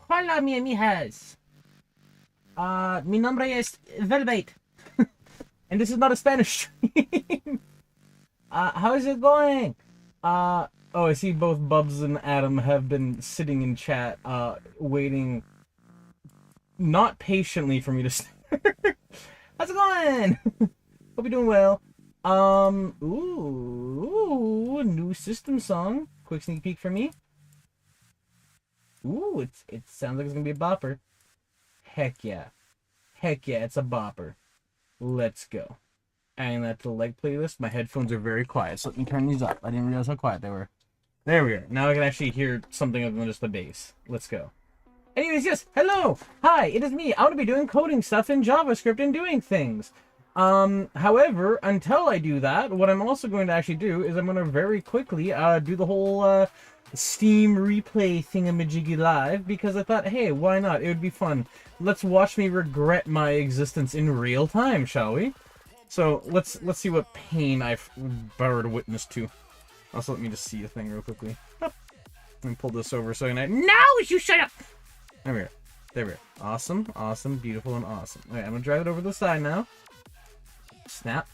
Hola, mi amijas. Mi nombre es Velvet. And this is not a Spanish stream. How is it going? Oh, I see both Bubs and Adam have been sitting in chat, waiting not patiently for me to start. How's it going? Hope you're doing well. New system song. Quick sneak peek for me. Ooh, it sounds like it's gonna be a bopper. Heck yeah. Heck yeah, it's a bopper. Let's go. Adding that to the leg playlist. My headphones are very quiet, so let me turn these up. I didn't realize how quiet they were. There we are. Now I can actually hear something other than just the bass. Let's go. Anyways, yes, hello! Hi, it is me. I want to be doing coding stuff in JavaScript and doing things. However, until I do that, what I'm also going to actually do is I'm going to very quickly do the whole Steam replay thingamajiggy live, because I thought, hey, why not? It would be fun. Let's watch me regret my existence in real time, shall we? So let's see what pain I've borrowed witness to. Also, let me just see a thing real quickly. Let me pull this over so I can. No, you shut up. There we go. There we go. Awesome, awesome, beautiful, and awesome. All right, I'm gonna drive it over to the side now. Snap.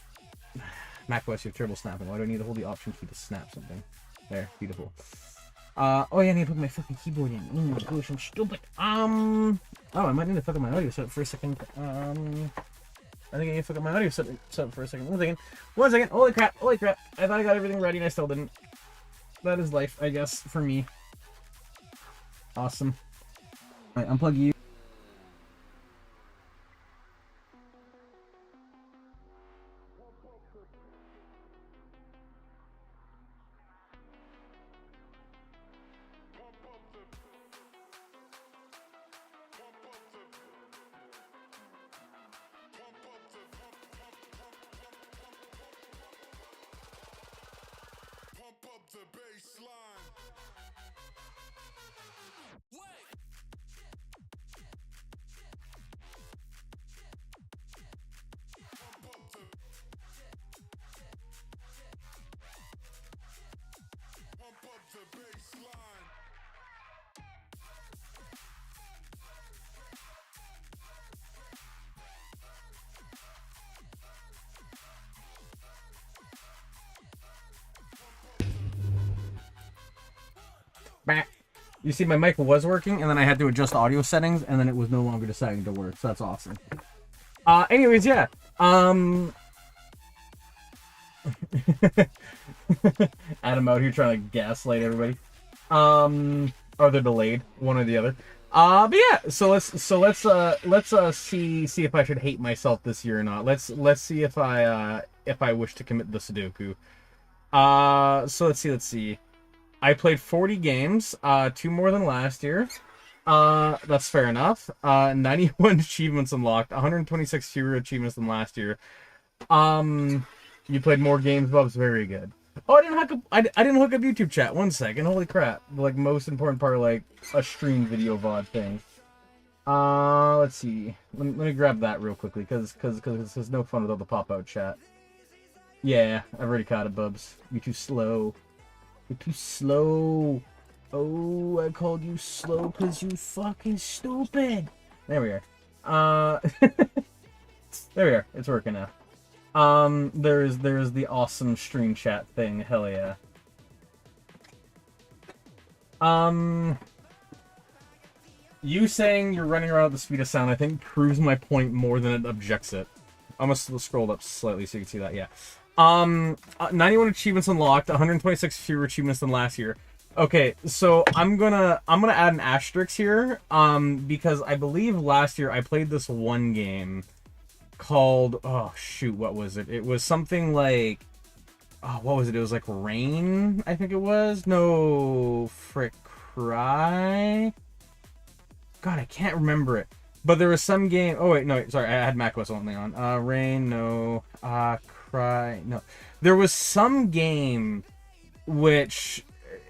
macOS, you have terrible snapping. Why do I need to hold the Option key to snap something? There, beautiful. Oh yeah, I need to put my fucking keyboard in. Oh my gosh, I'm stupid. Oh, I might need to fuck up my audio setup for a second. I think I need to fuck up my audio setup for a second. 1 second. 1 second. Holy crap. Holy crap. I thought I got everything ready and I still didn't. That is life, I guess, for me. Awesome. Alright, unplug you. You see, my mic was working, and then I had to adjust audio settings, and then it was no longer deciding to work, so that's awesome. Anyways, yeah. Adam out here trying to gaslight everybody. Or they're delayed, one or the other. But yeah, so let's see if I should hate myself this year or not. Let's see if I wish to commit the Sudoku. So let's see. I played 40 games, 2 more than last year. That's fair enough. 91 achievements unlocked, 126 fewer achievements than last year. You played more games, Bub's very good. Oh, I didn't hook up YouTube chat. 1 second. Holy crap. Like, most important part of, like, a stream video VOD thing. Let's see. Let me grab that real quickly, because there's no fun without the pop-out chat. Yeah, I've already caught it, Bubs. You're too slow. You're too slow. Oh, I called you slow because you fucking stupid. There we are. There we are. It's working now. There's the awesome stream chat thing. Hell yeah. You saying you're running around at the speed of sound, I think, proves my point more than it objects it. I'm gonna scroll up slightly so you can see that. Yeah. 91 achievements unlocked, 126 fewer achievements than last year. Okay, so I'm gonna add an asterisk here, because I believe last year I played this one game called, oh shoot, what was it? It was something like, oh, what was it? It was like Rain, I think it was. No, frick, Cry. God, I can't remember it. But there was some game. Oh wait, no, sorry, I had macOS only on. Rain, no. Cry, no. There was some game which,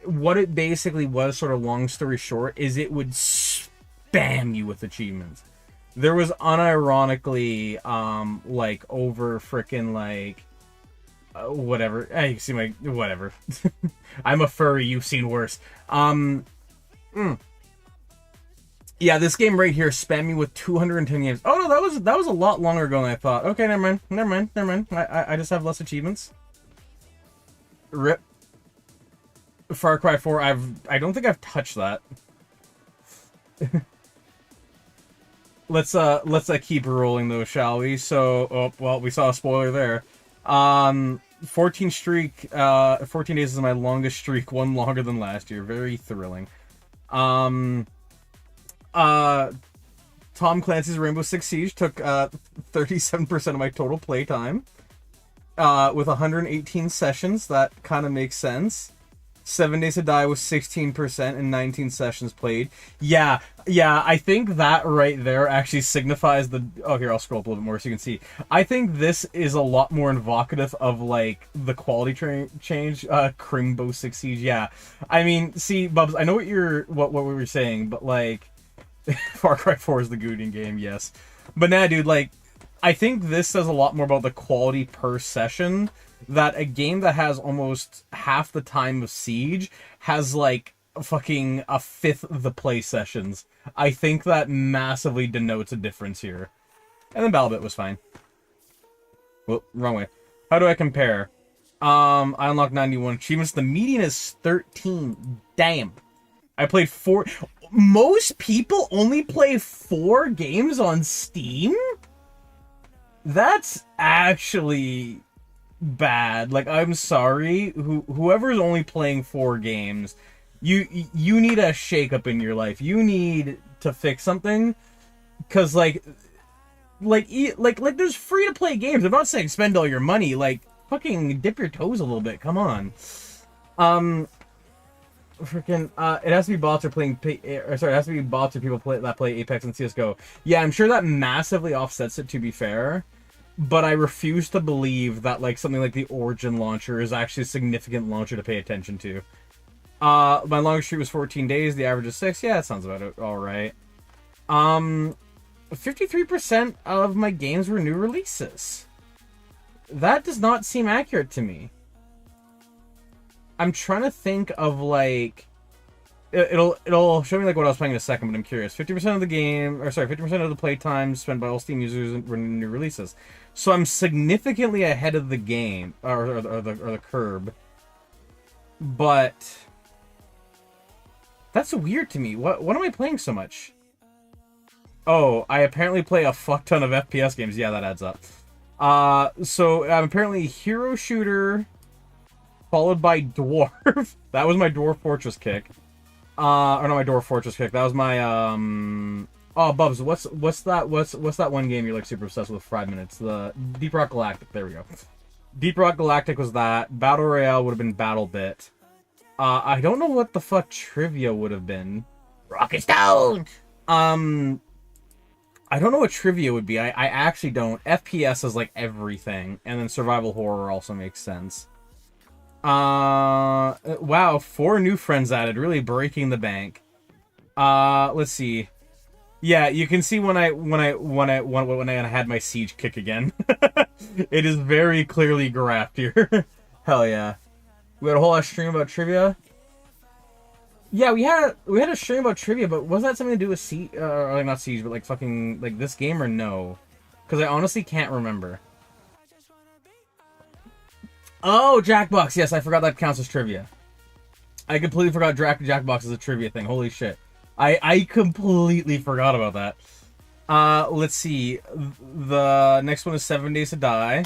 what it basically was, sort of long story short, is it would spam you with achievements. There was unironically, like, over frickin' like, whatever. You see my, whatever. I'm a furry, you've seen worse. Mm. Yeah, this game right here spammed me with 210 games. Oh no, that was a lot longer ago than I thought. Okay, never mind. I just have less achievements. Rip. Far Cry 4. I don't think I've touched that. Let's keep rolling though, shall we? So, oh well, we saw a spoiler there. 14 streak. 14 days is my longest streak. One longer than last year. Very thrilling. Tom Clancy's Rainbow Six Siege took 37% of my total playtime. With 118 sessions, that kind of makes sense. 7 Days to Die was 16% and 19 sessions played. Yeah, I think that right there actually signifies the... Oh, here, I'll scroll up a little bit more so you can see. I think this is a lot more evocative of, like, the quality change. Rainbow Six Siege, yeah. I mean, see, Bubs, I know what we were saying, but, like... Far Cry 4 is the Gooden game, yes. But nah, dude, like, I think this says a lot more about the quality per session, that a game that has almost half the time of Siege has, like, fucking a fifth of the play sessions. I think that massively denotes a difference here. And then BattleBit was fine. Well, wrong way. How do I compare? I unlocked 91 achievements. The median is 13. Damn. I played 4... Most people only play 4 games on Steam? That's actually bad. Like, I'm sorry. Whoever's only playing 4 games, you need a shake-up in your life. You need to fix something. Because, like, there's free-to-play games. I'm not saying spend all your money. Like, fucking dip your toes a little bit. Come on. Freaking, it has to be bots or playing, it has to be bots or people that play Apex and CSGO. Yeah, I'm sure that massively offsets it, to be fair, but I refuse to believe that, like, something like the Origin launcher is actually a significant launcher to pay attention to. My longest streak was 14 days, the average is 6. Yeah, that sounds about it. Alright. 53% of my games were new releases. That does not seem accurate to me. I'm trying to think of, like... It'll show me, like, what I was playing in a second, but I'm curious. 50% of the game... Or, sorry, 50% of the playtime spent by all Steam users were new releases. So I'm significantly ahead of the game. Or the curb. But... That's weird to me. What am I playing so much? Oh, I apparently play a fuck ton of FPS games. Yeah, that adds up. So I'm apparently hero shooter... followed by Dwarf. That was my Dwarf Fortress kick. Or not my Dwarf Fortress kick. That was my, Oh, Bubs, what's that one game you're, like, super obsessed with 5 minutes? The Deep Rock Galactic. There we go. Deep Rock Galactic was that. Battle Royale would have been BattleBit. I don't know what the fuck Trivia would have been. Rocket Stone! I don't know what Trivia would be. I actually don't. FPS is, like, everything. And then Survival Horror also makes sense. Wow, 4 new friends added, really breaking the bank. Let's see. Yeah, you can see when I had my Siege kick again. It is very clearly graphed here. Hell yeah. We had a whole stream about Trivia. Yeah, we had a stream about Trivia, but wasn't that something to do with Siege, like, not Siege, but, like, fucking, like, this game, or no? Because I honestly can't remember. Oh, Jackbox. Yes, I forgot that counts as trivia. I completely forgot Jackbox is a trivia thing. Holy shit. I completely forgot about that. Let's see. The next one is 7 Days to Die.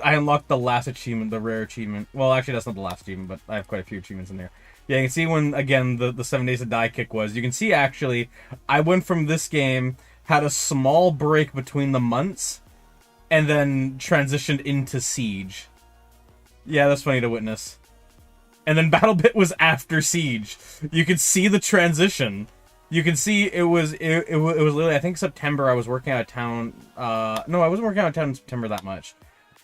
I unlocked the last achievement, the rare achievement. Well, actually, that's not the last achievement, but I have quite a few achievements in there. Yeah, you can see when, again, the 7 Days to Die kick was. You can see, actually, I went from this game, had a small break between the months, and then transitioned into Siege. Yeah, that's funny to witness. And then BattleBit was after Siege. You could see the transition. You can see it was literally, I think September I was working out of town. No, I wasn't working out of town in September that much.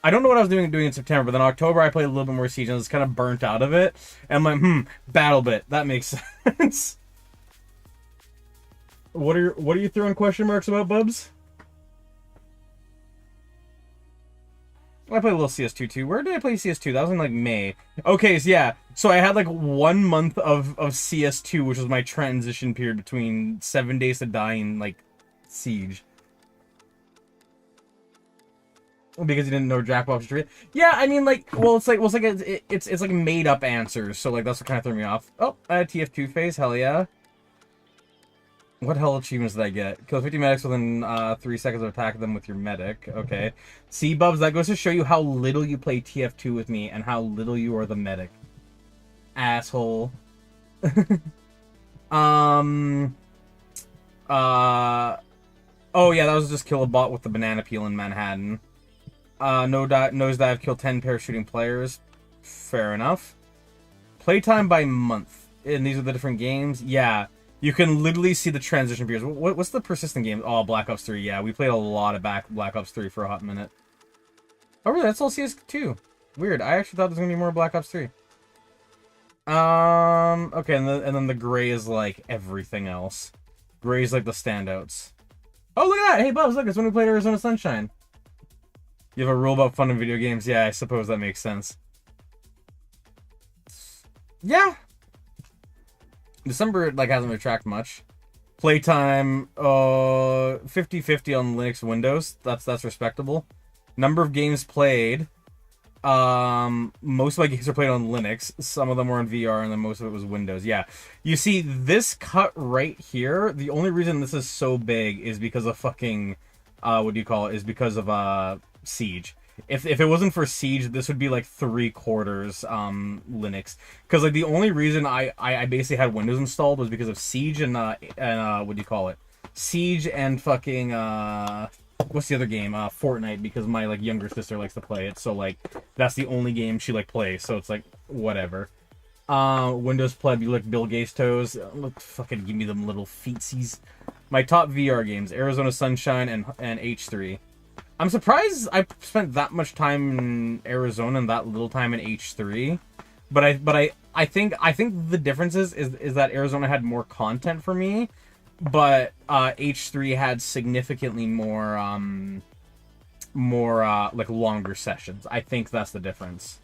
I don't know what I was doing in September, but then October I played a little bit more Siege and I was kind of burnt out of it. And I'm like, BattleBit, that makes sense. What are you throwing question marks about, Bubs? I played a little CS2 too. Where did I play CS2? That was in like May. Okay, so yeah. So I had like 1 month of CS2, which was my transition period between 7 Days to Die and like Siege. Because you didn't know Jackbox Street. Yeah, I mean, like, well, it's like made up answers. So like that's what kind of threw me off. Oh, I had TF2 phase. Hell yeah. What hell achievements did I get? Kill 50 medics within 3 seconds of attack them with your medic. Okay. See, Bubs, that goes to show you how little you play TF2 with me and how little you are the medic. Asshole. Oh yeah, that was just kill a bot with the banana peel in Manhattan. Nosedive, kill 10 parachuting players. Fair enough. Playtime by month. And these are the different games. Yeah. You can literally see the transition periods. What's the persistent game? Oh, Black Ops 3. Yeah, we played a lot of Black Ops 3 for a hot minute. Oh, really? That's all CS2. Weird. I actually thought there was going to be more Black Ops 3. Okay, and then the gray is, like, everything else. Gray is, like, the standouts. Oh, look at that! Hey, Bubs, look, it's when we played Arizona Sunshine. You have a rule about fun in video games? Yeah, I suppose that makes sense. Yeah. December, like, hasn't retracted much. Playtime, 50-50 on Linux Windows. That's respectable. Number of games played. Most of my games are played on Linux. Some of them were on VR, and then most of it was Windows. Yeah. You see, this cut right here, the only reason this is so big is because of fucking, what do you call it? Is because of, Siege. If it wasn't for Siege, this would be like 3/4 Linux. Because like the only reason I basically had Windows installed was because of Siege and what do you call it? Siege and fucking what's the other game? Fortnite, because my like younger sister likes to play it. So like that's the only game she like plays. So it's like whatever. Windows pleb, you lick Bill Gates' toes. Fucking give me them little feetsies. My top VR games: Arizona Sunshine and H3. I'm surprised I spent that much time in Arizona and that little time in H3, but I think the difference is that Arizona had more content for me, but H3 had significantly more like longer sessions. I think that's the difference.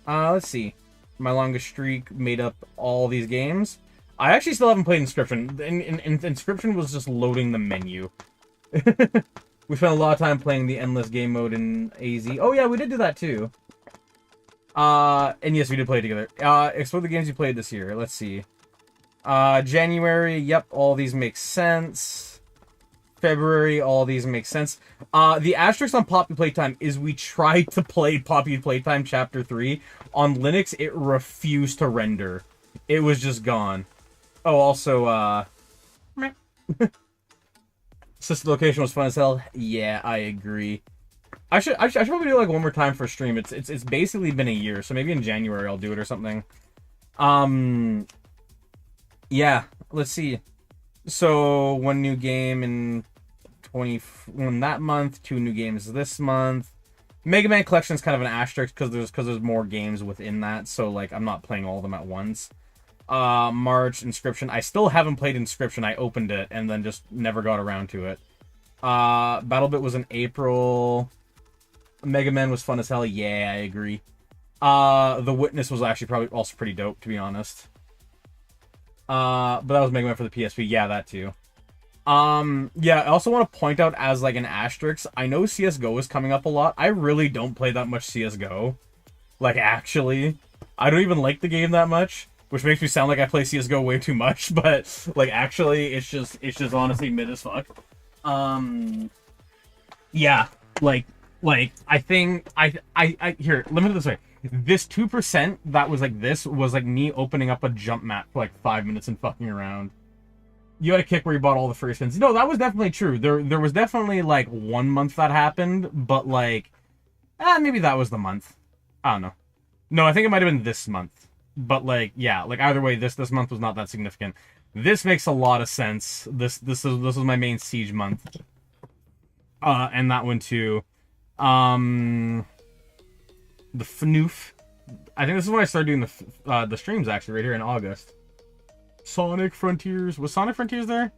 Let's see. My longest streak made up all these games. I actually still haven't played Inscription. Inscription was just loading the menu. We spent a lot of time playing the endless game mode in AZ. Oh yeah, we did do that too. And yes, we did play together. Explore the games you played this year. Let's see. January, yep, all these make sense. February, all these make sense. The asterisk on Poppy Playtime is we tried to play Poppy Playtime Chapter 3. On Linux, it refused to render. It was just gone. Oh, also, Sister Location was fun as hell. Yeah, I agree. I should probably do like one more time for stream. It's basically been a year, so maybe in January I'll do it or something. Yeah, let's see. So one new game in 21 that month, 2 new games this month. Mega Man Collection is kind of an asterisk because there's more games within that, so like I'm not playing all of them at once. March, Inscription. I still haven't played Inscription. I opened it and then just never got around to it. BattleBit was in April. Mega Man was fun as hell. Yeah, I agree. The Witness was actually probably also pretty dope, to be honest. But that was Mega Man for the PSP. Yeah, that too. Yeah, I also want to point out as like an asterisk, I know CSGO is coming up a lot. I really don't play that much CSGO. Like, actually. I don't even like the game that much. Which makes me sound like I play CSGO way too much, but like actually it's just honestly mid as fuck. Yeah, like I think I here, let me put it this way. This 2% that was like this was like me opening up a jump map for like 5 minutes and fucking around. You had a kick where you bought all the free spins. No, that was definitely true. There was definitely like 1 month that happened, but like maybe that was the month. I don't know. No, I think it might have been this month. But like, yeah, like either way, this month was not that significant. This makes a lot of sense. This was my main Siege month. And that one too. The FNUF. I think this is when I started doing the streams actually, right here in August. Sonic Frontiers. Was Sonic Frontiers there?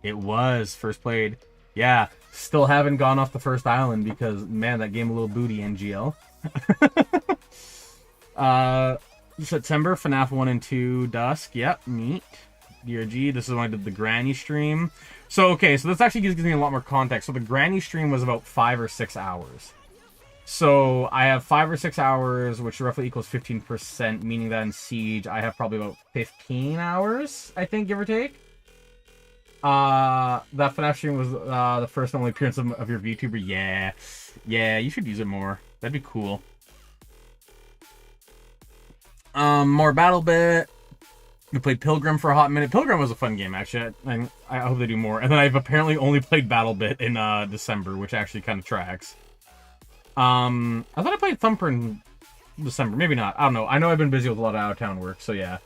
It was first played. Yeah, Still haven't gone off the first island because, man, that game a little booty, NGL. September, FNAF 1 and 2, Dusk. Yep, neat. DRG, this is when I did the Granny stream. So, okay, so this actually gives me a lot more context. So the Granny stream was about 5 or 6 hours. So I have 5 or 6 hours, which roughly equals 15%, meaning that in Siege, I have probably about 15 hours, I think, give or take. That FNAF stream was the first and only appearance of your VTuber. Yeah. Yeah, you should use it more. That'd be cool. More BattleBit. We played Pilgrim for a hot minute. Pilgrim was a fun game, actually. I hope they do more. And then I've apparently only played BattleBit in December, which actually kind of tracks. I thought I played Thumper in December. Maybe not. I don't know. I know I've been busy with a lot of out-of-town work, so yeah.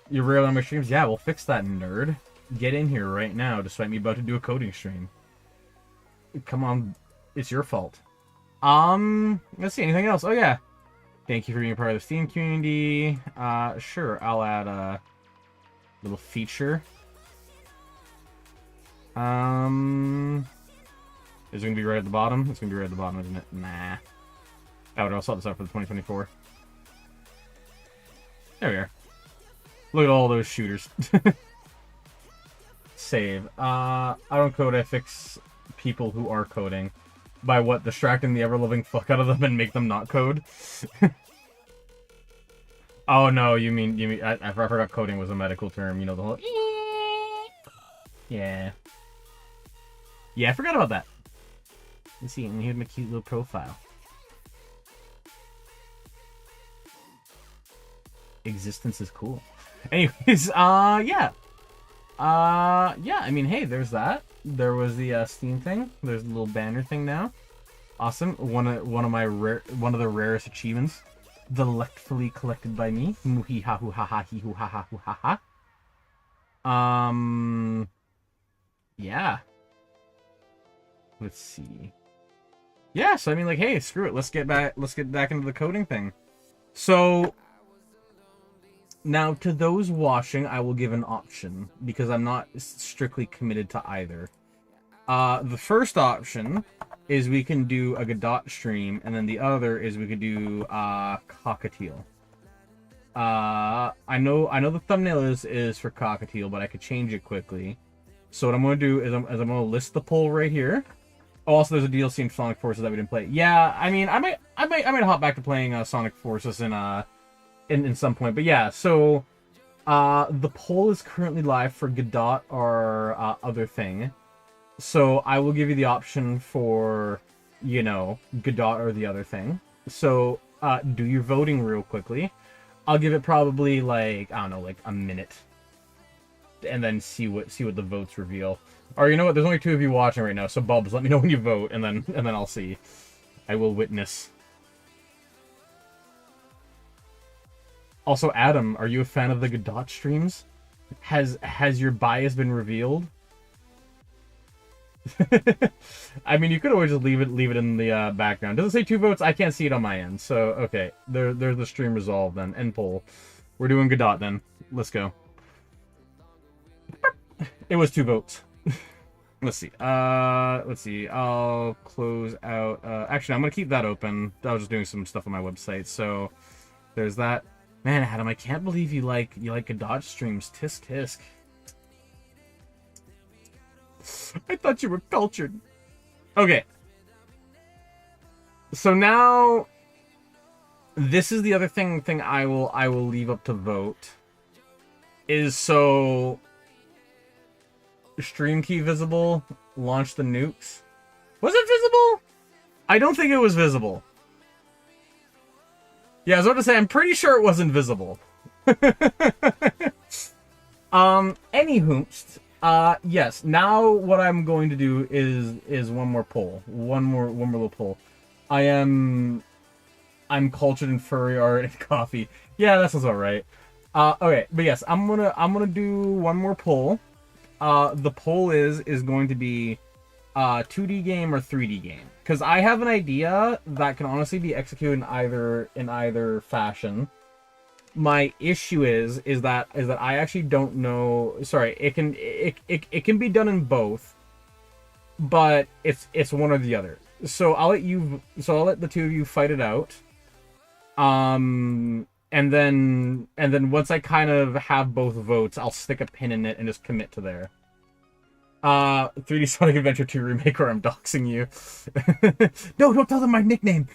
You're rarely on my streams? Yeah, we'll fix that, nerd. Get in here right now, despite me about to do a coding stream. Come on. It's your fault. Let's see. Anything else? Oh, yeah. Thank you for being a part of the Steam community. Sure. I'll add a little feature. Is it going to be right at the bottom? It's going to be right at the bottom, isn't it? Nah. I'll sort this out for the 2024. There we are. Look at all those shooters. Save. I don't code, I fix people who are coding. By what? Distracting the ever-loving fuck out of them and make them not code? Oh no, you mean, I forgot coding was a medical term, you know, the whole... Yeah. Yeah, I forgot about that. Let's see, and here's my cute little profile. Existence is cool. Anyways, yeah. Yeah, I mean, hey, there's that. There was the Steam thing. There's the little banner thing now. Awesome. One of the rarest achievements. Delectfully collected by me. Muhi ha hu ha ha hi hu ha ha hu ha ha. Yeah. Let's see. Yeah, so I mean, like, hey, screw it. Let's get back into the coding thing. So now, to those watching, I will give an option, because I'm not strictly committed to either. The first option is we can do a Godot stream, and then the other is we could do Cockatiel. I know the thumbnail is for Cockatiel, but I could change it quickly. So what I'm going to do is I'm going to list the poll right here. Oh, also, there's a DLC in Sonic Forces that we didn't play. Yeah, I mean, I might hop back to playing Sonic Forces in some point. But yeah, so the poll is currently live for Godot or other thing. So I will give you the option for, you know, Godot or the other thing. So do your voting real quickly. I'll give it probably like, I don't know, like a minute, and then see what the votes reveal. Or you know what? There's only 2 of you watching right now, so Bubs, let me know when you vote, and then I'll see. I will witness. Also, Adam, are you a fan of the Godot streams? Has your bias been revealed? I mean, you could always just leave it in the background. Does it say 2 votes? I can't see it on my end. So okay, there's the stream resolved then. End poll. We're doing Godot then. Let's go. It was 2 votes. Let's see. Let's see. I'll close out. Actually, I'm gonna keep that open. I was just doing some stuff on my website. So there's that. Man, Adam, I can't believe you like Godot streams. Tisk tisk. I thought you were cultured. Okay. So now, this is the other thing I will leave up to vote. Is so stream key visible? Launch the nukes. Was it visible? I don't think it was visible. Yeah, I was about to say, I'm pretty sure it wasn't visible. Anywho, yes, now what I'm going to do is one more poll. One more little poll. I'm cultured in furry art and coffee. Yeah, that sounds alright. Okay, but yes, I'm gonna do one more poll. The poll is going to be 2D game or 3D game, because I have an idea that can honestly be executed in either fashion. My issue is that I actually don't know. Sorry, it can be done in both, but it's one or the other. So I'll let the two of you fight it out. And then once I kind of have both votes, I'll stick a pin in it and just commit to there. 3D Sonic Adventure 2 remake, or I'm doxing you. No, don't tell them my nickname.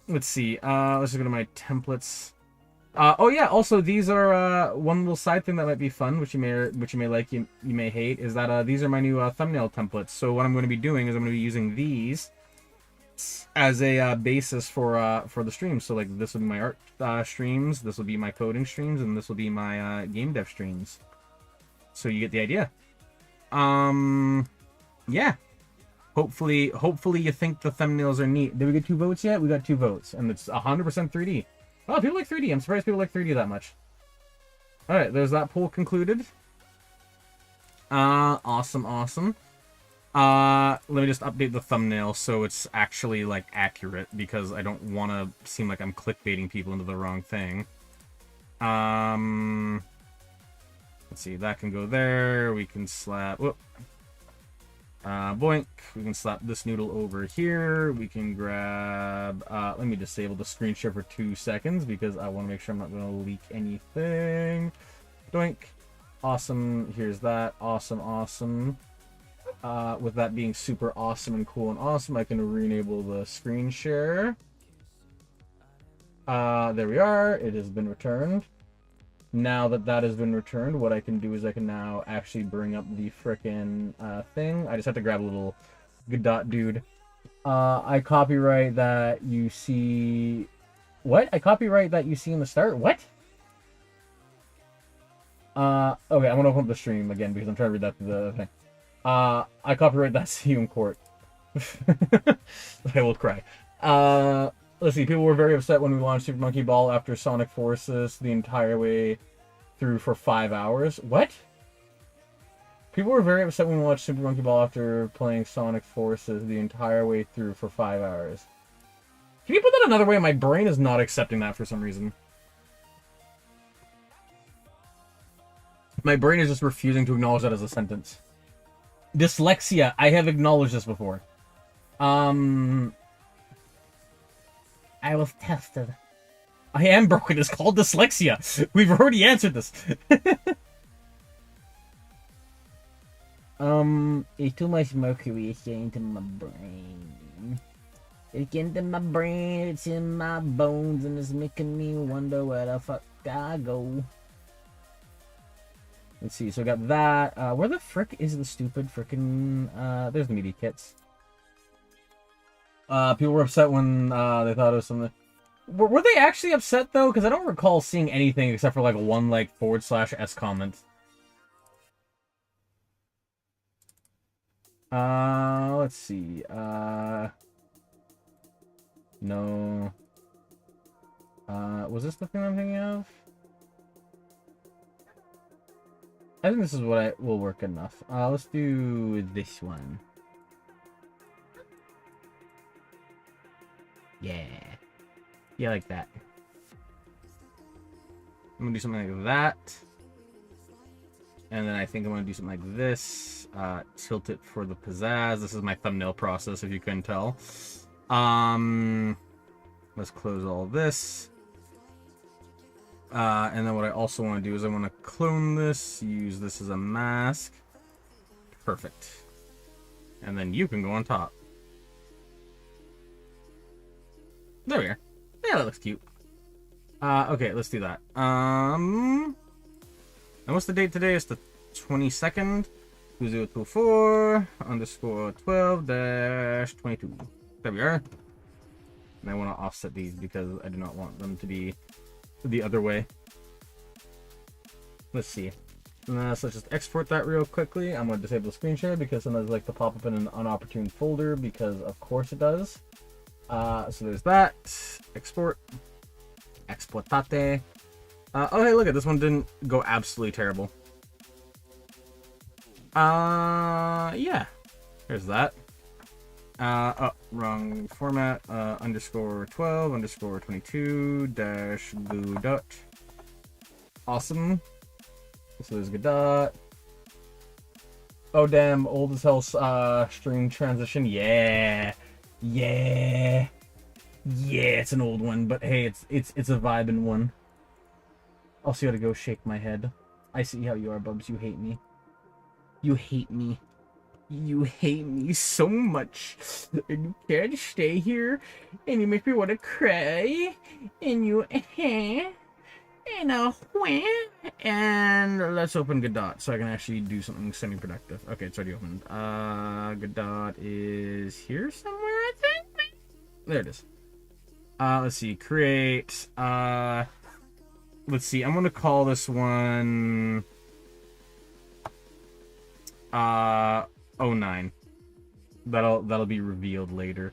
Let's see. Let's just go to my templates. Oh yeah. Also, these are one little side thing that might be fun, which you may like, you may hate, is that these are my new thumbnail templates. So what I'm going to be doing is I'm going to be using these as a basis for the stream. So like this will be my art streams, this will be my coding streams, and this will be my game dev streams. So you get the idea. Yeah. Hopefully you think the thumbnails are neat. Did we get 2 votes yet? We got 2 votes, and it's 100% 3D. Oh, people like 3D. I'm surprised people like 3D that much. All right, there's that poll concluded. Awesome. Let me just update the thumbnail so it's actually like accurate, because I don't want to seem like I'm clickbaiting people into the wrong thing. Let's see, that can go there. We can slap, whoop. Boink. We can slap this noodle over here. We can grab, let me disable the screen share for 2 seconds because I want to make sure I'm not going to leak anything. Doink. Awesome. Here's that. Awesome. With that being super awesome and cool and awesome, I can re-enable the screen share. There we are. It has been returned. Now that has been returned, what I can do is I can now actually bring up the frickin' thing. I just have to grab a little godot dude. I copyright that you see... What? I copyright that you see in the start? What? Okay, I'm gonna open up the stream again because I'm trying to read that through the thing. I copyright that see you in court. I will cry. Let's see, people were very upset when we launched Super Monkey Ball after Sonic Forces the entire way through for 5 hours. What? People were very upset when we launched Super Monkey Ball after playing Sonic Forces the entire way through for 5 hours. Can you put that another way? My brain is not accepting that for some reason. My brain is just refusing to acknowledge that as a sentence. Dyslexia. I have acknowledged this before. I was tested. I am broken. It's called dyslexia. We've already answered this. It's too much mercury. It's getting into my brain. It's getting into my brain. It's in my bones, and it's making me wonder where the fuck I go. Let's see. So I got that. Where the frick is the stupid frickin'? There's the media kits. People were upset when they thought it was something. Were they actually upset though? Because I don't recall seeing anything except for like one like /s comment. Let's see. No. Was this the thing I'm thinking of? I think this is what will work enough. Let's do this one. Yeah. Yeah, like that. I'm gonna do something like that. And then I think I'm gonna do something like this. Tilt it for the pizzazz. This is my thumbnail process, if you couldn't tell. Let's close all this. And then what I also want to do is I want to clone this, use this as a mask. Perfect. And then you can go on top. There we are. Yeah, that looks cute. Okay, let's do that. And what's the date today? It's the 22nd. 2024_12-22. There we are. And I want to offset these because I do not want them to be the other way. Let's see. So let's just export that real quickly. I'm going to disable the screen share because sometimes I like to pop up in an unopportune folder because of course it does. So there's that. Export. Exportate. Oh hey, look at this one didn't go absolutely terrible. Yeah. There's that. Oh, wrong format. _12_22 -godot. Awesome. So there's godot. Oh damn, old as hell stream transition. Yeah. Yeah. Yeah, it's an old one, but hey, it's a vibing one. Also gotta go shake my head. I see how you are, Bubs. You hate me. You hate me. You hate me so much. And you can't stay here. And you make me want to cry. And you and and let's open Godot so I can actually do something semi-productive. Okay, it's already opened. Godot is here somewhere, I think. There it is. Let's see. Create. Let's see. I'm gonna call this one. '09. That'll be revealed later.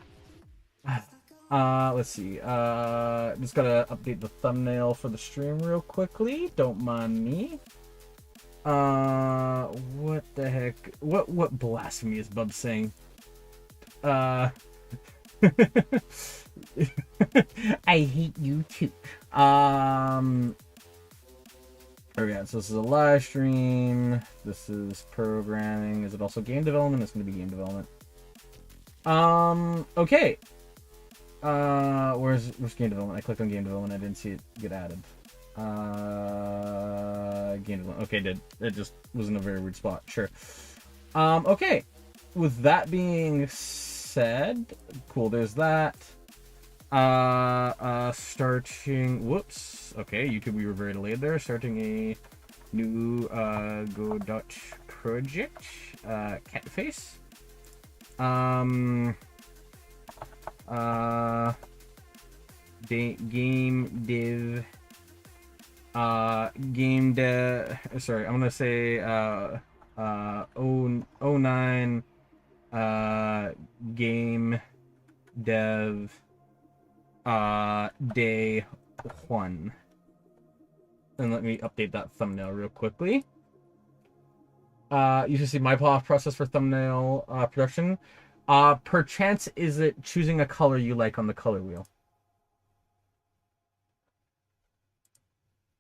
Let's see. Just gotta update the thumbnail for the stream real quickly. Don't mind me. What the heck? What blasphemy is Bub saying? I hate you too. Okay, so this is a live stream. This is programming. Is it also game development? It's gonna be game development. Okay. Where's game development? I clicked on game development. I didn't see it get added. Game development. Okay, it just was in a very weird spot. Sure. Okay. With that being said, cool. There's that. Starting. Whoops. Okay, YouTube. We were very delayed there. Starting a new godot project. Cat face. Game dev. Sorry, I'm gonna say '09 game dev day 1. And let me update that thumbnail real quickly. You should see my process for thumbnail production. Perchance is it choosing a color you like on the color wheel?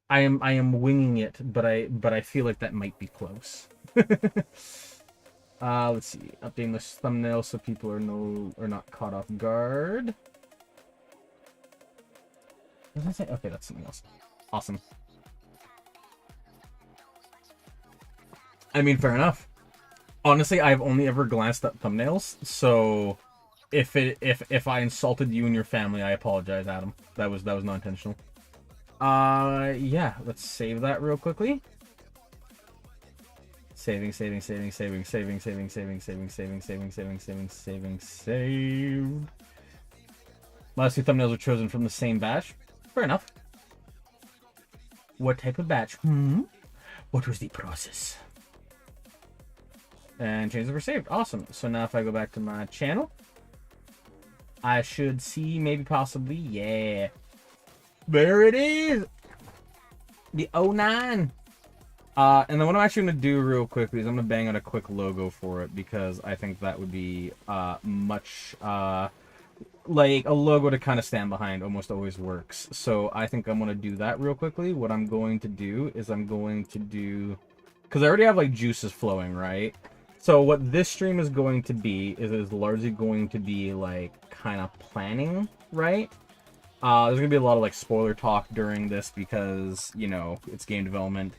I am winging it, but I feel like that might be close. Let's see. Updating this thumbnail so people are not caught off guard. What did I say? Okay, that's something else. Awesome. I mean, fair enough. Honestly, I've only ever glanced at thumbnails, so if I insulted you and your family, I apologize, Adam. That was not intentional. Yeah, let's save that real quickly. Saving. Last two thumbnails are chosen from the same batch. Fair enough. What type of batch? What was the process? And changes were saved. Awesome. So now if I go back to my channel, I should see maybe possibly, yeah. There it is! The '09! And then what I'm actually going to do real quickly is I'm going to bang out a quick logo for it because I think that would be much, like a logo to kind of stand behind almost always works. So I think I'm going to do that real quickly. What I'm going to do is because I already have like juices flowing, right? So what this stream is going to be is largely going to be like kind of planning, right? There's gonna be a lot of like spoiler talk during this because, you know, it's game development.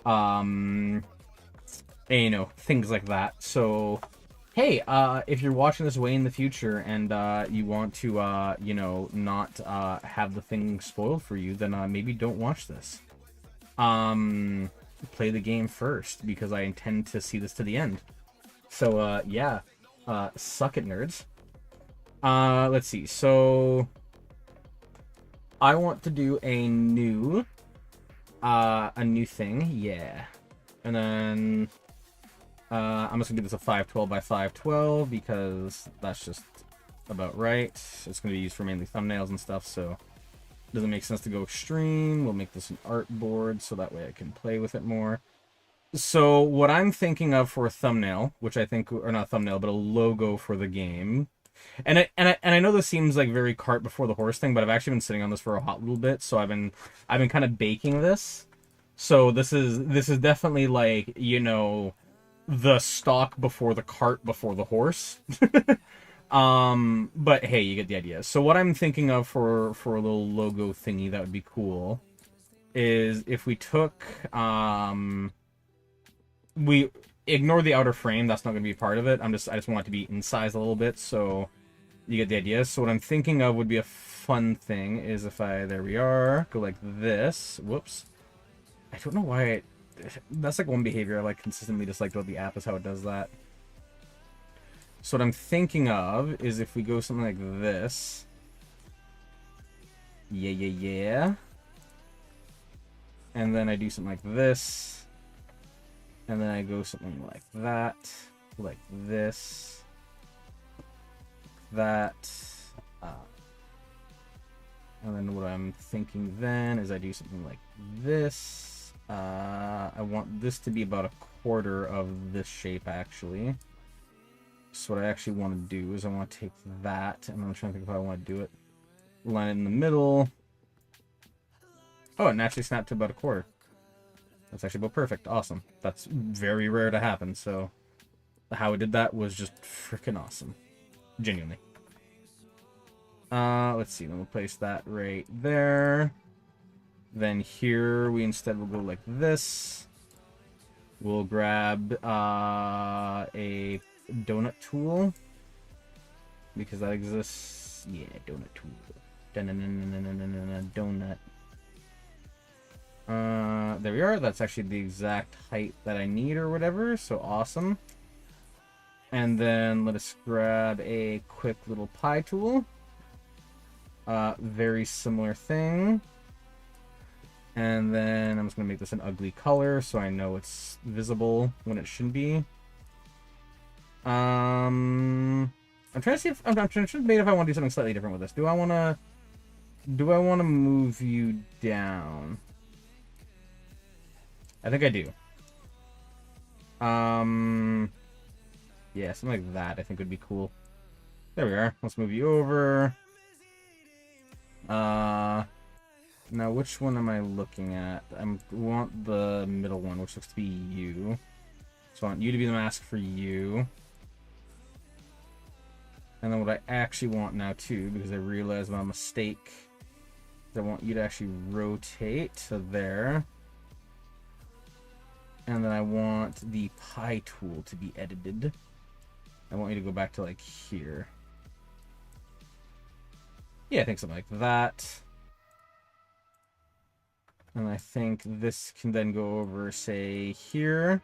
And, you know, things like that. So, hey, if you're watching this way in the future and you want to, you know, not have the thing spoiled for you, then maybe don't watch this. Play the game first because I intend to see this to the end. So, yeah, suck it, nerds. Let's see. So, I want to do a new thing, yeah. And then, I'm just gonna do this a 512 by 512 because that's just about right. It's gonna be used for mainly thumbnails and stuff, so it doesn't make sense to go extreme. We'll make this an artboard so that way I can play with it more. So what I'm thinking of for a thumbnail, which I think, or not a thumbnail, but a logo for the game. And I know this seems like very cart before the horse thing, but I've actually been sitting on this for a hot little bit, so I've been kind of baking this. So this is definitely like, you know, the stock before the cart before the horse. But hey, you get the idea. So what I'm thinking of for a little logo thingy that would be cool is if we took, we ignore the outer frame. That's not going to be part of it. I just want it to be in size a little bit, so you get the idea. So what I'm thinking of would be a fun thing is if there we are, go like this. Whoops. I don't know why that's like one behavior I like consistently dislike about the app is how it does that. So what I'm thinking of is if we go something like this. Yeah. And then I do something like this. And then I go something like that. Like this. That. And then what I'm thinking then is I do something like this. I want this to be about a quarter of this shape, actually. So what I actually want to do is I want to take that, and I'm trying to think if I want to do it. Line it in the middle. Oh, it naturally snapped to about a quarter. That's actually about perfect. Awesome. That's very rare to happen, so how it did that was just freaking awesome. Genuinely. Let's see, then we'll place that right there. Then here we instead will go like this. We'll grab a donut tool because that exists. Yeah, donut tool. Donut. There we are. That's actually the exact height that I need or whatever. So awesome. And then let us grab a quick little pie tool. Very similar thing. And then I'm just going to make this an ugly color so I know it's visible when it shouldn't be. I'm trying to see if I'm trying to debate if I want to do something slightly different with this. Do I want to move you down? I think I do. Yeah, something like that I think would be cool. There we are. Let's move you over. Now which one am I looking at? I want the middle one, which looks to be you. So I want you to be the mask for you. And then what I actually want now too, because I realized my mistake, is I want you to actually rotate to there. And then I want the pie tool to be edited. I want you to go back to like here. Yeah, I think something like that. And I think this can then go over, say, here.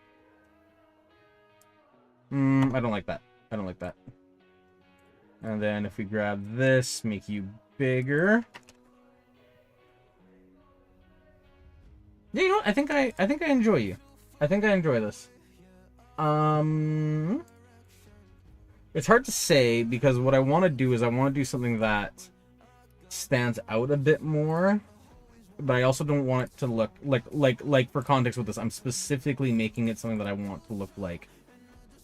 I don't like that. I don't like that. And then if we grab this, make you bigger. Yeah, you know what? I think I enjoy you. I think I enjoy this. It's hard to say because what I want to do is I want to do something that stands out a bit more, but I also don't want it to look like for context with this, I'm specifically making it something that I want to look like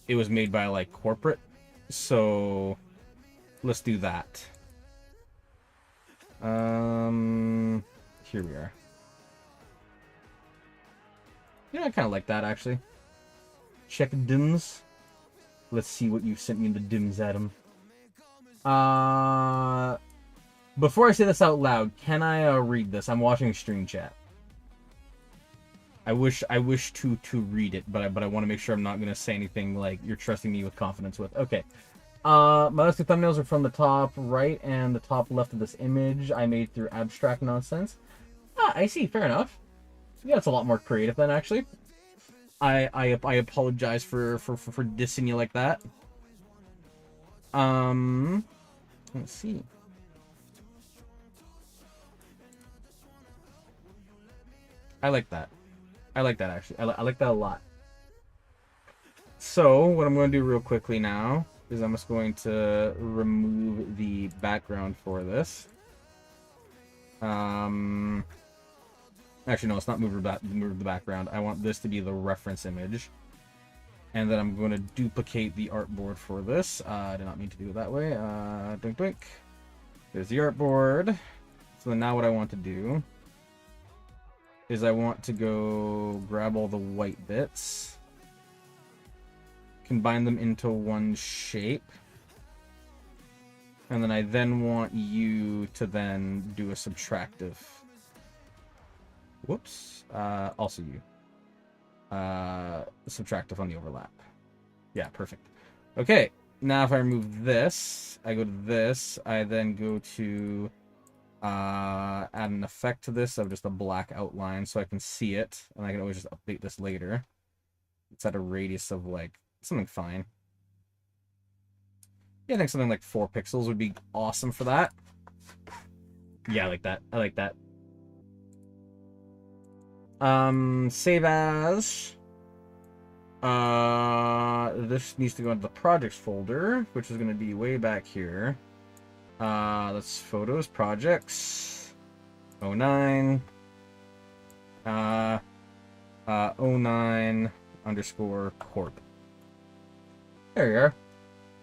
it was made by like corporate. So let's do that. Here we are. Yeah, I kind of like that actually. Check dims. Let's see what you sent me in the dims, Adam. Before I say this out loud, can I read this? I'm watching stream chat. I wish to read it, but I want to make sure I'm not gonna say anything like you're trusting me with confidence with. Okay. My last two thumbnails are from the top right and the top left of this image I made through abstract nonsense. Ah, I see. Fair enough. Yeah, it's a lot more creative then, actually. I apologize for dissing you like that. Let's see. I like that. I like that, actually. I like that a lot. So, what I'm going to do real quickly now is I'm just going to remove the background for this. Actually, no, it's not move the background. I want this to be the reference image. And then I'm going to duplicate the artboard for this. I did not mean to do it that way. Doink doink. There's the artboard. So then now what I want to do is I want to go grab all the white bits. combine them into one shape. And then I want you to then do a subtractive. Whoops. Also you. Subtractive on the overlap. Yeah, perfect. Okay, now if I remove this, I go to this, I then go to add an effect to this of just a black outline so I can see it, and I can always just update this later. It's at a radius of like something fine. Yeah, I think something like 4 pixels would be awesome for that. Yeah, I like that. I like that. Save as. This needs to go into the projects folder, which is going to be way back here. That's photos, projects, 09, 09 underscore corp. There you are.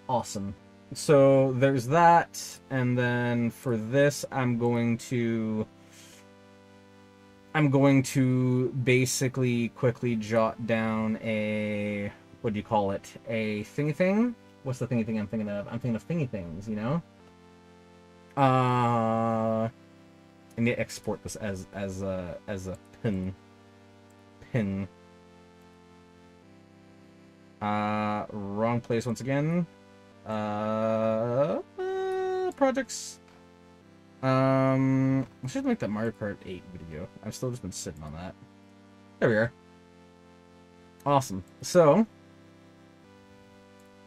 Awesome. So there's that, and then for this, I'm going to basically quickly jot down a, what do you call it? A thingy thing? What's the thingy thing I'm thinking of? I'm thinking of thingy things, you know? I need to export this as a pin. Wrong place once again. Projects. I should make that Mario Kart 8 video. I've still just been sitting on that. There we are. Awesome. So,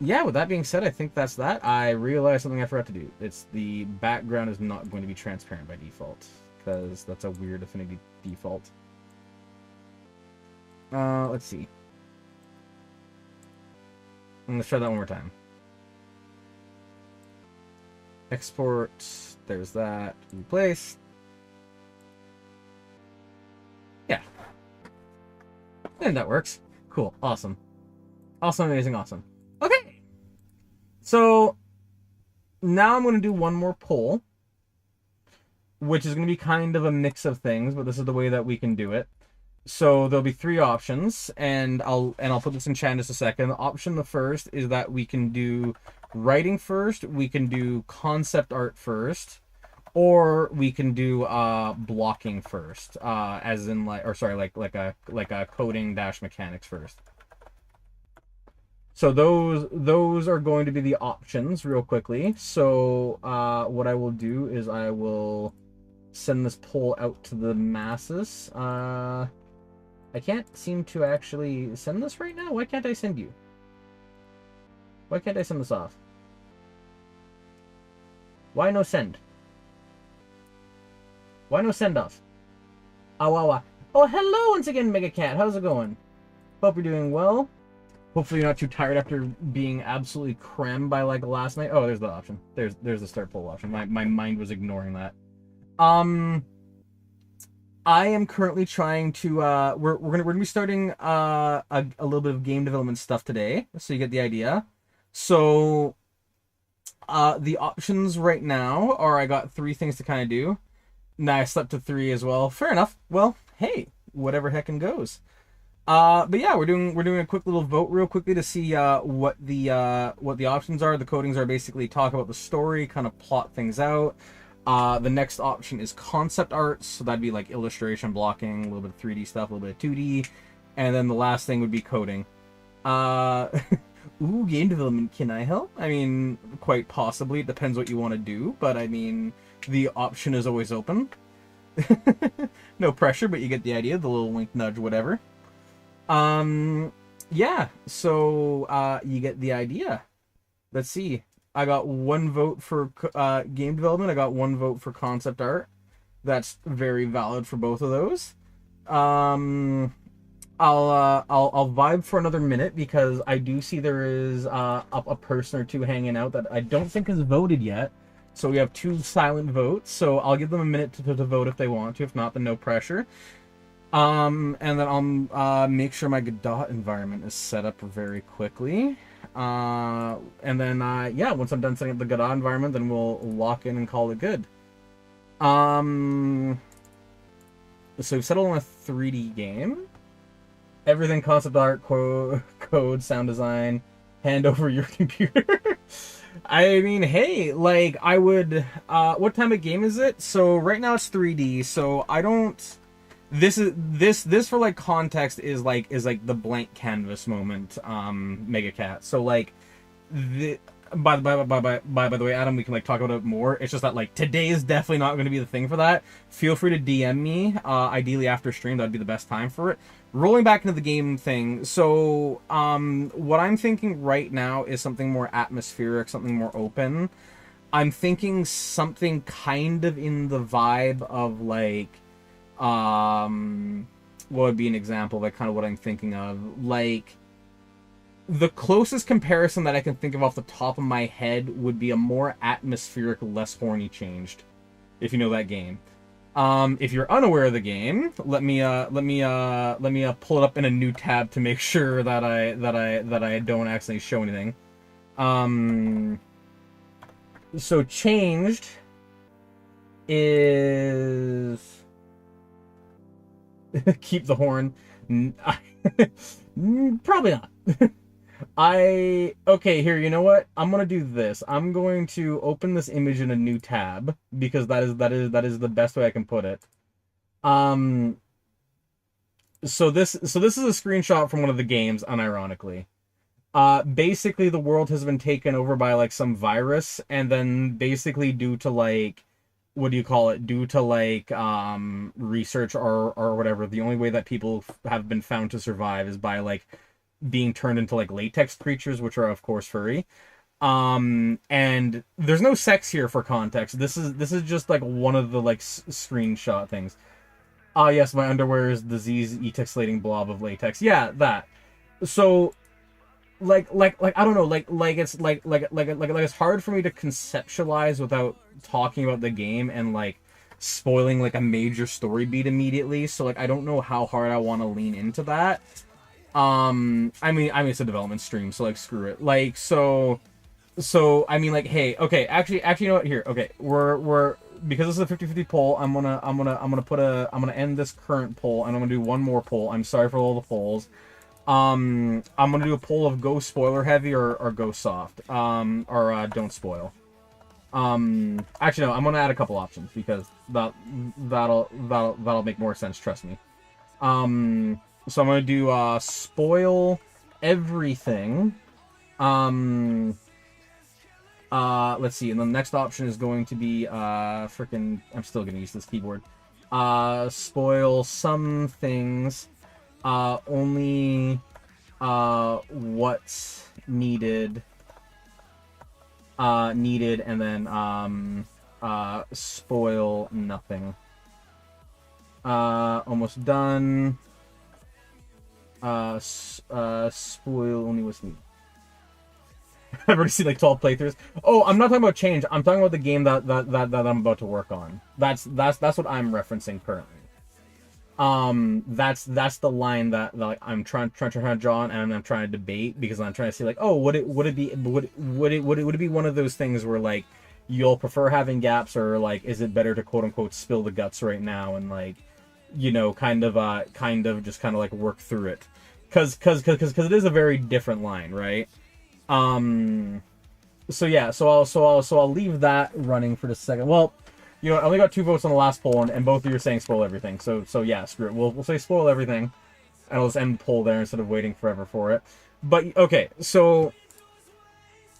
yeah, with that being said, I think that's that. I realized something I forgot to do. It's the background is not going to be transparent by default, because that's a weird Affinity default. Let's see. Let's try that one more time. Export, there's that, replace. Yeah. And that works. Cool, awesome. Awesome, amazing, awesome. Okay. So, now I'm going to do one more poll, which is going to be kind of a mix of things, but this is the way that we can do it. So there'll be 3 options, and I'll put this in chat in just a second. The first is that we can do writing first, we can do concept art first, or we can do blocking first, as in like a coding dash mechanics first. So those are going to be the options real quickly. So what I will do is I will send this poll out to the masses. I can't seem to actually send this right now. Why can't I send you? Why can't I send this off? Why no send? Why no send off? Oh, hello once again, Mega Cat. How's it going? Hope you're doing well. Hopefully you're not too tired after being absolutely crammed by like last night. Oh, there's the option. There's the start poll option. My mind was ignoring that. I am currently trying to we're gonna be starting a little bit of game development stuff today, so you get the idea. So the options right now are I got 3 things to kind of do. Now I slept to 3 as well. Fair enough. Well, hey, whatever heckin' goes. But yeah, we're doing a quick little vote real quickly to see what the options are. The codings are basically talk about the story, kind of plot things out. The next option is concept art, so that'd be like illustration, blocking, a little bit of 3D stuff, a little bit of 2D, and then the last thing would be coding. Ooh, game development, can I help? I mean, quite possibly. It depends what you want to do, but I mean, the option is always open. No pressure, but you get the idea, the little wink, nudge, whatever. Yeah, so you get the idea. Let's see. I got 1 vote for game development. I got 1 vote for concept art. That's very valid for both of those. I'll vibe for another minute because I do see there is a person or 2 hanging out that I don't think has voted yet. So we have 2 silent votes. So I'll give them a minute to vote if they want to. If not, then no pressure. And then I'll make sure my Godot environment is set up very quickly. And then, yeah, once I'm done setting up the Godot environment, then we'll lock in and call it good. So we've settled on a 3D game. Everything concept art, code, sound design. Hand over your computer. I mean, hey, like I would. What time of game is it? So right now it's 3D. So I don't. This for like context is like the blank canvas moment. Mega Cat. So like the by the way, Adam, we can like talk about it more. It's just that like today is definitely not going to be the thing for that. Feel free to DM me. Ideally after stream, that'd be the best time for it. Rolling back into the game thing. So what I'm thinking right now is something more atmospheric, something more open. I'm thinking something kind of in the vibe of like what would be an example of like kind of what I'm thinking of, like the closest comparison that I can think of off the top of my head would be a more atmospheric, less horny changed, if you know that game. If you're unaware of the game, let me pull it up in a new tab to make sure that I don't accidentally show anything. So changed is keep the horn. Probably not. Okay, here, you know what? I'm gonna do this. I'm going to open this image in a new tab because that is the best way I can put it. So this is a screenshot from one of the games, unironically. Basically the world has been taken over by like some virus, and then basically due to like what do you call it? Due to like research or whatever, the only way that people have been found to survive is by like being turned into like latex creatures, which are of course furry. And there's no sex here for context. This is just like one of the like screenshot things. Ah, yes, my underwear is disease etexilating blob of latex. Yeah, that. So like I don't know, like it's hard for me to conceptualize without talking about the game and like spoiling like a major story beat immediately. So like I don't know how hard I want to lean into that. I mean it's a development stream, so like screw it. Like so I mean like hey, okay, actually you know what, here, okay, we're because this is a 50-50 poll, I'm gonna end this current poll and I'm gonna do one more poll. I'm sorry for all the polls. I'm gonna do a poll of go spoiler heavy or go soft. Or don't spoil. Actually no, I'm gonna add a couple options because that'll make more sense, trust me. So I'm gonna do spoil everything. Let's see, and the next option is going to be freaking, I'm still gonna use this keyboard. Spoil some things. Only what's needed, and then spoil nothing. Almost done. Spoil only what's needed. I've already seen like 12 playthroughs. Oh, I'm not talking about change. I'm talking about the game that I'm about to work on. That's what I'm referencing currently. That's the line that like I'm trying to draw on, and I'm trying to debate because I'm trying to see like, oh, would it be one of those things where like you'll prefer having gaps, or like is it better to quote unquote spill the guts right now and like, you know, kind of just kind of like work through it, because it is a very different line, right? So yeah, so I'll leave that running for just a second. Well, you know, I only got 2 votes on the last poll, and both of you are saying spoil everything. So yeah, screw it. We'll say spoil everything, and we'll just end the poll there instead of waiting forever for it. But okay, so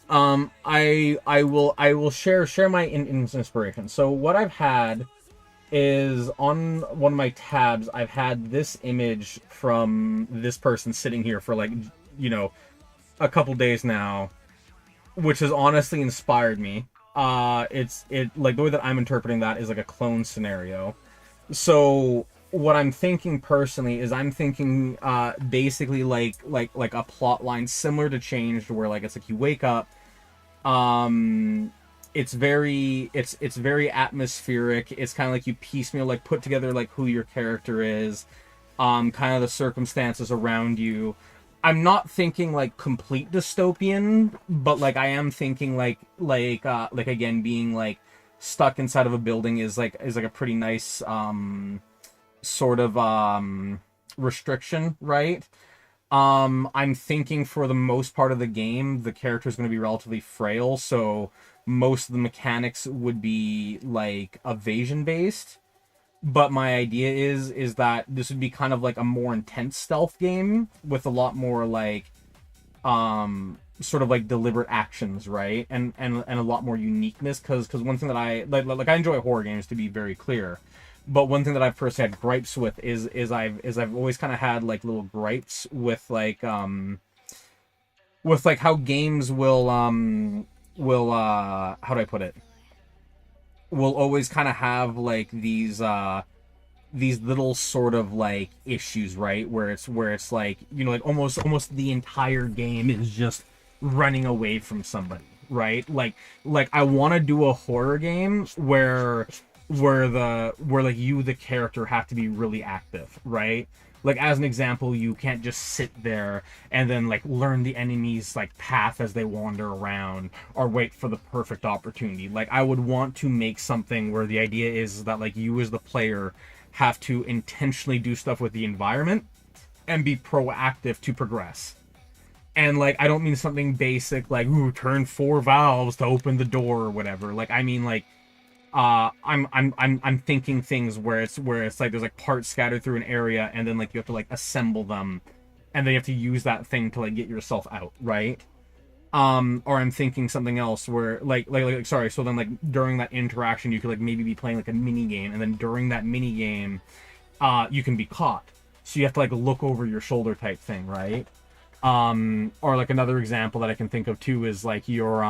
I will share my inspiration. So what I've had is on one of my tabs, I've had this image from this person sitting here for like, you know, a couple days now, which has honestly inspired me. It like the way that I'm interpreting that is like a clone scenario. So what I'm thinking personally is I'm thinking basically like a plot line similar to Changed, where like it's like you wake up, it's very atmospheric. It's kind of like you piecemeal like put together like who your character is, kind of the circumstances around you. I'm not thinking like complete dystopian, but like I am thinking like again being like stuck inside of a building is like a pretty nice sort of restriction, right? I'm thinking for the most part of the game, the character is going to be relatively frail, so most of the mechanics would be like evasion based. But my idea is that this would be kind of like a more intense stealth game with a lot more like sort of like deliberate actions, right? And a lot more uniqueness, because one thing that I like I enjoy horror games, to be very clear. But one thing that I've first had gripes with is I've always kind of had like little gripes with like how games will how do I put it? Will always kind of have like these little sort of like issues, right? Where it's like, you know, like almost the entire game is just running away from somebody, right? Like I want to do a horror game where like you the character have to be really active, right? Like as an example, you can't just sit there and then like learn the enemy's like path as they wander around or wait for the perfect opportunity. Like I would want to make something where the idea is that like you as the player have to intentionally do stuff with the environment and be proactive to progress. And like I don't mean something basic like ooh turn 4 valves to open the door or whatever. Like I mean like I'm thinking things where it's like there's like parts scattered through an area and then like you have to like assemble them and then you have to use that thing to like get yourself out, right? Or I'm thinking something else where like sorry, so then like during that interaction you could like maybe be playing like a mini game, and then during that mini game you can be caught. So you have to like look over your shoulder type thing, right? Or like another example that I can think of too is like you're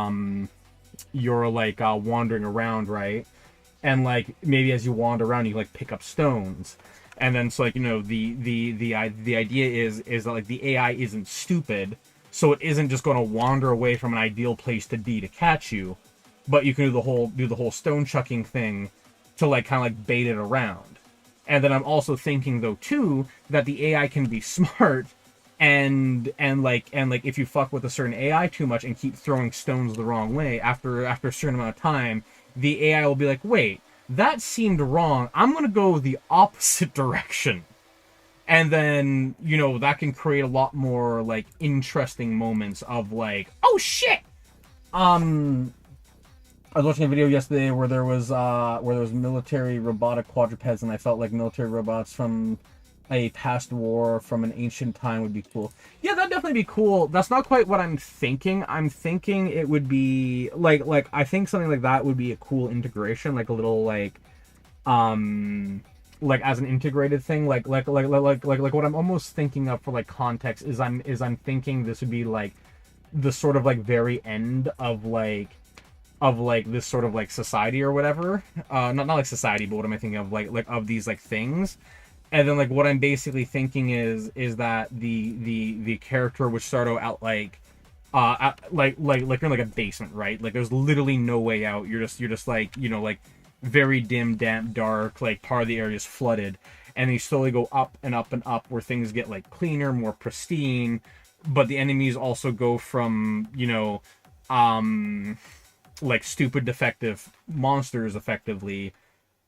like wandering around, right? And like maybe as you wander around you like pick up stones, and then so like you know the idea is that like the AI isn't stupid, so it isn't just going to wander away from an ideal place to be to catch you, but you can do the whole stone chucking thing to like kind of like bait it around. And then I'm also thinking though too that the AI can be smart, and like if you fuck with a certain AI too much and keep throwing stones the wrong way, after a certain amount of time, the AI will be like, wait, that seemed wrong. I'm gonna go the opposite direction. And then, you know, that can create a lot more like interesting moments of like, oh shit. I was watching a video yesterday where there was military robotic quadrupeds, and I felt like military robots from a past war from an ancient time would be cool. Yeah, that'd definitely be cool. That's not quite what I'm thinking. I'm thinking it would be like I think something like that would be a cool integration, like a little like as an integrated thing, like what I'm almost thinking of for like context is I'm thinking this would be like the sort of like very end of like this sort of like society or whatever. Not like society, but what am I thinking of, like of these like things. And then like what I'm basically thinking is that the character would start out like like you're in like a basement, right? Like there's literally no way out. You're just like, you know, like very dim, damp, dark, like part of the area is flooded, and you slowly go up and up and up where things get like cleaner, more pristine, but the enemies also go from, you know, like stupid defective monsters effectively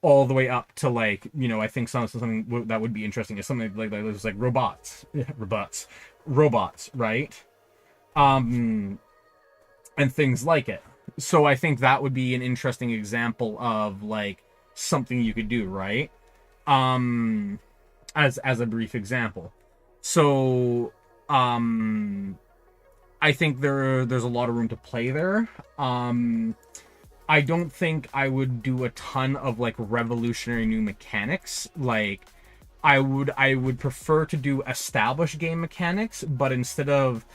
all the way up to like, you know, I think something that would be interesting is something like there's like robots, yeah, robots, right? And things like it. So I think that would be an interesting example of like something you could do, right? As a brief example. So I think there's a lot of room to play there. I don't think I would do a ton of like revolutionary new mechanics. Like I would prefer to do established game mechanics, but instead of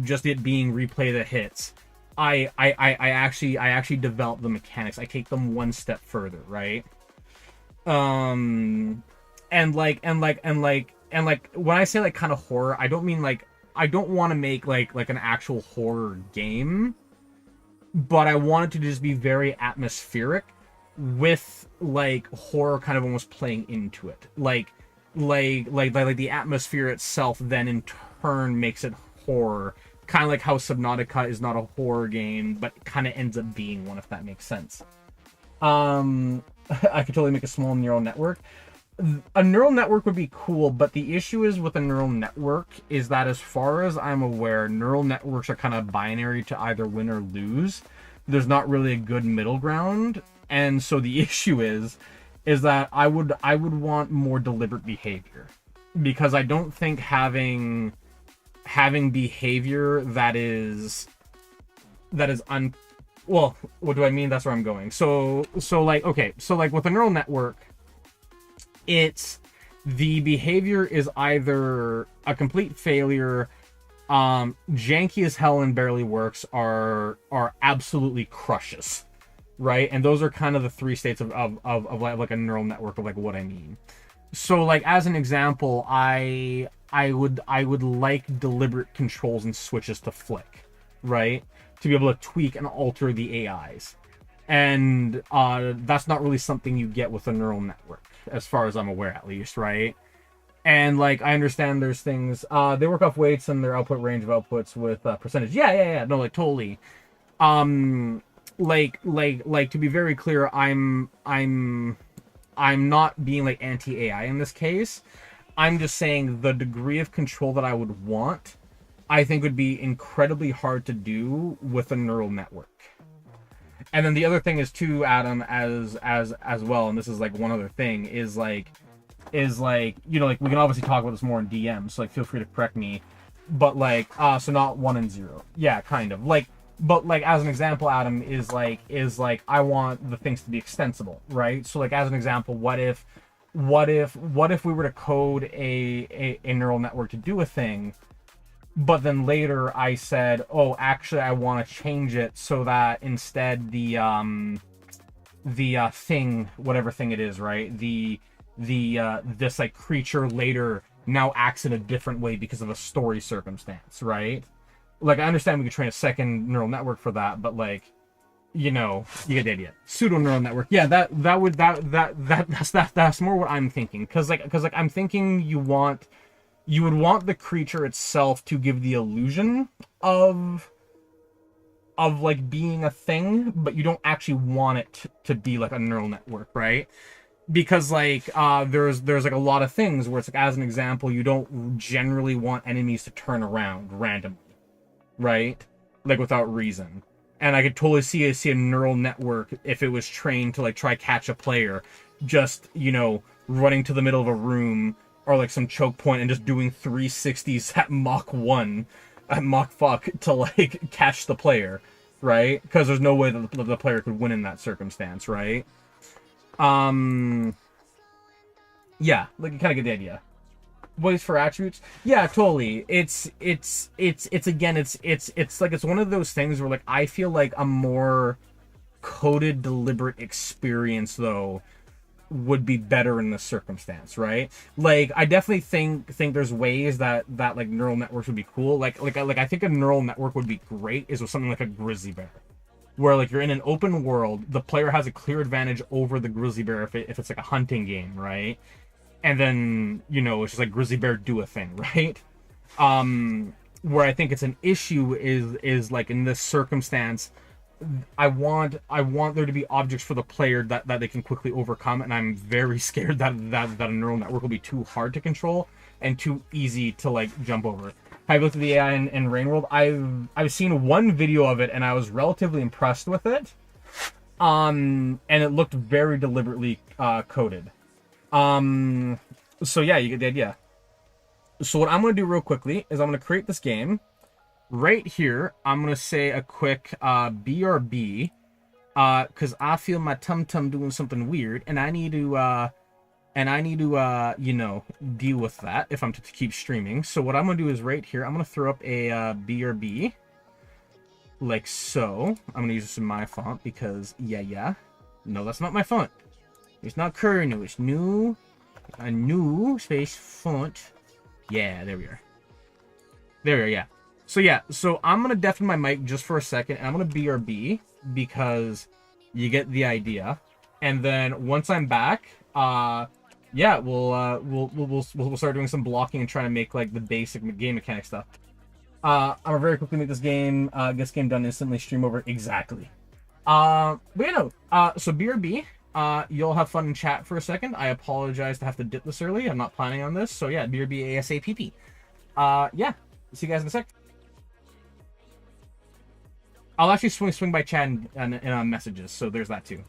just it being replay the hits, I actually develop the mechanics. I take them one step further, right? Um and like when I say like kind of horror, I don't mean like I don't want to make like an actual horror game, but I want it to just be very atmospheric with like horror kind of almost playing into it. Like the atmosphere itself then in turn makes it horror. Kind of like how Subnautica is not a horror game, but kind of ends up being one, if that makes sense. I could totally make a small neural network. a neural network would be cool, but the issue is with a neural network is that, as far as I'm aware, neural networks are kind of binary to either win or lose. There's not really a good middle ground, and so the issue is that I would want more deliberate behavior, because I don't think having behavior that is well, what do I mean? That's where I'm going. So like, okay, so like with a neural network, it's the behavior is either a complete failure, janky as hell and barely works, are absolutely crushes, right? And those are kind of the three states of like a neural network, of like what I mean. So like, as an example, I would like deliberate controls and switches to flick, right? To be able to tweak and alter the AIs. And that's not really something you get with a neural network, as far as I'm aware, at least, right? And like, I understand there's things, they work off weights and their output range of outputs with percentage. Yeah, no, like totally. Like to be very clear, I'm not being like anti-AI in this case. I'm just saying the degree of control that I would want, I think, would be incredibly hard to do with a neural network. And then the other thing is too, Adam, as well, and this is like one other thing, is like, you know, like, we can obviously talk about this more in DM, so like, feel free to correct me, but like, so not 1 and 0. Yeah, kind of. Like, but like, as an example, Adam, is like I want the things to be extensible, right? So like, as an example, what if we were to code a neural network to do a thing, but then later I said, oh, actually I want to change it so that instead the thing, whatever thing it is, right, this like creature later now acts in a different way because of a story circumstance, right? Like, I understand we could train a second neural network for that, but like, you know, you get the idea. Pseudo neural network. Yeah, that's more what I'm thinking. Cause like I'm thinking you would want the creature itself to give the illusion of like being a thing, but you don't actually want it to be like a neural network, right? Because like there's like a lot of things where it's like, as an example, you don't generally want enemies to turn around randomly, right? Like, without reason. And I could totally see a neural network, if it was trained to like try catch a player, just, you know, running to the middle of a room or like some choke point and just doing 360s at Mach 1, at Mach fuck, to like catch the player, right? Because there's no way that the player could win in that circumstance, right? Yeah, like, you kind of get the idea. Ways for attributes, yeah, totally. It's again, it's like, it's one of those things where like, I feel like a more coded, deliberate experience though would be better in this circumstance, right? Like, I definitely think there's ways that like neural networks would be cool. Like I think a neural network would be great is with something like a grizzly bear, where like, you're in an open world, the player has a clear advantage over the grizzly bear if it's like a hunting game, right? And then, you know, it's just like, grizzly bear, do a thing, right? Where I think it's an issue is like, in this circumstance, I want there to be objects for the player that they can quickly overcome, and I'm very scared that a neural network will be too hard to control and too easy to like jump over. Have you looked at the AI in Rain World? I've seen one video of it, and I was relatively impressed with it. And it looked very deliberately coded. So yeah, you get the idea. So what I'm going to do real quickly is I'm going to create this game. Right here, I'm going to say a quick BRB, because I feel my tum-tum doing something weird, and I need to, you know, deal with that if I'm to keep streaming. So what I'm going to do is right here, I'm going to throw up a BRB, like so. I'm going to use this in my font because, yeah. No, that's not my font. It's not current new, it's new. A new space font. Yeah, there we are. There we are, yeah. So I'm gonna deafen my mic just for a second, and I'm gonna BRB because you get the idea. And then once I'm back, yeah, we'll start doing some blocking and trying to make like the basic game mechanic stuff. I'm gonna very quickly make this game, get this game done instantly, stream over exactly. But you know, so BRB. You'll have fun in chat for a second. I apologize to have to dip this early. I'm not planning on this. So yeah, BRB ASAPP. Yeah. See you guys in a sec. I'll actually swing by chat and messages, so there's that too.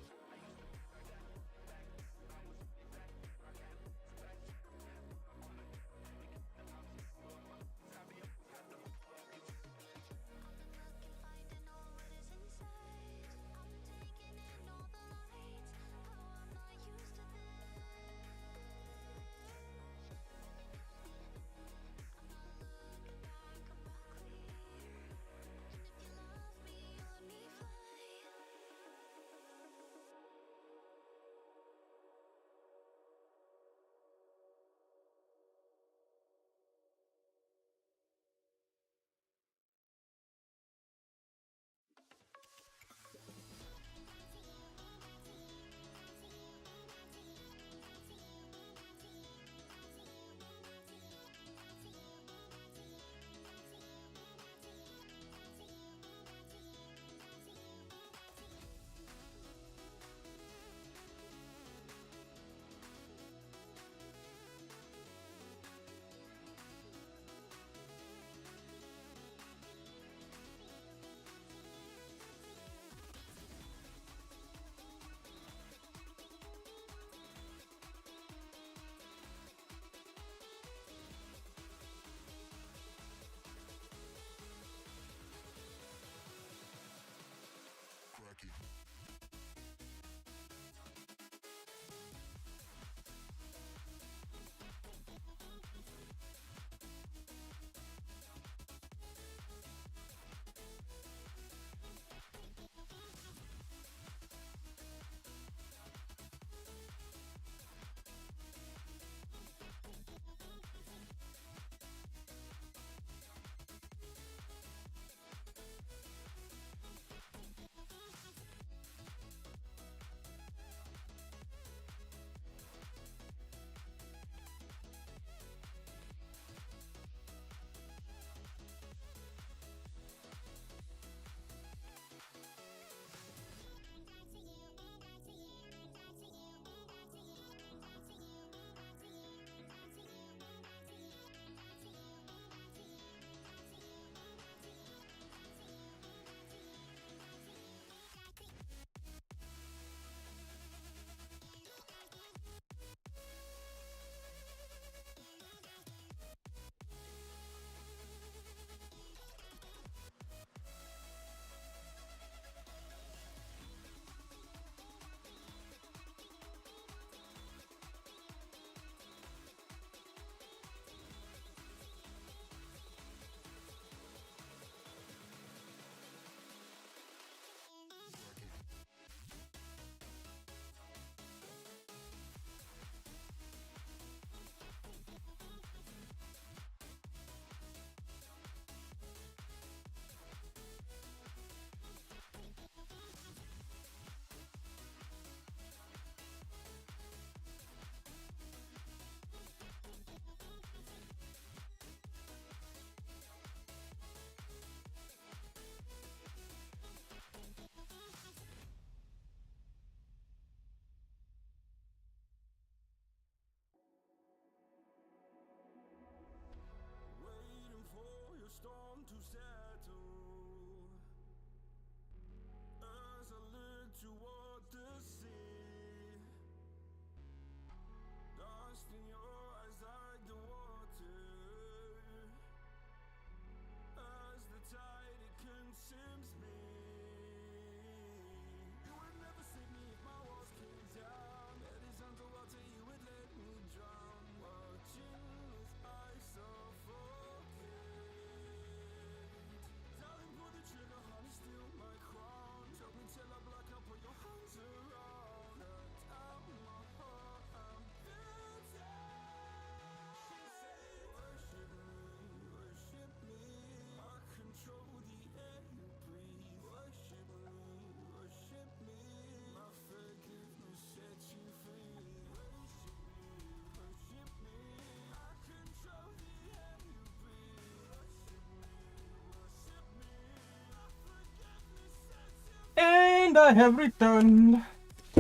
And I have returned.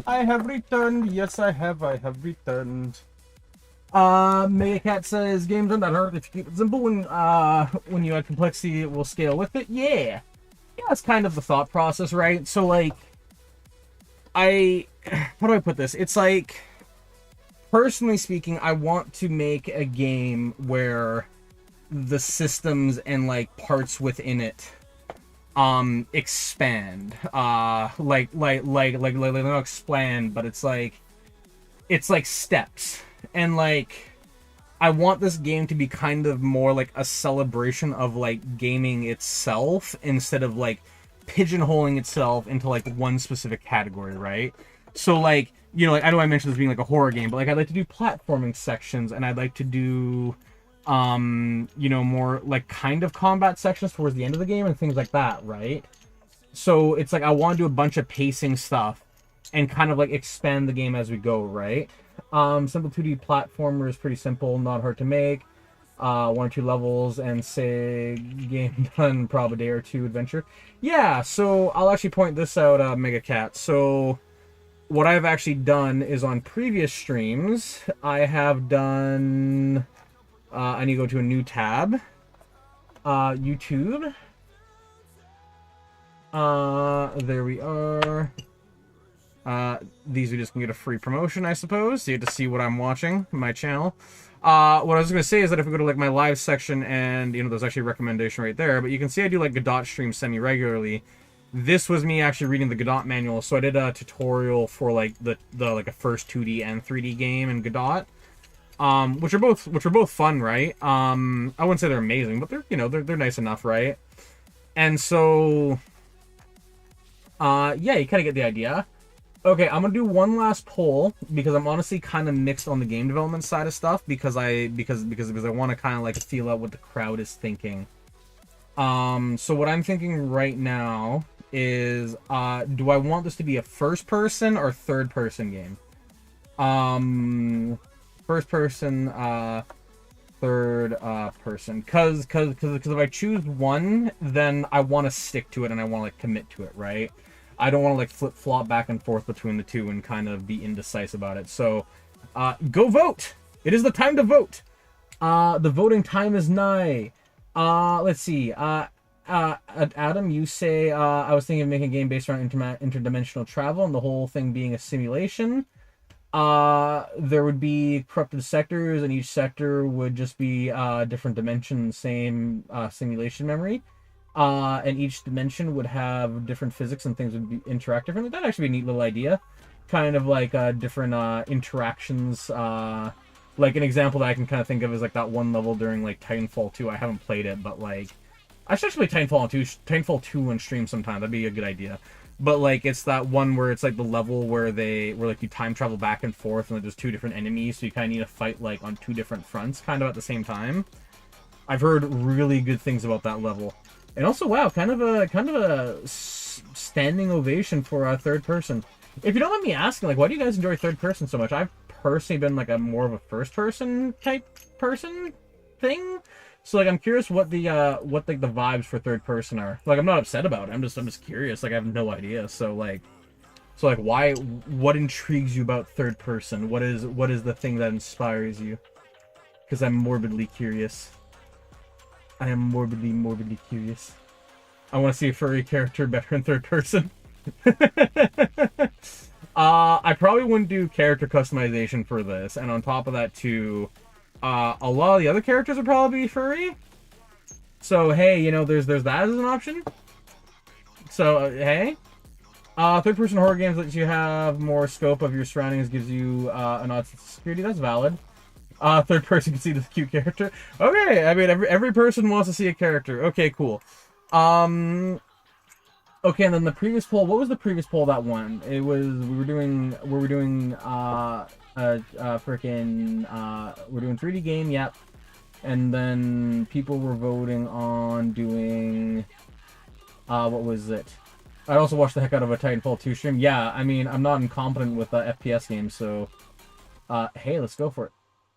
I have returned. Yes, I have returned. Megacat says games aren't that hard if you keep it simple. When you add complexity, it will scale with it. Yeah, that's kind of the thought process, right? So like, how do I put this? It's like, personally speaking, I want to make a game where the systems and like parts within it expand. Like not expand, but it's like steps. And like, I want this game to be kind of more like a celebration of like gaming itself instead of like pigeonholing itself into like one specific category, right? So like, you know, like I know I mentioned this being like a horror game, but like I'd like to do platforming sections, and I'd like to do you know, more like kind of combat sections towards the end of the game and things like that, right? So it's like I want to do a bunch of pacing stuff and kind of like expand the game as we go, right? Simple 2D platformer is pretty simple, not hard to make. 1 or 2 levels and say game done, probably a day or 2 adventure. Yeah, so I'll actually point this out, Megacat. So what I've actually done is on previous streams, I have done. I need to go to a new tab. YouTube. There we are. These videos can get a free promotion, I suppose. So you get to see what I'm watching on my channel. What I was going to say is that if we go to like my live section, and you know, there's actually a recommendation right there, but you can see I do like Godot streams semi-regularly. This was me actually reading the Godot manual, so I did a tutorial for like the like a first 2D and 3D game in Godot. Which are both fun, right? I wouldn't say they're amazing, but they're, you know, they're nice enough, right? And so yeah, you kind of get the idea. Okay, I'm gonna do one last poll because I'm honestly kind of mixed on the game development side of stuff because I want to kind of like feel out what the crowd is thinking. So what I'm thinking right now is, do I want this to be a first person or third person game? First person, third person. Cause if I choose one, then I want to stick to it and I want to like commit to it, right? I don't want to like flip-flop back and forth between the two and kind of be indecisive about it. So, go vote! It is the time to vote! The voting time is nigh. Let's see. Adam, you say, I was thinking of making a game based around interdimensional travel and the whole thing being a simulation. There would be corrupted sectors, and each sector would just be different dimensions, same simulation memory. And each dimension would have different physics and things would interact differently. That'd actually be a neat little idea. Kind of like different interactions. Like an example that I can kind of think of is like that one level during like Titanfall 2. I haven't played it, but like I should actually play Titanfall 2 on stream sometime. That'd be a good idea. But like it's that one where it's like the level where like you time travel back and forth and like, there's 2 different enemies, so you kind of need to fight like on 2 different fronts kind of at the same time. I've heard really good things about that level. And also, wow, kind of a standing ovation for a third person. If you don't mind me asking, like, why do you guys enjoy third person so much? I've personally been like a more of a first person type person thing. So like I'm curious what the vibes for third person are. Like I'm not upset about it. I'm just curious. Like I have no idea. So like why, what intrigues you about third person? What is the thing that inspires you? Because I'm morbidly curious. I am morbidly curious. I want to see a furry character better in third person. I probably wouldn't do character customization for this, and on top of that too, a lot of the other characters would probably be furry. So hey, you know, there's that as an option. So hey, third-person horror games lets you have more scope of your surroundings, gives you an odd sense of security. That's valid. Third person can see the cute character. Okay, I mean every person wants to see a character. Okay, cool. Okay, and then the previous poll. What was the previous poll that won? It was we're doing 3D game. Yep. And then people were voting on doing what was it? I also watched the heck out of a Titanfall 2 stream. Yeah, I mean I'm not incompetent with FPS games, so hey, let's go for it.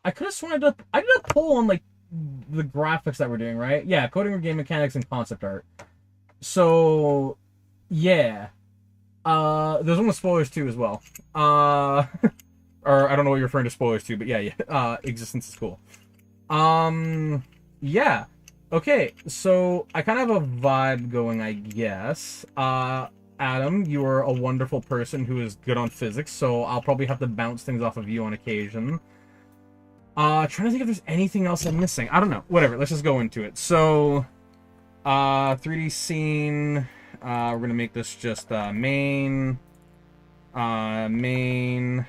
I could have sworn I did a poll on like the graphics that we're doing, right? Yeah, coding or game mechanics and concept art. So yeah. There's one with spoilers too as well. Or I don't know what you're referring to spoilers to, but yeah. Existence is cool. Yeah. Okay, so I kind of have a vibe going, I guess. Adam, you are a wonderful person who is good on physics, so I'll probably have to bounce things off of you on occasion. Trying to think if there's anything else I'm missing. I don't know. Whatever, let's just go into it. So, 3D scene. We're gonna make this just, main.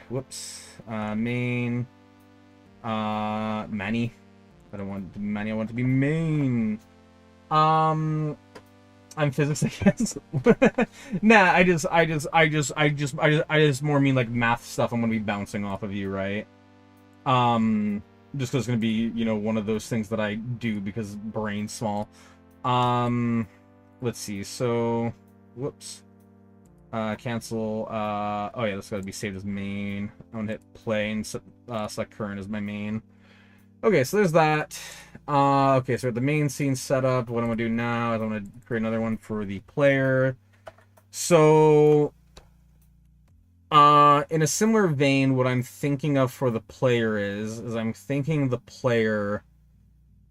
Whoops. Main. Manny. I don't want it to be Manny, I want it to be main. I'm physics, I guess. Nah, I just more mean like math stuff I'm gonna be bouncing off of you, right? Just because it's gonna be, you know, one of those things that I do because brain's small. Let's see, so, whoops. Cancel, oh yeah, this gotta be saved as main. I'm gonna hit play and select current as my main. Okay, so there's that. Okay, so the main scene set up. What I'm gonna do now is I'm gonna create another one for the player. So, in a similar vein, what I'm thinking of for the player is I'm thinking the player.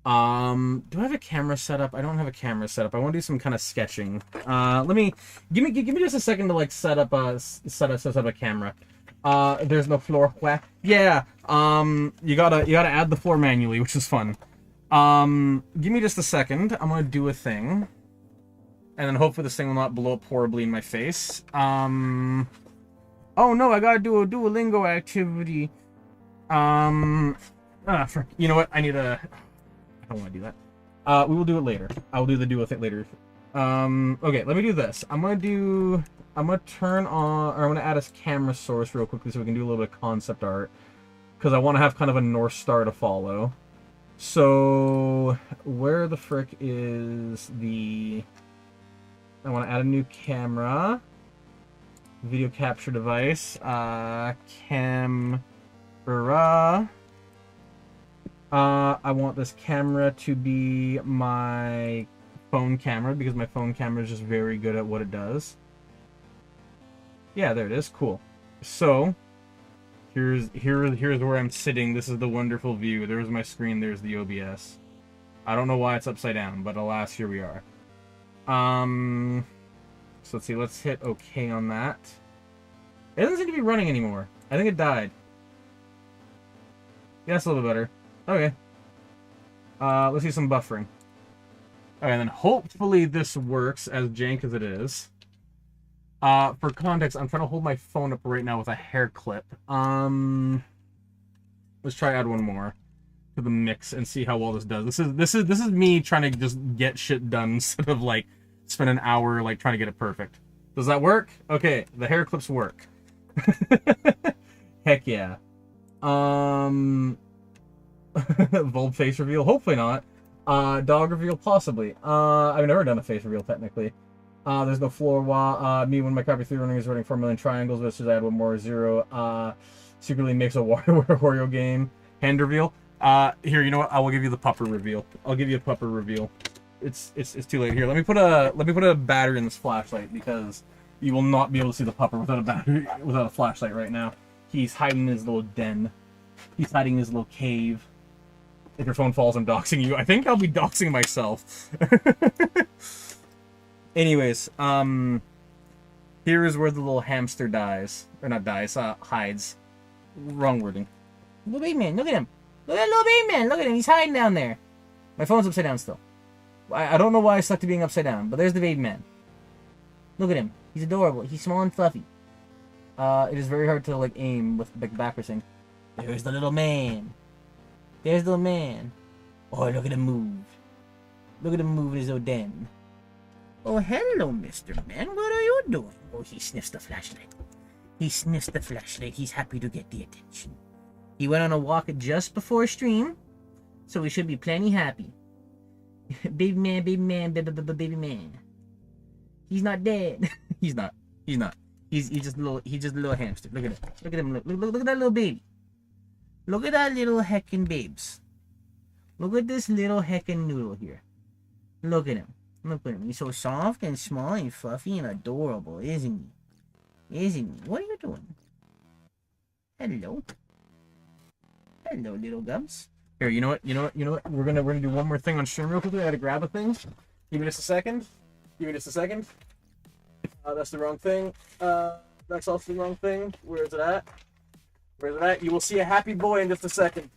Do I have a camera set up? I don't have a camera set up. I want to do some kind of sketching. Give me just a second to like set up a camera. There's no floor. Yeah. You gotta add the floor manually, which is fun. Give me just a second. I'm gonna do a thing, and then hopefully this thing will not blow up horribly in my face. Oh no, I gotta do a Duolingo activity. You know what? I don't want to do that. We will do it later. I will do the duo thing later. Okay, let me do this. I'm gonna turn on, or I'm gonna add a camera source real quickly so we can do a little bit of concept art, because I want to have kind of a North Star to follow. So, where the frick is the... I want to add a new camera. Video capture device. Camera. I want this camera to be my phone camera, because my phone camera is just very good at what it does. Yeah, there it is. Cool. So, here's where I'm sitting. This is the wonderful view. There's my screen. There's the OBS. I don't know why it's upside down, but alas, here we are. So let's see. Let's hit OK on that. It doesn't seem to be running anymore. I think it died. Yeah, that's a little bit better. Okay. Let's see some buffering. Okay, and then hopefully this works, as jank as it is. For context, I'm trying to hold my phone up right now with a hair clip. Let's try add one more to the mix and see how well this does. This is me trying to just get shit done instead of like spend an hour like trying to get it perfect. Does that work? Okay, the hair clips work. Heck yeah. Vulve face reveal? Hopefully not. Dog reveal? Possibly. I've never done a face reveal, technically. There's no floor wall. Me, when my copy 3 running is running 4 million triangles, let's just add one more 0. Secretly makes a Wario game. Hand reveal? Here, you know what? I will give you the pupper reveal. I'll give you a pupper reveal. It's too late. Here, let me put a battery in this flashlight, because you will not be able to see the pupper without a battery, without a flashlight right now. He's hiding in his little den. He's hiding in his little cave. If your phone falls, I'm doxing you. I think I'll be doxing myself. Anyways, here is where the little hamster dies. Or not dies, hides. Wrong wording. Little baby man, look at him. Look at that little baby man. Look at him, he's hiding down there. My phone's upside down still. I don't know why I stuck to being upside down, but there's the baby man. Look at him. He's adorable. He's small and fluffy. It is very hard to, like, aim with the backwards thing. There's the little man. There's the little man. Oh, look at him move. Look at him move in his little den. Oh, hello, Mr. Man. What are you doing? Oh, he sniffs the flashlight. He sniffs the flashlight. He's happy to get the attention. He went on a walk just before stream, so he should be plenty happy. Baby man, baby man, baby man. He's not dead. He's not. He's not. He's just a little hamster. Look at it. Look at him. Look at that little baby. Look at that little heckin' babes. Look at this little heckin' noodle here. Look at him. Look at him. He's so soft and small and fluffy and adorable, isn't he? Isn't? What are you doing? Hello. Hello, little gubs. Here, you know what? You know what? You know what? We're gonna do one more thing on stream real quickly. I gotta grab a thing. Give me just a second. Give me just a second. That's the wrong thing. That's also the wrong thing. Where is it at? Where is it at? You will see a happy boy in just a second.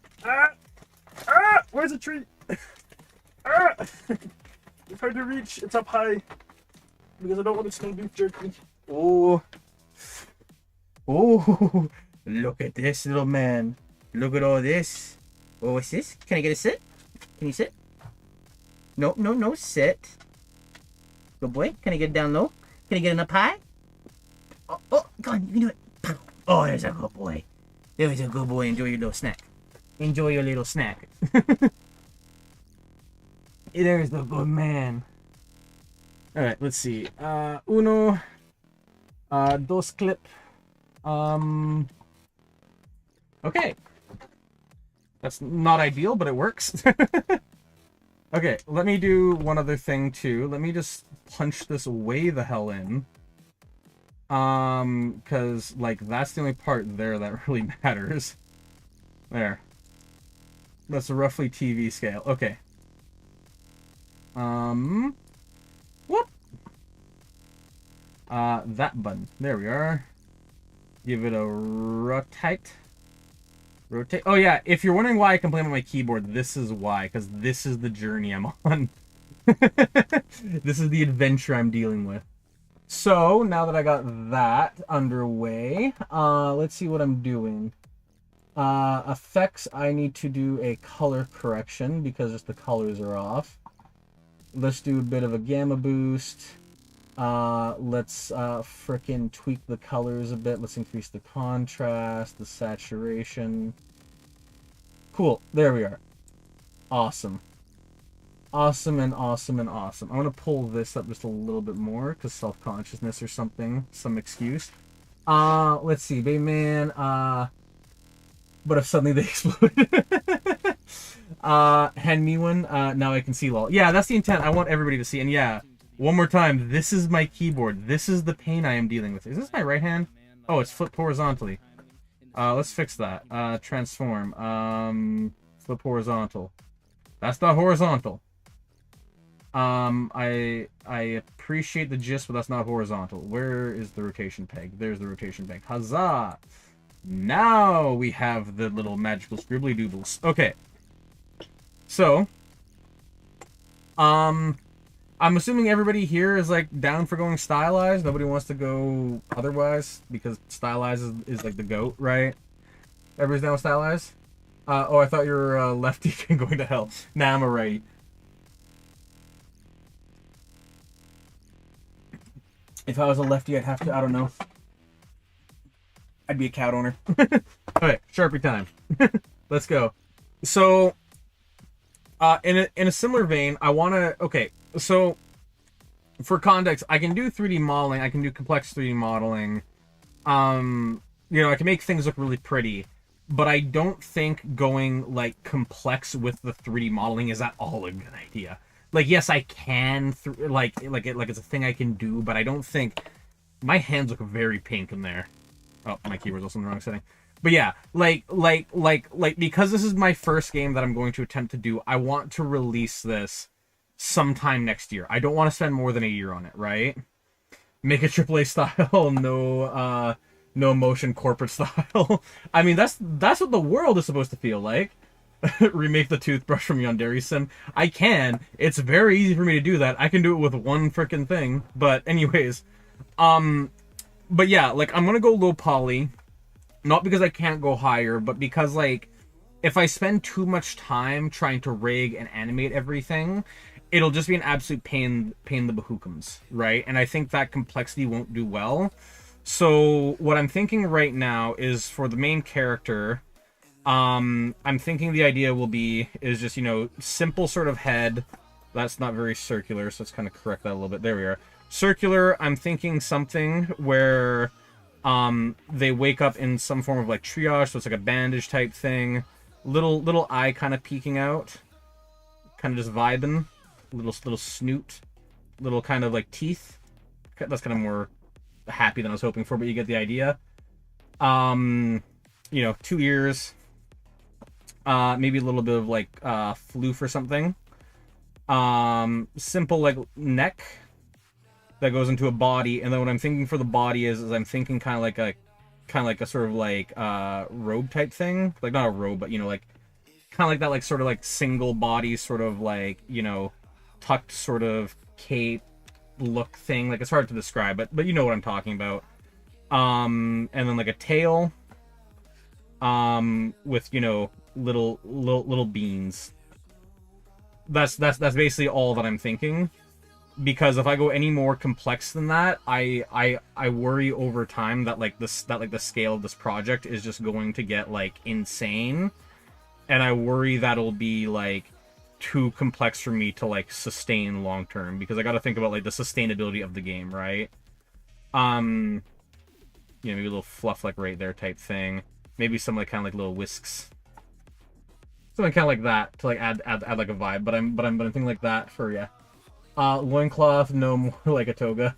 Where's the tree? It's hard to reach. It's up high. Because I don't want to smell beef jerky. Oh. Oh. Look at this little man. Look at all this. Oh, what's this? Can I get a sit? Can you sit? No, no, no, sit. Good boy. Can I get down low? Can I get it up high? Oh, go on. You can do it. Oh, there's a good boy. There's a good boy. Enjoy your little snack. Enjoy your little snack. There's the good man. Alright, let's see. Uno. Dos clip. Okay. That's not ideal, but it works. Okay, let me do one other thing too. Let me just punch this way the hell in. Cause like that's the only part there that really matters. There. That's a roughly TV scale. Okay. Whoop. That button. There we are. Give it a rotate. Rotate. Oh yeah, if you're wondering why I complain about my keyboard, this is why, because this is the journey I'm on. This is the adventure I'm dealing with. So, now that I got that underway, let's see what I'm doing. Effects, I need to do a color correction because just the colors are off. Let's do a bit of a gamma boost. Let's frickin' tweak the colors a bit. Let's increase the contrast, the saturation. Cool, there we are. Awesome. Awesome and awesome and awesome. I'm gonna pull this up just a little bit more because self-consciousness or something, some excuse. Let's see, Bayman, but if suddenly they explode. Hand me one, now I can see lol. Yeah, that's the intent. I want everybody to see, and yeah. One more time, this is my keyboard. This is the pain I am dealing with. Is this my right hand? Oh, it's flipped horizontally. Let's fix that. Transform. Flip horizontal. That's not horizontal. I appreciate the gist, but that's not horizontal. Where is the rotation peg? There's the rotation peg. Huzzah! Now we have the little magical scribbly doodles. Okay. So, I'm assuming everybody here is like down for going stylized. Nobody wants to go otherwise because stylized is like the GOAT, right? Everybody's down with stylized? Oh, I thought you were lefty and going to hell. Nah, I'm a righty. If I was a lefty, I'd have to, I don't know. I'd be a cat owner. Okay, Sharpie time. Let's go. So, in a similar vein, I want to, okay. So, for context, I can do 3D modeling. I can do complex 3D modeling. You know, I can make things look really pretty. But I don't think going, like, complex with the 3D modeling is at all a good idea. Like, yes, I can, like it's a thing I can do, but I don't think... My hands look very pink in there. Oh, my keyboard's also in the wrong setting. But yeah, like, because this is my first game that I'm going to attempt to do, I want to release this sometime next year. I don't want to spend more than a year on it, right? Make it AAA style, no motion corporate style. I mean, that's what the world is supposed to feel like. Remake the toothbrush from Yandere Sim. I can. It's very easy for me to do that. I can do it with one freaking thing. But anyways, but yeah, like I'm gonna go low poly, not because I can't go higher, but because like if I spend too much time trying to rig and animate everything, it'll just be an absolute pain in the bahookums, right? And I think that complexity won't do well. So what I'm thinking right now is for the main character, I'm thinking the idea is just, you know, simple sort of head. That's not very circular, so let's kind of correct that a little bit. There we are. Circular, I'm thinking something where they wake up in some form of like triage, so it's like a bandage type thing. Little eye kind of peeking out. Kind of just vibing. Little snoot. Little kind of like teeth. That's kind of more happy than I was hoping for, but you get the idea. You know, 2 ears, maybe a little bit of like floof or something. Simple like neck that goes into a body, and then what I'm thinking for the body is I'm thinking kind of like a sort of like robe type thing, like not a robe, but you know, like kind of like that, like sort of like single body, sort of like, you know, tucked sort of cape look thing. Like it's hard to describe, but you know what I'm talking about. And then like a tail, with, you know, little beans. That's basically all that I'm thinking. Because if I go any more complex than that, I worry over time that like the scale of this project is just going to get like insane, and I worry that it'll be like too complex for me to like sustain long term, because I got to think about like the sustainability of the game, right? You know, maybe a little fluff like right there type thing, maybe some like kind of like little whisks, something kind of like that to like add like a vibe. But I'm thinking like that for, yeah. Loincloth, no, more like a toga.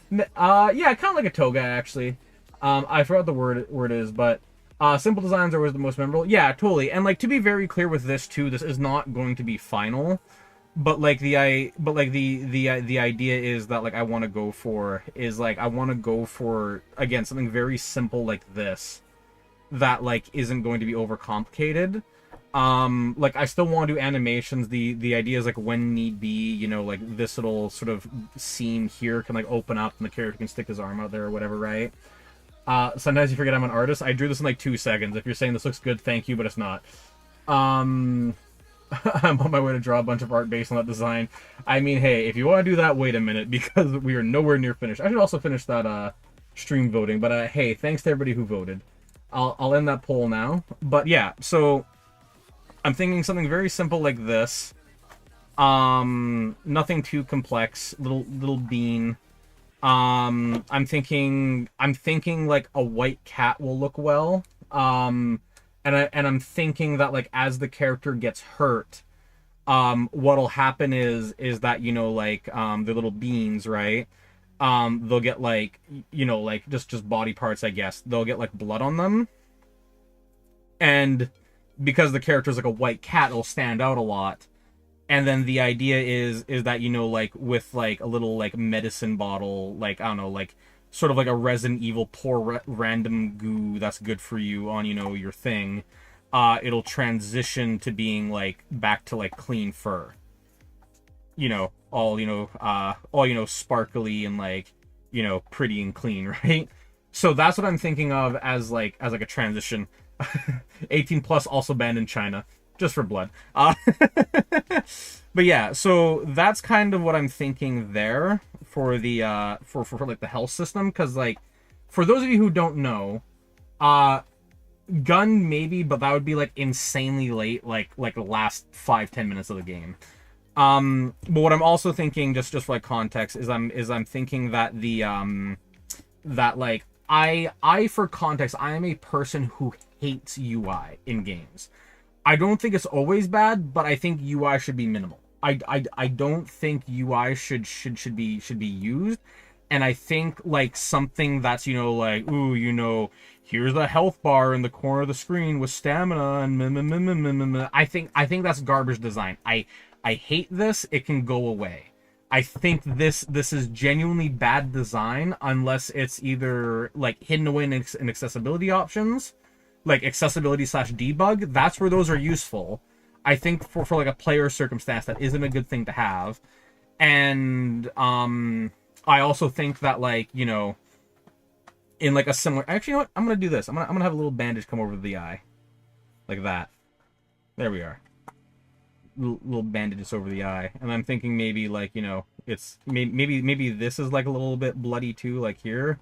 Yeah, kind of like a toga, actually. I forgot the word is, but simple designs are always the most memorable. Yeah, totally. And like, to be very clear with this too, this is not going to be final. But like the idea is that like I want to go for again something very simple like this, that like isn't going to be overcomplicated. Like I still want to do animations. The idea is like when need be, you know, like this little sort of seam here can like open up and the character can stick his arm out there or whatever, right? Sometimes you forget I'm an artist. I drew this in like 2 seconds. If you're saying this looks good, thank you, but it's not. I'm on my way to draw a bunch of art based on that design. I mean, hey, if you want to do that, wait a minute, because we are nowhere near finished. I should also finish that stream voting, but hey, thanks to everybody who voted. I'll end that poll now. But yeah, so I'm thinking something very simple like this. Nothing too complex. Little bean. I'm thinking like a white cat will look well. And I'm thinking that like as the character gets hurt, what'll happen is that, you know, like the little beans, right? They'll get like, you know, like just body parts, I guess. They'll get like blood on them, and because the character's like a white cat, it'll stand out a lot. And then the idea is that, you know, like with like a little like medicine bottle, like I don't know, like sort of like a Resident Evil pour random goo that's good for you on, you know, your thing. It'll transition to being like back to like clean fur. You know, all you know, sparkly and like, you know, pretty and clean, right? So that's what I'm thinking of as like a transition. 18 plus, also banned in China, just for blood. But yeah, so that's kind of what I'm thinking there for the for like the health system, because like for those of you who don't know, gun maybe, but that would be like insanely late, like the last 5-10 minutes of the game. But what I'm also thinking, just for like context, is I'm thinking that the that like I for context, I am a person who hates UI in games. I don't think it's always bad, but I think UI should be minimal. I don't think UI should be used. And I think like something that's, you know, like, ooh, you know, here's the health bar in the corner of the screen with stamina and I think that's garbage design. I hate this. It can go away. I think this is genuinely bad design unless it's either like hidden away in accessibility options, like accessibility / debug. That's where those are useful. I think for like a player circumstance, that isn't a good thing to have. And I also think that, like, you know, in like a similar, actually, you know what? I'm gonna do this. I'm gonna have a little bandage come over the eye, like that. There we are. Little bandages over the eye, and I'm thinking maybe like, you know, it's maybe this is like a little bit bloody too, like here,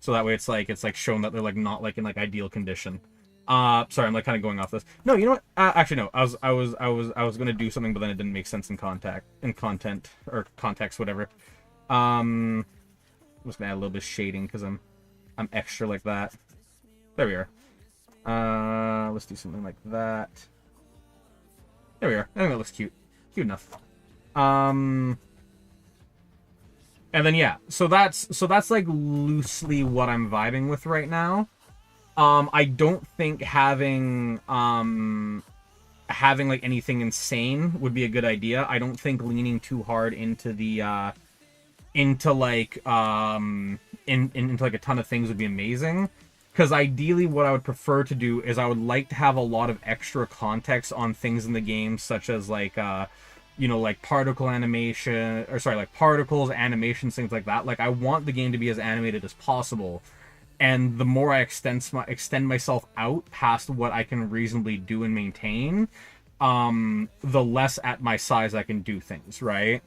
so that way it's like shown that they're like not like in like ideal condition. Sorry, I'm like kind of going off this. No, you know what? Actually, no. I was gonna do something, but then it didn't make sense in content or context, whatever. I'm just gonna add a little bit of shading because I'm extra like that. There we are. Let's do something like that. There we are. I think that looks cute. Cute enough. And then yeah, so that's like loosely what I'm vibing with right now. I don't think having like anything insane would be a good idea. I don't think leaning too hard into the into like into like a ton of things would be amazing. Because ideally, what I would prefer to do is I would like to have a lot of extra context on things in the game, such as like you know, like particle animation, or sorry, like particles, animations, things like that. Like I want the game to be as animated as possible. And the more I extend myself out past what I can reasonably do and maintain, the less at my size I can do things, right?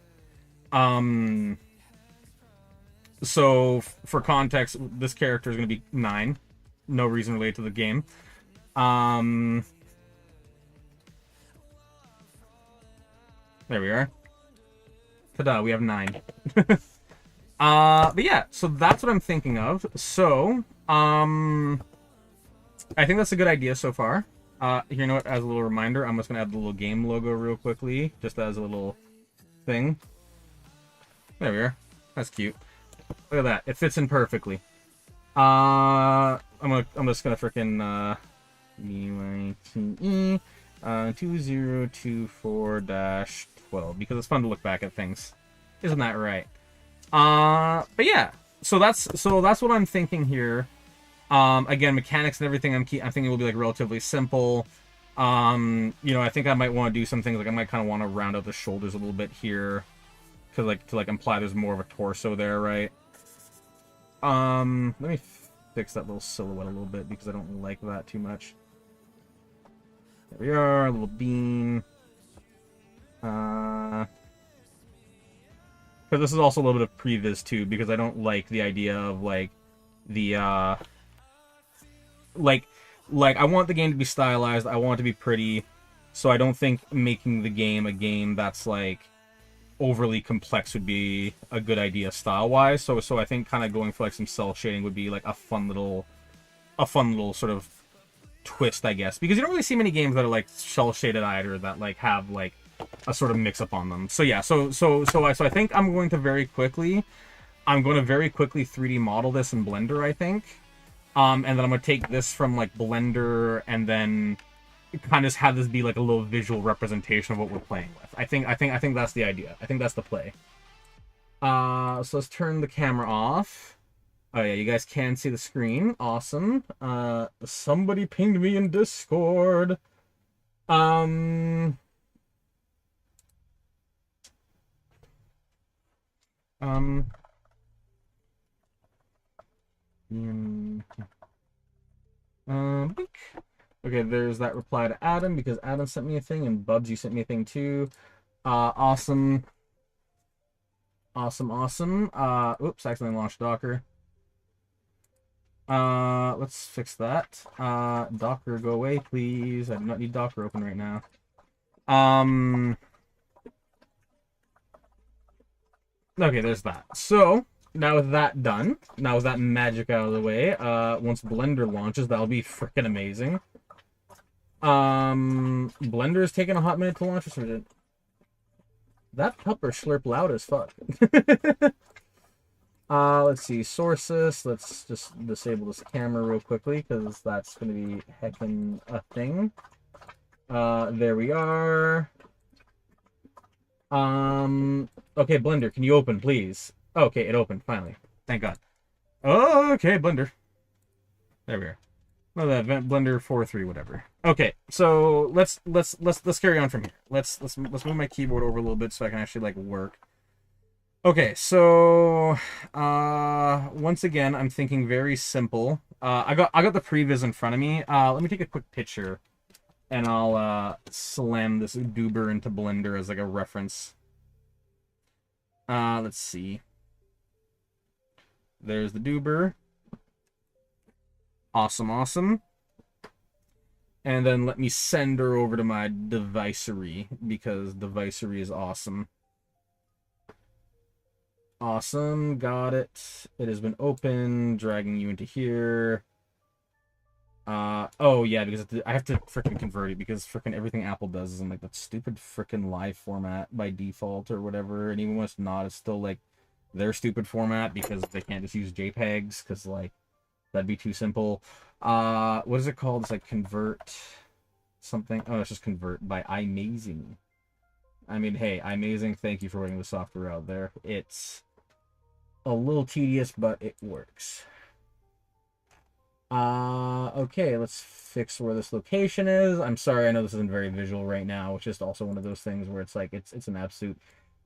So for context, this character is going to be 9. No reason related to the game. There we are. Ta-da, we have 9. But yeah, so that's what I'm thinking of. So, I think that's a good idea so far. You know what, as a little reminder, I'm just gonna add the little game logo real quickly, just as a little thing. There we are. That's cute. Look at that. It fits in perfectly. I'm just gonna frickin' BYTE 2024-12 because it's fun to look back at things. Isn't that right? But yeah, so that's what I'm thinking here. Again, mechanics and everything I'm thinking will be like relatively simple. You know, I think I might want to do some things like I might kind of want to round out the shoulders a little bit here to imply there's more of a torso there, right? Let me fix that little silhouette a little bit because I don't like that too much. There we are, a little bean. Because this is also a little bit of previs too, because I don't like the idea of like the like I want the game to be stylized, I want it to be pretty, so I don't think making the game a game that's like overly complex would be a good idea style wise. So I think kind of going for like some cell shading would be like a fun little sort of twist, I guess, because you don't really see many games that are like cell shaded either that like have like a sort of mix up on them. So yeah, so I think I'm going to very quickly 3D model this in Blender, I think. And then I'm gonna take this from like Blender and then kind of just have this be like a little visual representation of what we're playing with. I think that's the idea. I think that's the play. So let's turn the camera off. Oh yeah, you guys can see the screen. Awesome. Somebody pinged me in Discord. Okay, there's that reply to Adam because Adam sent me a thing, and Bubs, you sent me a thing too. Awesome. Awesome. Oops, accidentally launched Docker. Let's fix that. Docker, go away, please. I do not need Docker open right now. Okay, there's that. So, now with that done, now with that magic out of the way, once Blender launches, that'll be freaking amazing. Blender is taking a hot minute to launch, or did that pupper slurp loud as fuck? Let's see, sources. Let's just disable this camera real quickly, because that's going to be heckin' a thing. There we are. Okay, Blender, can you open, please? Okay, it opened, finally. Thank God. Okay, Blender. There we are. Well, that Blender 4.3, whatever. Okay, so let's carry on from here. Let's move my keyboard over a little bit so I can actually like work. Okay, so once again, I'm thinking very simple. I got the previs in front of me. Let me take a quick picture, and I'll slam this goober into Blender as like a reference. Let's see. There's the doober. Awesome. And then let me send her over to my devicery, because devicery is awesome. Awesome, got it. It has been open, dragging you into here. Oh yeah, because I have to frickin' convert it, because frickin' everything Apple does is in like that stupid frickin' live format by default or whatever, and even when it's not, it's still like their stupid format because they can't just use JPEGs because like that'd be too simple. What is it called? It's like convert something. Oh, it's just convert by iMazing. I mean, hey, iMazing, thank you for putting the software out there. It's a little tedious, but it works. Okay, let's fix where this location is. I'm sorry, I know this isn't very visual right now. It's just also one of those things where it's like, it's an absolute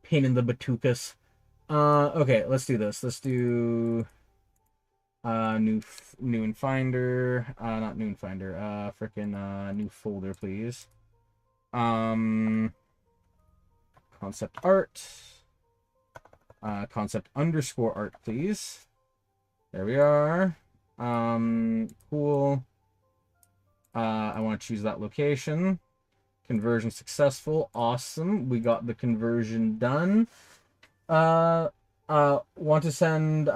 pain in the batukas. Okay, let's do this. Let's do, new in Finder, not new in Finder, frickin', new folder, please. Concept art, concept underscore art, please. There we are. Cool. I want to choose that location. Conversion successful. Awesome. We got the conversion done. Want to send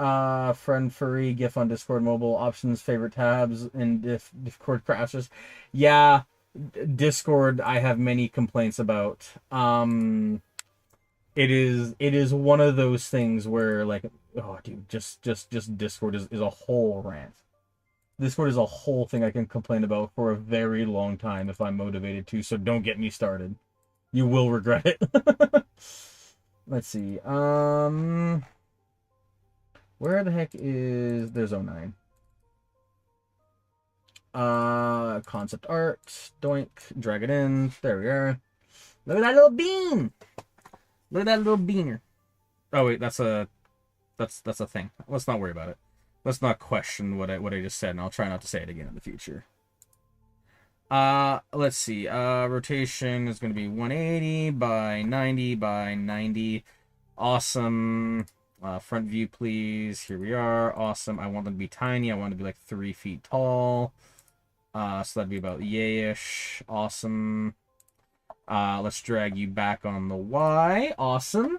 friend furry GIF on Discord mobile options, favorite tabs, and if Discord crashes. Yeah, Discord I have many complaints about. It is one of those things where like, oh dude, just Discord is a whole rant. Discord is a whole thing I can complain about for a very long time if I'm motivated to, so don't get me started. You will regret it. Let's see. Where the heck is... There's 09. Concept art. Doink. Drag it in. There we are. Look at that little bean! Look at that little beaner. Oh wait, that's a thing. Let's not worry about it. Let's not question what I just said, and I'll try not to say it again in the future. Let's see. Rotation is going to be 180 by 90 by 90. Awesome. Front view, please. Here we are. Awesome. I want them to be tiny. I want them to be like 3 feet tall. So that'd be about yay-ish. Awesome. Let's drag you back on the Y. Awesome.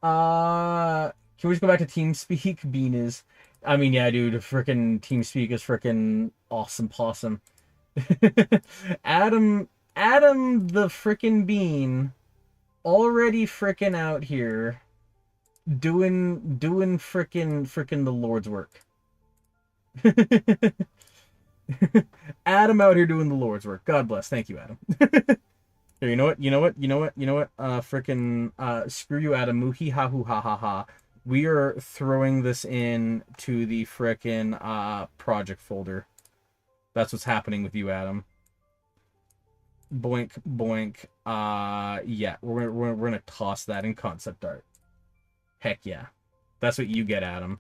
Can we just go back to TeamSpeak? Bean is... I mean, yeah, dude, frickin' TeamSpeak is frickin' awesome possum. Adam the frickin' Bean already frickin' out here doing frickin' the Lord's work. Adam out here doing the Lord's work. God bless. Thank you, Adam. Here, you know what? Frickin' screw you, Adam. Muhi ha hoo ha ha ha. We are throwing this in to the frickin' project folder. That's what's happening with you, Adam. Boink, boink. Yeah, we're gonna toss that in concept art. Heck yeah. That's what you get, Adam.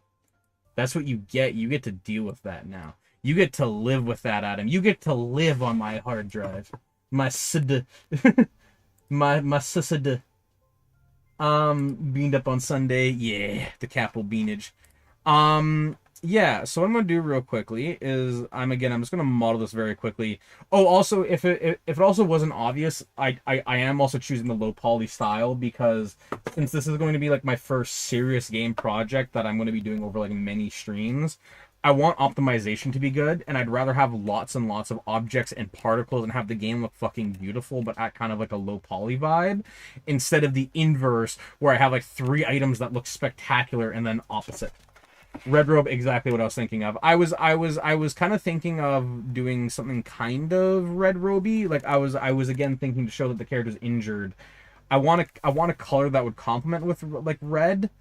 That's what you get. You get to deal with that now. You get to live with that, Adam. You get to live on my hard drive. My SID. my SID. Beaned up on Sunday. Yeah, the capital beanage. Yeah, so what I'm gonna do real quickly is I'm just gonna model this very quickly. Oh, also, if it also wasn't obvious, I am also choosing the low poly style because since this is going to be like my first serious game project that I'm going to be doing over like many streams, I want optimization to be good, and I'd rather have lots and lots of objects and particles and have the game look fucking beautiful, but at kind of like a low poly vibe, instead of the inverse where I have like 3 items that look spectacular and then opposite. Red robe, exactly what I was thinking of. I was kind of thinking of doing something kind of red roby. Like I was again thinking to show that the character's injured. I want a color that would complement with like red.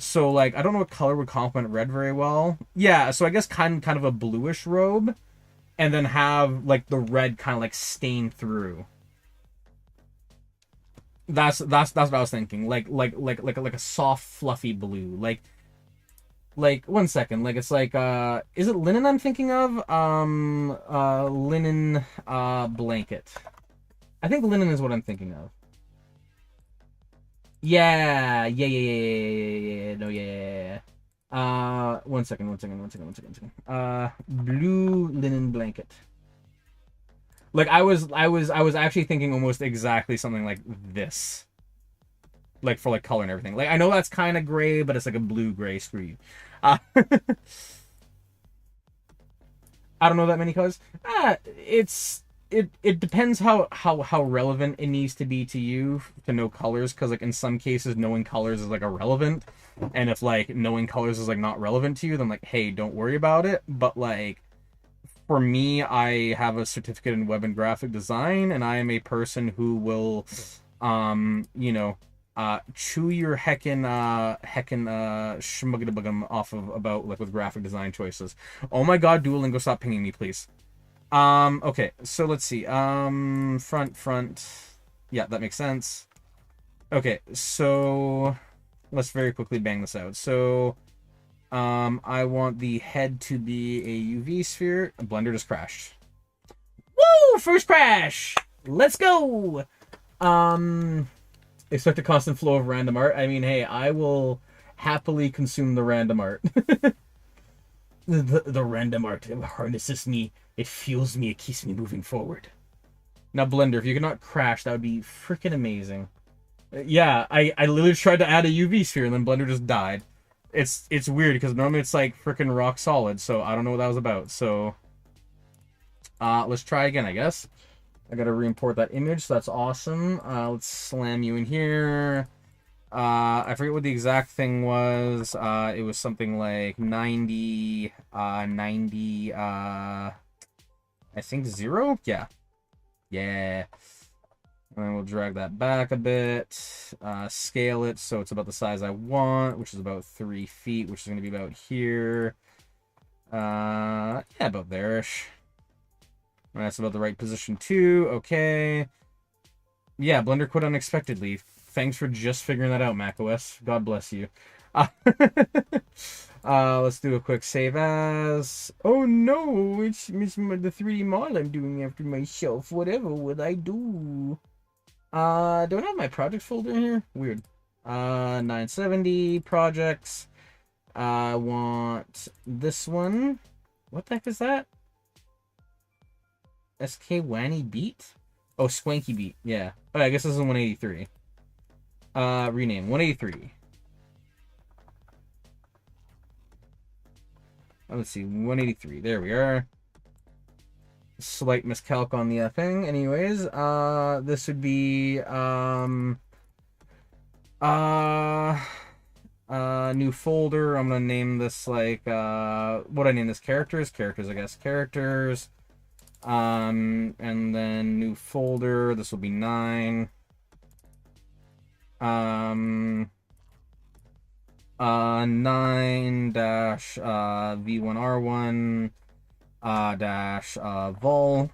So like I don't know what color would complement red very well. Yeah, so I guess kind of a bluish robe, and then have like the red kind of like stain through. That's what I was thinking. Like a soft fluffy blue. Like 1 second, like it's like is it linen I'm thinking of? Linen blanket. I think linen is what I'm thinking of. Yeah. No, yeah. 1 second. Blue linen blanket. Like I was actually thinking almost exactly something like this. Like for like color and everything. Like I know that's kind of gray, but it's like a blue gray. Screw you. I don't know that many colors. It's it depends how relevant it needs to be to you to know colors, because like in some cases knowing colors is like irrelevant, and if like knowing colors is like not relevant to you, then like, hey, don't worry about it. But like for me, I have a certificate in web and graphic design, and I am a person who will you know, chew your schmuggadabugum off of about like with graphic design choices. Oh my god, Duolingo, stop pinging me, please. Okay, so let's see. Front. Yeah, that makes sense. Okay, so let's very quickly bang this out. So, I want the head to be a UV sphere. Blender just crashed. Woo! First crash! Let's go! Expect a constant flow of random art. I mean, hey, I will happily consume the random art. The random art, it harnesses me, it fuels me, it keeps me moving forward. Now, Blender, if you could not crash, that would be freaking amazing. Yeah, I literally tried to add a UV sphere and then Blender just died. It's weird because normally it's like freaking rock solid, so I don't know what that was about. So, let's try again, I guess. I gotta re-import that image, so that's awesome. Let's slam you in here. I forget what the exact thing was. It was something like 90, I think 0? Yeah. Yeah. And then we'll drag that back a bit, scale it so it's about the size I want, which is about 3 feet, which is going to be about here. Yeah, about there-ish. And that's about the right position too. Okay. Yeah, Blender quit unexpectedly. Thanks for just figuring that out, macOS. God bless you. Let's do a quick save as. Oh no, it's the 3D model I'm doing after myself. Whatever would I do? Do I have my project folder in here? Weird. 970 projects. I want this one. What the heck is that? SK Wanny Beat? Oh, Swanky Beat. Yeah. Oh, I guess this is 183. Rename 183. Let's see, 183. There we are. Slight miscalc on the thing. Anyways, this would be new folder. I'm gonna name this like what I name this characters, I guess. Characters. And then new folder. This will be 9. 9 dash v1r1 dash vol.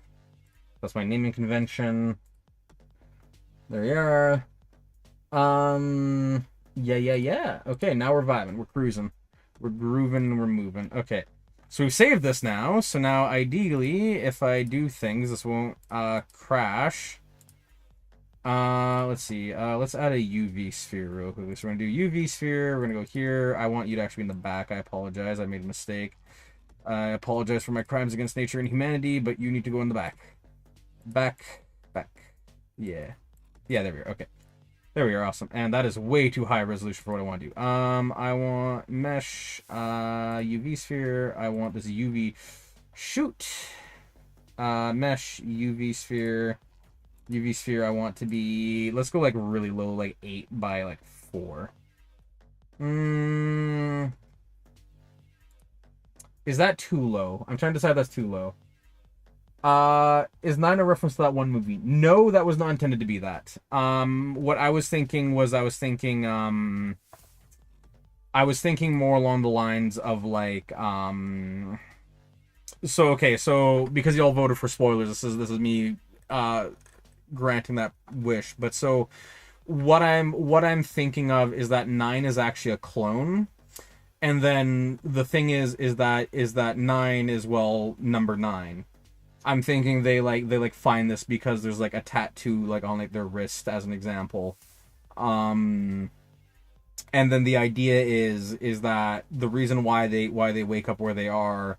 That's my naming convention. There we are. Yeah. Okay, now we're vibing. We're cruising. We're grooving. We're moving. Okay. So we've saved this now. So now, ideally, if I do things, this won't crash. Let's see. Let's add a UV sphere real quickly. So we're gonna do UV sphere. We're gonna go here. I want you to actually be in the back. I apologize. I made a mistake. I apologize for my crimes against nature and humanity, but you need to go in the back. Back. Yeah. Yeah, there we are. Okay. There we are. Awesome. And that is way too high resolution for what I want to do. I want mesh, UV sphere. I want this UV shoot. Mesh, UV sphere. UV sphere I want to be, let's go like really low, like 8 by like 4. Is that too low? I'm trying to decide if that's too low. Is 9 a reference to that one movie? No, that was not intended to be that. What I was thinking was I was thinking more along the lines of like so okay, so because y'all voted for spoilers, this is me granting that wish. But so what I'm thinking of is that 9 is actually a clone, and then the thing is that 9 is, well, number 9. I'm thinking they find this because there's like a tattoo like on like their wrist as an example, and then the idea is that the reason why they wake up where they are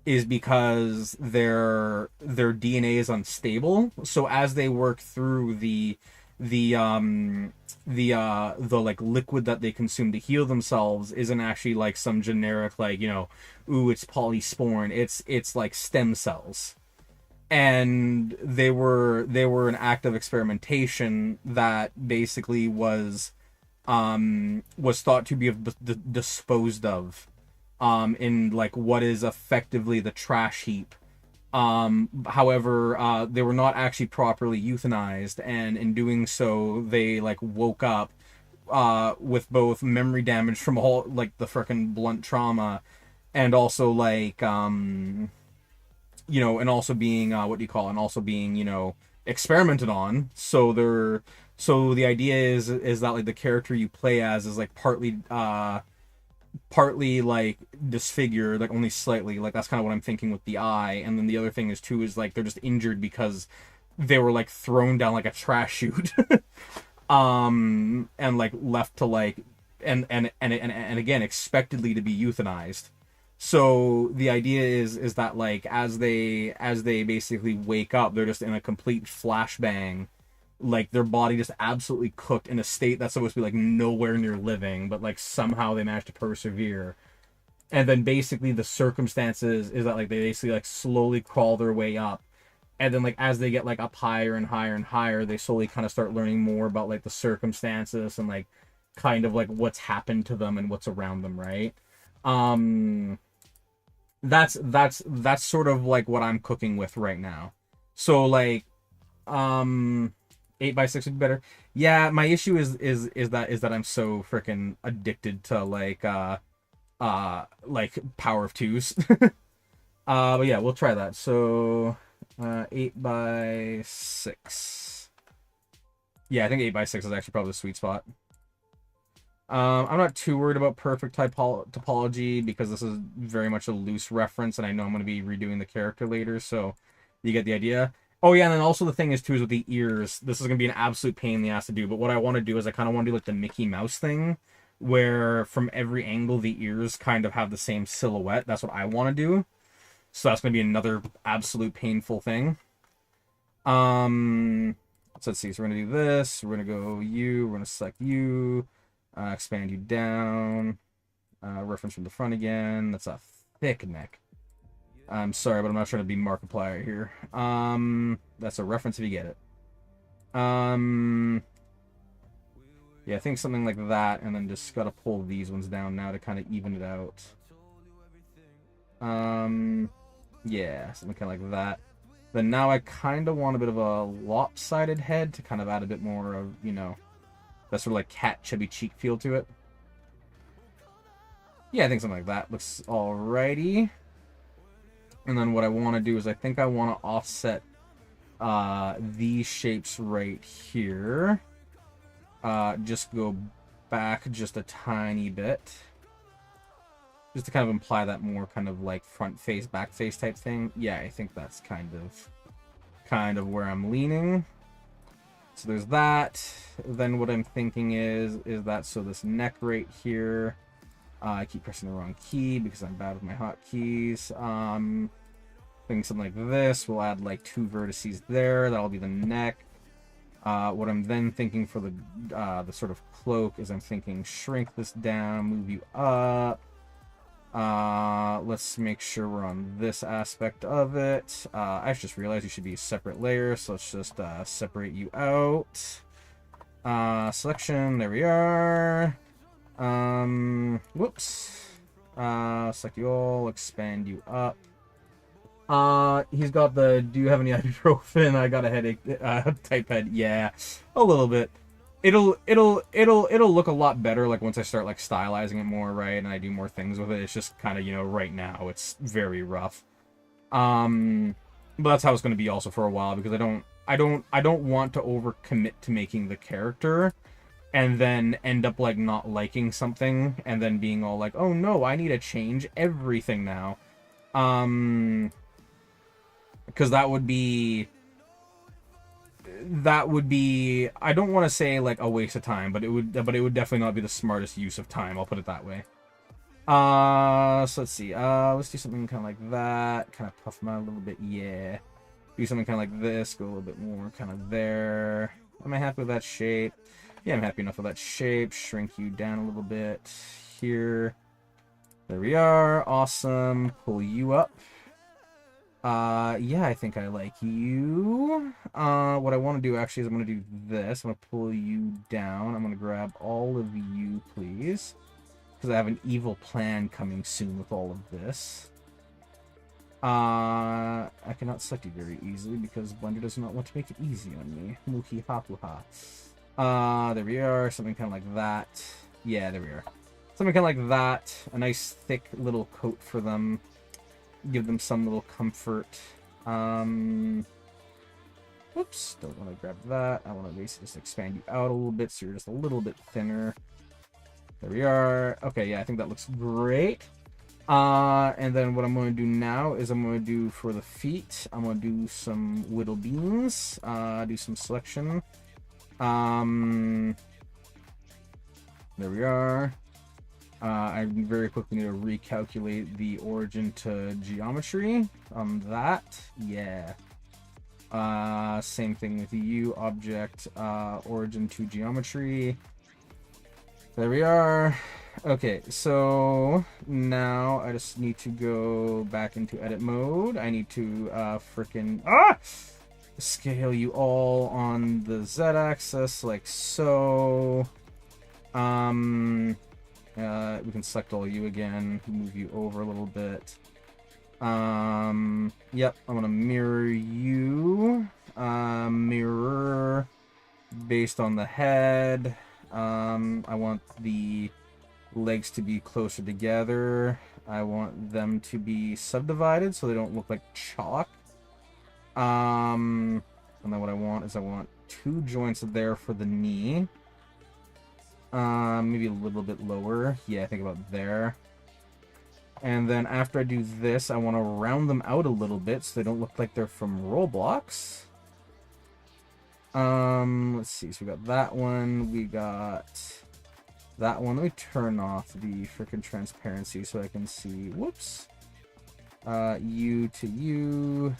is because their DNA is unstable. So as they work through the like liquid that they consume to heal themselves isn't actually like some generic like, you know, ooh, it's polysporin. It's like stem cells. and they were an act of experimentation that basically was thought to be disposed of in like what is effectively the trash heap. However, they were not actually properly euthanized, and in doing so, they like woke up with both memory damage from all like the frickin' blunt trauma, and also like and also being what do you call it? And also being experimented on. So the idea is that like the character you play as is like partly like disfigured, like only slightly. Like that's kind of what I'm thinking with the eye. And then the other thing is too is like they're just injured because they were like thrown down like a trash chute, and like left to like and again expectedly to be euthanized. So the idea is that like as they basically wake up, they're just in a complete flashbang, like their body just absolutely cooked in a state that's supposed to be like nowhere near living, but like somehow they managed to persevere. And then basically the circumstances is that like they basically like slowly crawl their way up, and then like as they get like up higher and higher and higher, they slowly kind of start learning more about like the circumstances and like kind of like what's happened to them and what's around them, right? um that's sort of like what I'm cooking with right now. So like um 8x6 would be better. Yeah, my issue is that I'm so freaking addicted to like power of twos. But yeah, we'll try that. So 8x6. Yeah, I think 8x6 is actually probably the sweet spot. I'm not too worried about perfect topology because this is very much a loose reference, and I know I'm going to be redoing the character later, so you get the idea. Oh yeah, and then also the thing is too is with the ears. This is going to be an absolute pain in the ass to do, but what I want to do is I kind of want to do like the Mickey Mouse thing, where from every angle the ears kind of have the same silhouette. That's what I want to do. So that's going to be another absolute painful thing. So let's see. So we're going to do this. We're going to go you. We're going to select you. Expand you down. Reference from the front again. That's a thick neck. I'm sorry, but I'm not trying to be Markiplier here. That's a reference if you get it. Yeah, I think something like that, and then just gotta pull these ones down now to kind of even it out. Yeah, something kind of like that. Then now I kind of want a bit of a lopsided head to kind of add a bit more of, that sort of like cat chubby cheek feel to it. Yeah, I think something like that looks alrighty. And then what I want to do is I think I want to offset these shapes right here. Just go back just a tiny bit. Just to kind of imply that more kind of like front face, back face type thing. Yeah, I think that's kind of where I'm leaning. So there's that. Then what I'm thinking is that so this neck right here, I keep pressing the wrong key because I'm bad with my hotkeys. Thinking something like this. We'll add like 2 vertices there. That'll be the neck. What I'm then thinking for the sort of cloak is I'm thinking shrink this down, move you up. Let's make sure we're on this aspect of it. I just realized you should be a separate layer, so let's just separate you out. Selection, there we are. Whoops. Select you all, expand you up. He's got the do you have any ibuprofen? I got a headache type head. Yeah, a little bit. It'll look a lot better like once I start like stylizing it more, right? And I do more things with it. It's just kind of, right now it's very rough. But that's how it's going to be also for a while, because I don't want to overcommit to making the character and then end up like not liking something and then being all like, "Oh no, I need to change everything now." Because that would be I don't want to say like a waste of time, but it would definitely not be the smartest use of time, I'll put it that way. So let's see. Let's do something kind of like that. Kind of puff them out a little bit. Yeah. Do something kind of like this. Go a little bit more kind of there. Am I happy with that shape? Yeah, I'm happy enough with that shape. Shrink you down a little bit here. There we are. Awesome. Pull you up. Yeah, I think I like you. What I want to do actually is I'm going to do this. I'm going to pull you down. I'm going to grab all of you, please. Because I have an evil plan coming soon with all of this. I cannot select you very easily because Blender does not want to make it easy on me. Muhi hapu ha. There we are. Something kind of like that. Yeah, there we are. Something kind of like that. A nice thick little coat for them. Give them some little comfort. Whoops, don't want to grab that. I want to basically just expand you out a little bit so you're just a little bit thinner. There we are. Okay, yeah, I think that looks great. And then what I'm going to do now is I'm going to do for the feet, I'm going to do some whittle beans, do some selection. There we are. I very quickly need to recalculate the origin to geometry on that. Yeah. Same thing with you, object, origin to geometry. There we are. Okay, so now I just need to go back into edit mode. I need to frickin' scale you all on the z-axis like so. We can select all you again, move you over a little bit. Yep, I'm gonna mirror you. Mirror based on the head. I want the legs to be closer together. I want them to be subdivided so they don't look like chalk. And then what I want is I want 2 joints there for the knee. Maybe a little bit lower. Yeah, I think about there. And then after I do this, I want to round them out a little bit so they don't look like they're from Roblox. Let's see. So we got that one. We got that one. Let me turn off the freaking transparency so I can see. Whoops. You to you.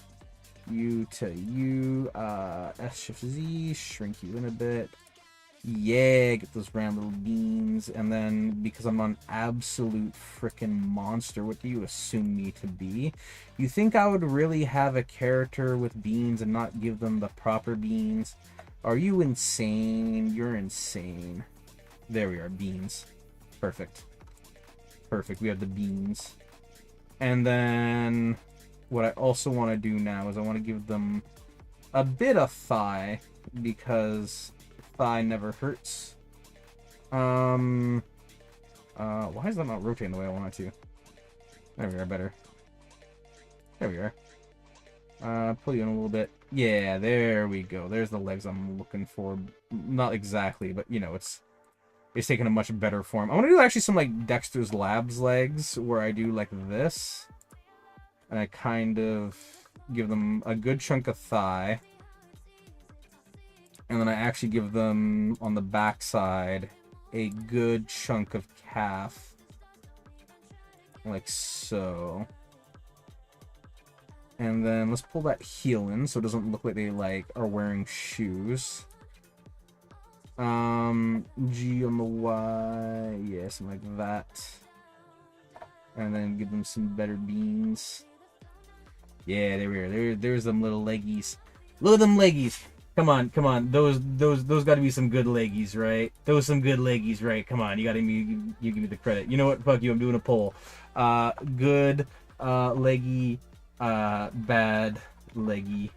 You to you. S shift Z. Shrink you in a bit. Yeah, get those round little beans. And then, because I'm an absolute freaking monster, what do you assume me to be? You think I would really have a character with beans and not give them the proper beans? Are you insane? You're insane. There we are, beans. Perfect. Perfect, we have the beans. And then, what I also want to do now is I want to give them a bit of thigh, because thigh never hurts. Why is that not rotating the way I want it to? There we are, better. There we are. Pull you in a little bit. Yeah, there we go. There's the legs I'm looking for. Not exactly, but you know, it's taking a much better form. I want to do actually some like Dexter's Labs legs, where I do like this, and I kind of give them a good chunk of thigh. And then I actually give them, on the backside, a good chunk of calf. Like so. And then let's pull that heel in so it doesn't look like they like are wearing shoes. G on the Y. Yeah, something like that. And then give them some better beans. Yeah, there we are. There's them little leggies. Look at them leggies. Come on, come on. Those got to be some good leggies, right? Those some good leggies, right? Come on, you give me the credit. You know what? Fuck you. I'm doing a poll. Good leggy, bad leggy.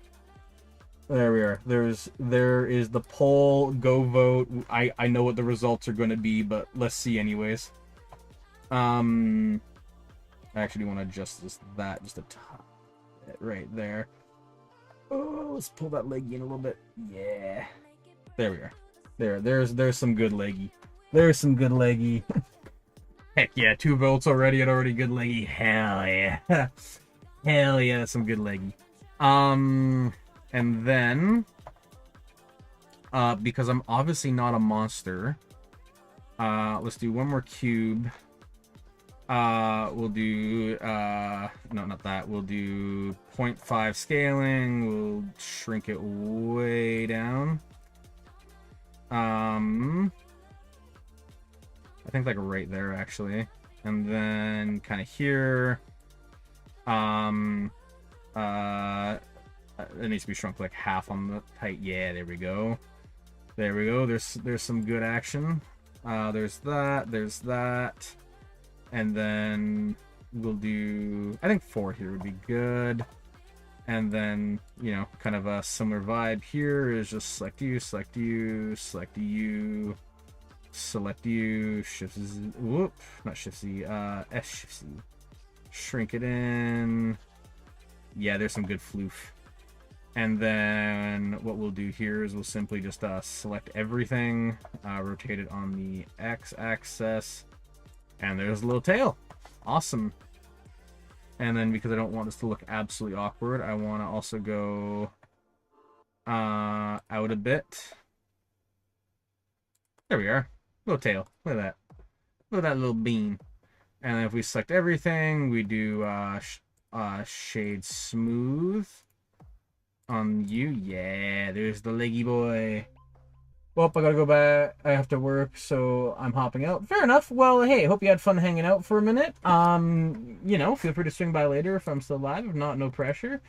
There we are. There is the poll. Go vote. I know what the results are going to be, but let's see anyways. I actually want to adjust that just a top right there. Oh, let's pull that leggy in a little bit. Yeah. There we are. There's some good leggy. There's some good leggy. Heck yeah, 2 votes already and already good leggy. Hell yeah. Hell yeah, some good leggy. And then because I'm obviously not a monster, let's do one more cube. We'll do, no, not that. We'll do 0.5 scaling. We'll shrink it way down. I think like right there, actually. And then kind of here. It needs to be shrunk like half on the height. Yeah, there we go. There we go. There's some good action. There's that. And then we'll do, I think 4 here would be good. And then, you know, kind of a similar vibe here is just select you, select you, select you, select you, shift Z, whoop, not shift Z, S shift Z. Shrink it in. Yeah, there's some good floof. And then what we'll do here is we'll simply just select everything, rotate it on the x-axis, and there's a little tail. Awesome. And then because I don't want this to look absolutely awkward, I want to also go out a bit. There we are. Little tail. Look at that. Look at that little bean. And then if we select everything, we do shade smooth on you. Yeah, there's the leggy boy. Well, I gotta go back. I have to work, so I'm hopping out. Fair enough. Well, hey, hope you had fun hanging out for a minute. You know, feel free to swing by later if I'm still live. If not, no pressure.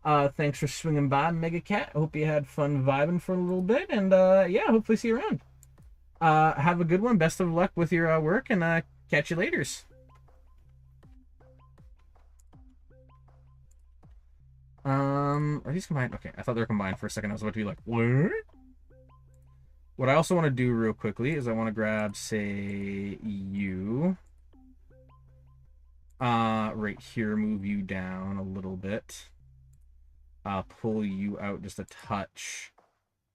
Thanks for swinging by, Mega Cat. Hope you had fun vibing for a little bit, and yeah, hopefully see you around. Have a good one. Best of luck with your work, and catch you laters. Are these combined? Okay, I thought they were combined for a second. I was about to be like, what? What I also want to do real quickly is I want to grab, say, you. Right here, move you down a little bit. Pull you out just a touch.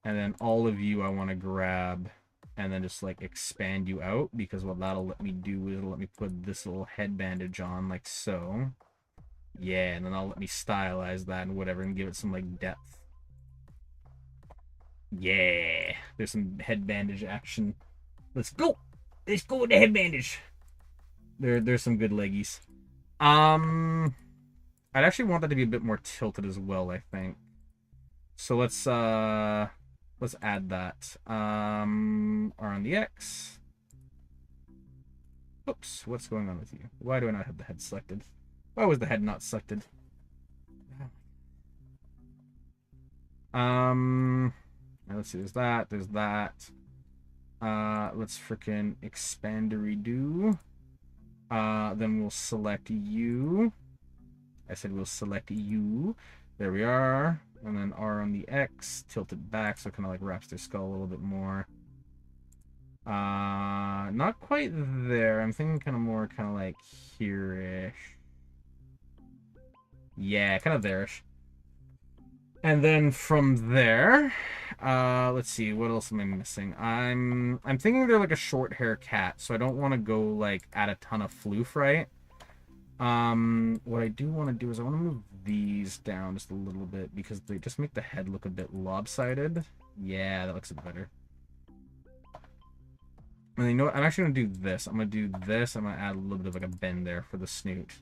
And then all of you I want to grab and then just, like, expand you out. Because what that'll let me do is it'll let me put this little head bandage on, like so. Yeah, and then I'll let me stylize that and whatever and give it some, like, depth. Yeah, there's some head bandage action. Let's go. Let's go with the head bandage. There's some good leggies. I'd actually want that to be a bit more tilted as well, I think. So let's add that. R on the X. Oops, what's going on with you? Why do I not have the head selected? Why was the head not selected? Let's see, there's that. Let's frickin' expandery do. Then we'll select you. I said we'll select you. There we are. And then R on the X, tilt it back so it kind of like wraps their skull a little bit more. Not quite there. I'm thinking kind of more kind of like here-ish. Yeah, kind of there-ish. And then from there, let's see, what else am I missing? I'm thinking they're like a short hair cat, so I don't want to go like add a ton of floof, right? What I do want to do is I want to move these down just a little bit because they just make the head look a bit lopsided. Yeah, that looks a bit better. And you know what? I'm actually going to do this. I'm going to do this. I'm going to add a little bit of like a bend there for the snoot.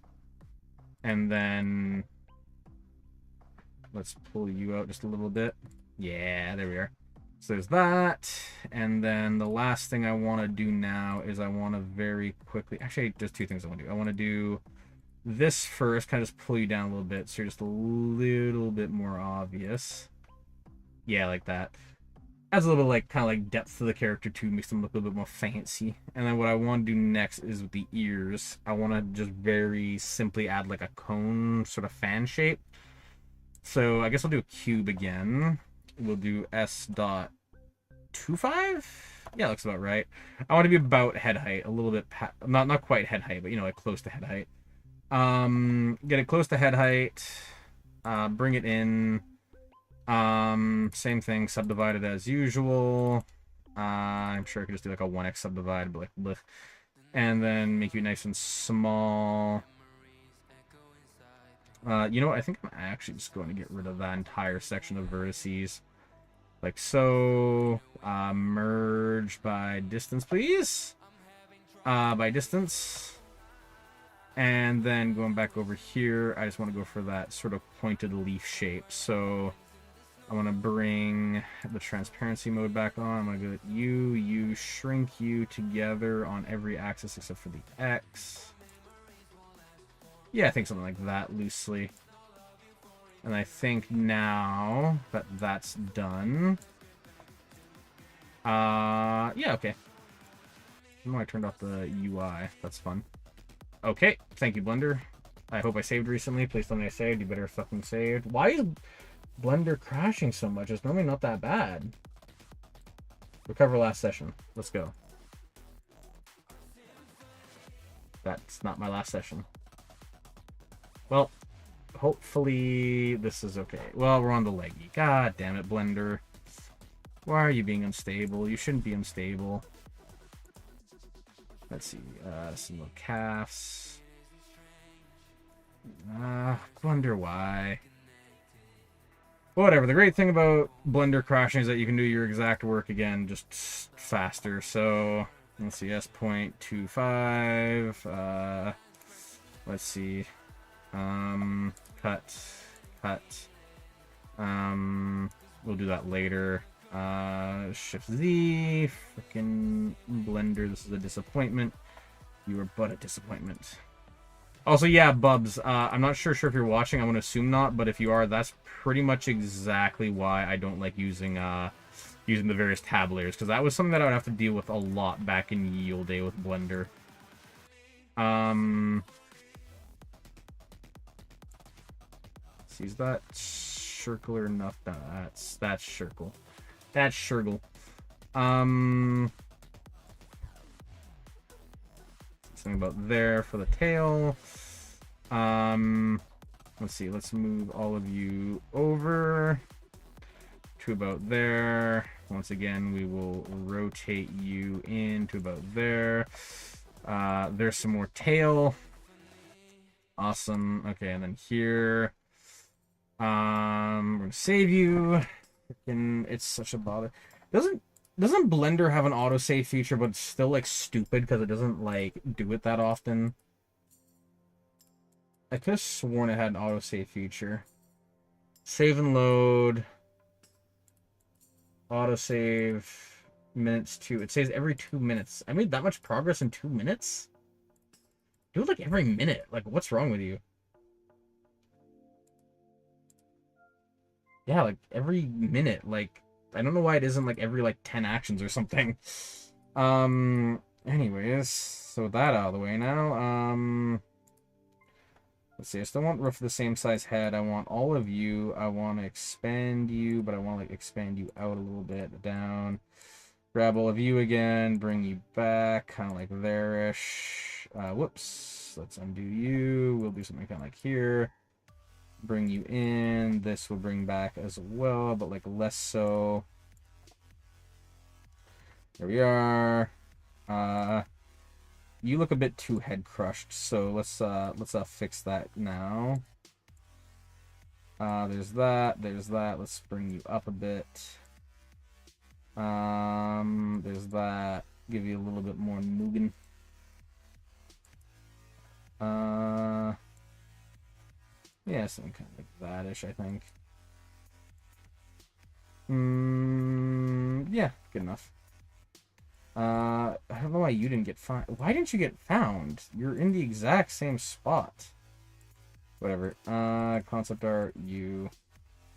And then let's pull you out just a little bit. Yeah, there we are. So there's that. And then the last thing I want to do now is I want to very quickly... Actually, there's two things I want to do. I want to do this first, kind of just pull you down a little bit so you're just a little bit more obvious. Yeah, like that. Adds a little bit like kind of like depth to the character too, makes them look a little bit more fancy. And then what I want to do next is with the ears. I want to just very simply add like a cone sort of fan shape. So I guess I'll do a cube again. We'll do S.25? Yeah, looks about right. I want to be about head height, a little bit, not quite head height, but you know, like close to head height. Get it close to head height. Bring it in. Same thing, subdivided as usual. I'm sure I could just do like a 1x subdivide, but like bleh. And then make you nice and small. You know what? I think I'm actually just going to get rid of that entire section of vertices. Like so. Merge by distance, please. By distance. And then going back over here, I just want to go for that sort of pointed leaf shape. So I want to bring the transparency mode back on. I'm going to go with you, shrink you together on every axis except for the X. Yeah, I think something like that, loosely. And I think now that that's done... yeah, okay. I know I turned off the UI. That's fun. Okay, thank you, Blender. I hope I saved recently. Please tell me I saved. You better fucking saved. Why is Blender crashing so much? It's normally not that bad. Recover last session. Let's go. That's not my last session. Well, hopefully this is okay. Well, we're on the leggy. God damn it, Blender. Why are you being unstable? You shouldn't be unstable. Let's see. Some little calves. Wonder why. Whatever. The great thing about Blender crashing is that you can do your exact work again, just faster. So, let's see. S.25. Let's see. Cut. We'll do that later. Shift Z. Frickin' Blender. This is a disappointment. You are but a disappointment. Also, yeah, Bubs, I'm not sure if you're watching. I want to assume not, but if you are, that's pretty much exactly why I don't like using the various tab layers, because that was something that I would have to deal with a lot back in ye olde day with Blender. See, is that circular enough? No, that's circle. That's circle. Something about there for the tail. Let's see, let's move all of you over to about there. Once again, we will rotate you in to about there. There's some more tail. Awesome. Okay, and then here, we're gonna save you. Freaking, it's such a bother. Doesn't Blender have an autosave feature, but it's still like stupid because it doesn't like do it that often? I could have sworn it had an autosave feature. Save and load. Autosave. Minutes 2. It says every 2 minutes. I made that much progress in 2 minutes? Do it like every minute. Like, what's wrong with you? Yeah, like every minute. Like, I don't know why it isn't like every like 10 actions or something. Anyways, so that out of the way now. Let's see, I still want roughly the same size head. I want all of you. I want to expand you, but I want to like expand you out a little bit down. Grab all of you again, bring you back, kind of like there-ish. Whoops, let's undo you. We'll do something kind of like here. Bring you in. This will bring back as well, but like less so. There we are. You look a bit too head crushed, so let's fix that now. There's that. Let's bring you up a bit. There's that. Give you a little bit more Nugan. Yeah, something kind of like that-ish, I think. Yeah, good enough. I don't know why you didn't get found. Why didn't you get found? You're in the exact same spot. Whatever. Concept art, you.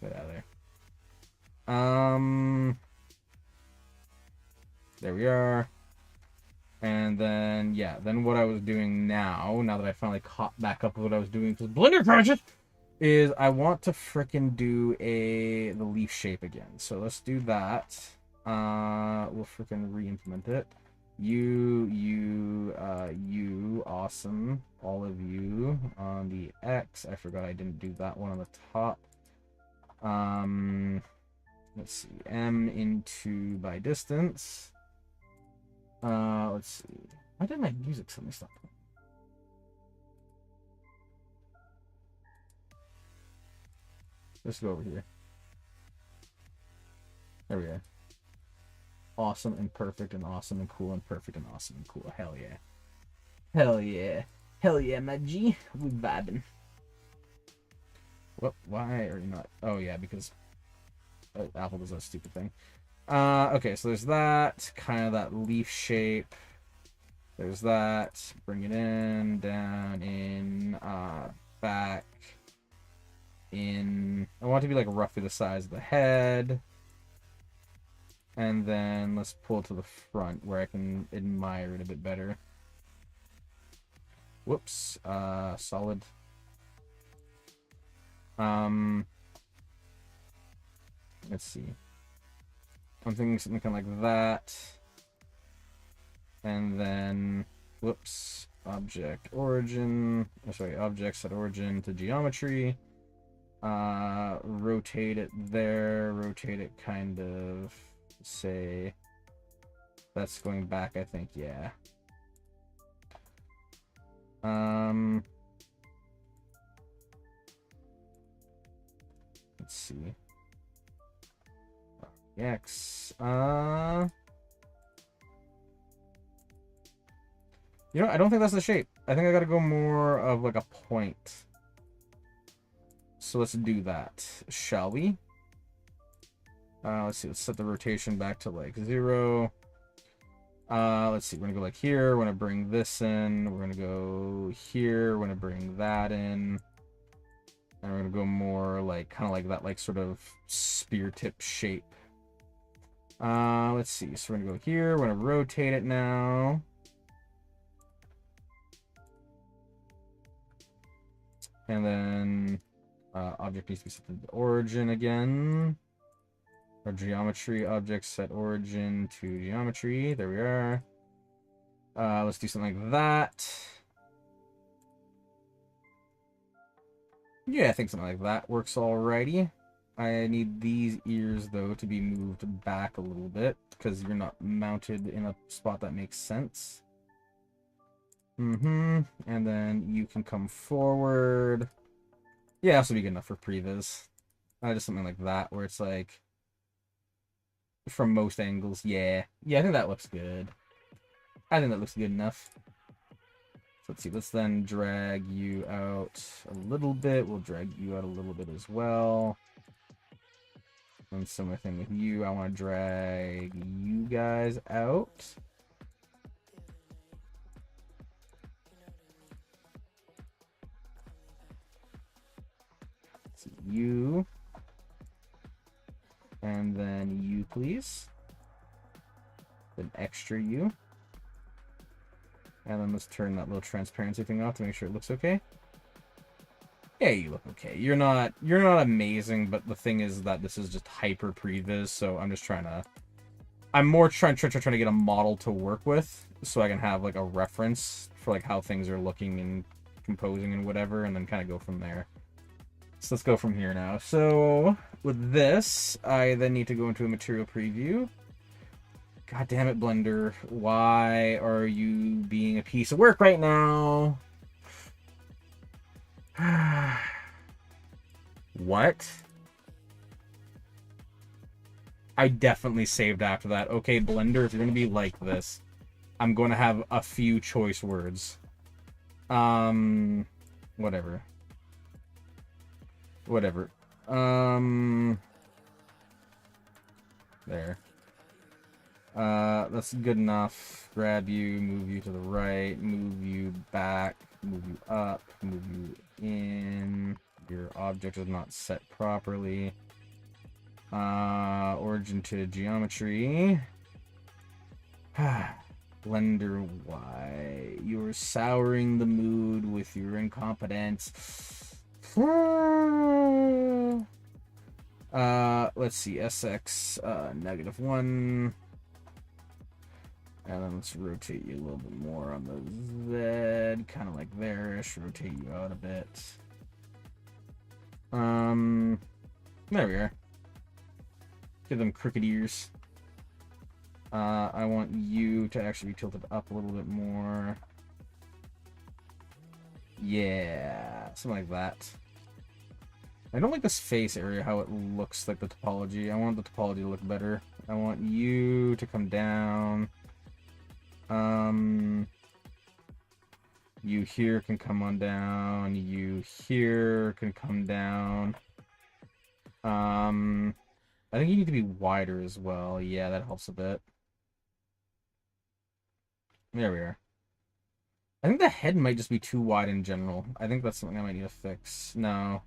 Get out of there. There we are. And then, yeah, then what I was doing now that I finally caught back up with what I was doing, because Blender crashes, is I want to frickin' do the leaf shape again. So let's do that. We'll frickin' re-implement it. You, awesome. All of you on the X. I forgot I didn't do that one on the top. Let's see. M into by distance. Let's see. Why did my music suddenly stop? Let's go over here. There we go. Awesome and perfect and awesome and cool and perfect and awesome and cool. Hell yeah. Hell yeah. Hell yeah, my G. We vibing. What? Why are you not? Oh yeah, because Apple does that stupid thing. Okay, so there's that. Kind of that leaf shape. There's that. Bring it in, down, in, back. in... I want it to be like roughly the size of the head. And then let's pull it to the front where I can admire it a bit better. Whoops. Solid. Let's see. I'm thinking something kind of like that. And then, whoops, object origin, object set origin to geometry. Rotate it there, rotate it kind of, say, that's going back, I think, yeah. Let's see. X, you know, I don't think that's the shape. I think I gotta go more of like a point. So let's do that, shall we? Let's see, let's set the rotation back to like 0. Let's see, we're gonna go like here, we're gonna bring this in, we're gonna go here, we're gonna bring that in. And we're gonna go more like, kind of like that, like sort of spear tip shape. Let's see, so we're gonna go here, we're gonna rotate it now. And then object needs to be set to the origin again. Or geometry, object set origin to geometry. There we are. Let's do something like that. Yeah, I think something like that works alrighty. I need these ears, though, to be moved back a little bit, because you're not mounted in a spot that makes sense. And then you can come forward. Yeah, this will be good enough for previs. Just something like that, where it's like, from most angles, yeah. Yeah, I think that looks good. I think that looks good enough. So let's see, let's then drag you out a little bit. We'll drag you out a little bit as well. And similar thing with you. I want to drag you guys out. So you. And then you, please. Then extra you. And then let's turn that little transparency thing off to make sure it looks okay. Yeah, you look okay. You're not amazing, but the thing is that this is just hyper previs, so I'm just trying to... I'm more trying to get a model to work with, so I can have like a reference for like how things are looking and composing and whatever, and then kind of go from there. So let's go from here now. So with this, I then need to go into a material preview. God damn it, Blender. Why are you being a piece of work right now? What? I definitely saved after that. Okay, Blender, if you're going to be like this, I'm going to have a few choice words. Whatever. Whatever. There. That's good enough. Grab you, move you to the right, move you back, move you up, move you in. Your object is not set properly. Origin to geometry. Blender, why? You're souring the mood with your incompetence. Let's see, SX, -1. And then let's rotate you a little bit more on the Z, kind of like there-ish, rotate you out a bit. There we are. Give them crooked ears. I want you to actually be tilted up a little bit more. Yeah, something like that. I don't like this face area, how it looks like the topology. I want the topology to look better. I want you to come down. You here can come on down. You here can come down. I think you need to be wider as well. Yeah, that helps a bit. There we are. I think the head might just be too wide in general. I think that's something I might need to fix. No.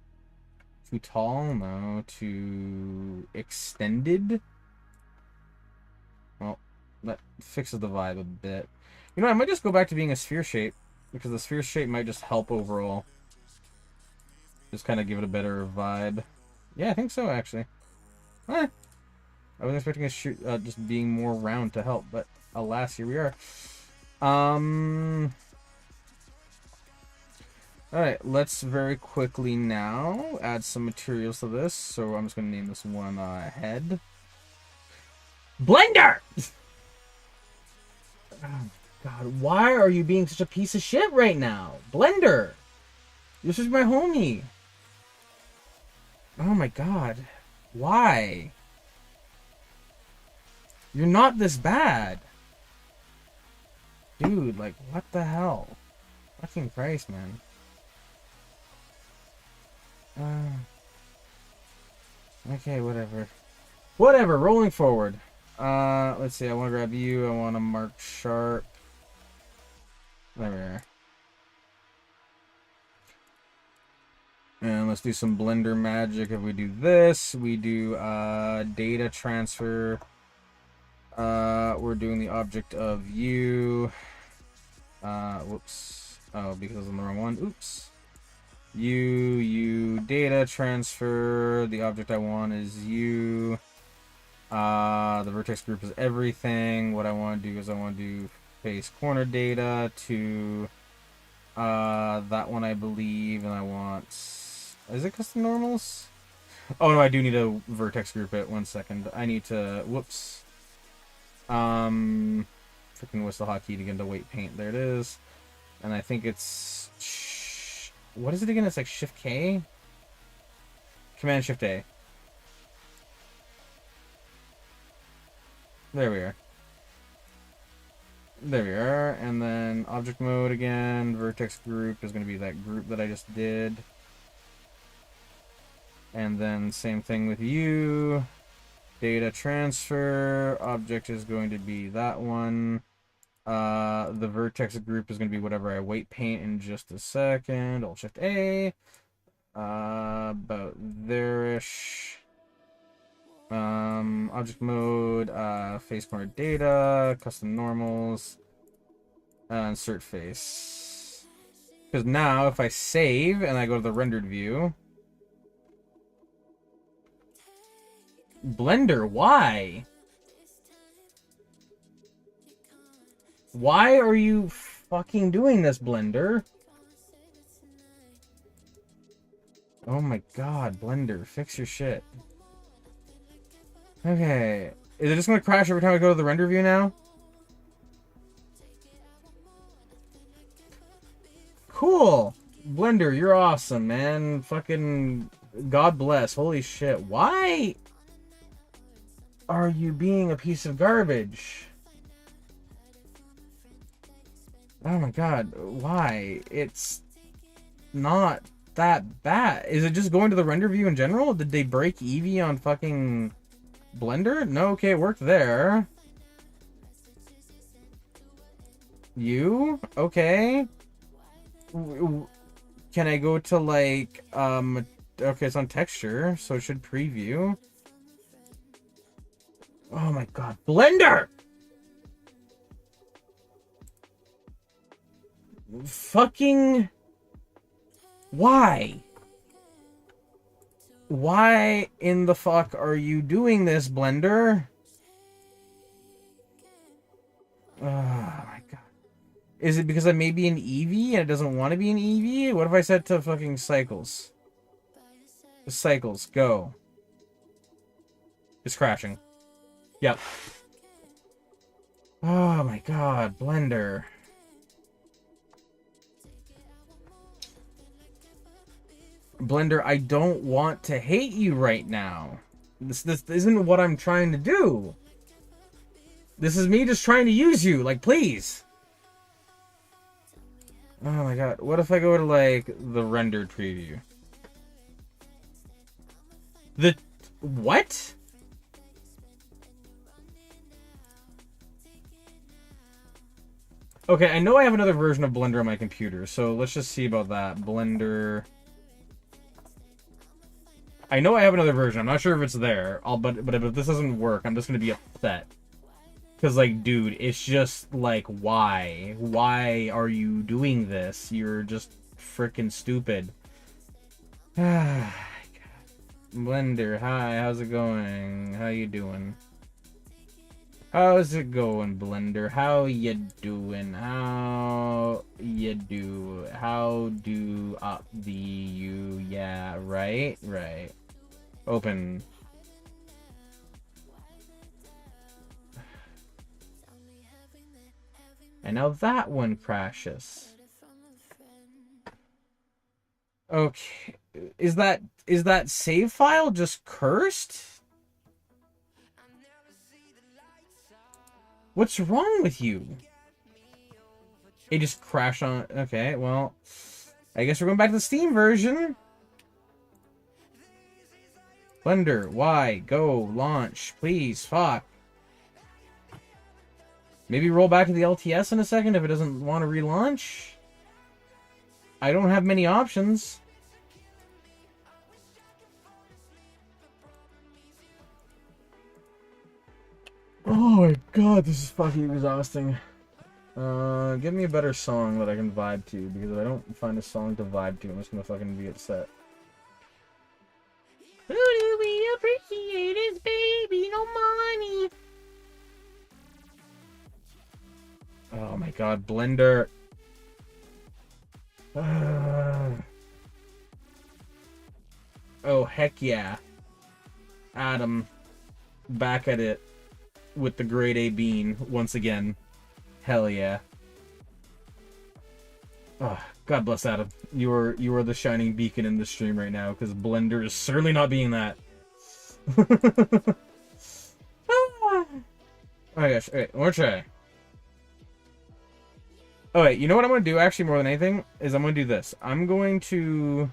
Too tall? No. Too extended? Well, that fixes the vibe a bit. You know, I might just go back to being a sphere shape, because the sphere shape might just help overall. Just kind of give it a better vibe. Yeah, I think so, actually. I was expecting just being more round to help, but alas, here we are. Alright, let's very quickly now add some materials to this. So I'm just going to name this one head. Blender! Oh, God, why are you being such a piece of shit right now? Blender! This is my homie. Oh my God. Why? You're not this bad. Dude, like, what the hell? Fucking Christ, man. Okay, whatever. Whatever, rolling forward. Let's see, I want to grab you, I want to mark sharp. There we are. And let's do some Blender magic. If we do this, we do data transfer. We're doing the object of you. Whoops. Oh, because I was on the wrong one. Oops. You, data transfer. The object I want is you. The vertex group is everything. What I want to do is I want to do face corner data to that one, I believe, and I want... Is it custom normals? Oh, no, I do need to vertex group it. 1 second. I need to... Whoops. Freaking whistle hotkey to get into weight paint. There it is. And I think it's... What is it again? It's like Shift K? Command Shift A. There we are. There we are. And then object mode again. Vertex group is going to be that group that I just did. And then same thing with you. Data transfer. Object is going to be that one. The vertex group is going to be whatever I weight paint in just a second. Alt Shift A. About there-ish. Object mode, face corner data, custom normals, insert face. Because now if I save and I go to the rendered view, Blender, why? Why are you fucking doing this, Blender? Oh my God, Blender, fix your shit. Okay. Is it just going to crash every time I go to the render view now? Cool. Blender, you're awesome, man. Fucking God bless. Holy shit. Why are you being a piece of garbage? Oh my God. Why? It's not that bad. Is it just going to the render view in general? Did they break Eevee on fucking... Blender? No, okay, it worked there. You? Okay. Can I go to, like, okay, it's on texture, so it should preview. Oh my God. Blender! Fucking... Why? Why in the fuck are you doing this, Blender? Oh my God. Is it because I may be an Eevee and it doesn't want to be an Eevee? What if I said to fucking Cycles? Cycles, go. It's crashing. Yep. Oh my God, Blender. Blender, I don't want to hate you right now. This isn't what I'm trying to do. This is me just trying to use you. Like, please. Oh my God. What if I go to, like, the rendered preview? The... What? Okay, I know I have another version of Blender on my computer, so let's just see about that. Blender... I know I have another version. I'm not sure if it's there. But if this doesn't work, I'm just gonna be upset. Cause like, dude, it's just like, why? Why are you doing this? You're just freaking stupid. Blender, hi, how's it going? How you doing? How's it going, Blender? How you doing? How you do? How do up the you? Yeah, right? Right. Open. And now that one crashes. Okay. Is that save file just cursed? What's wrong with you? It just crashed on... Okay, well... I guess we're going back to the Steam version. Blender, why? Go, launch, please, fuck. Maybe roll back to the LTS in a second if it doesn't want to relaunch. I don't have many options. Oh my god, this is fucking exhausting. Give me a better song that I can vibe to, because if I don't find a song to vibe to, I'm just gonna fucking be upset. Who do we appreciate his baby? No money. Oh my god, Blender. Oh, heck yeah. Adam. Back at it. With the grade A bean, once again. Hell yeah. Oh, God bless Adam. You are the shining beacon in the stream right now, because Blender is certainly not being that. Oh my gosh. Okay, one more try. Oh wait, you know what I'm going to do actually more than anything? Is I'm going to do this. I'm going to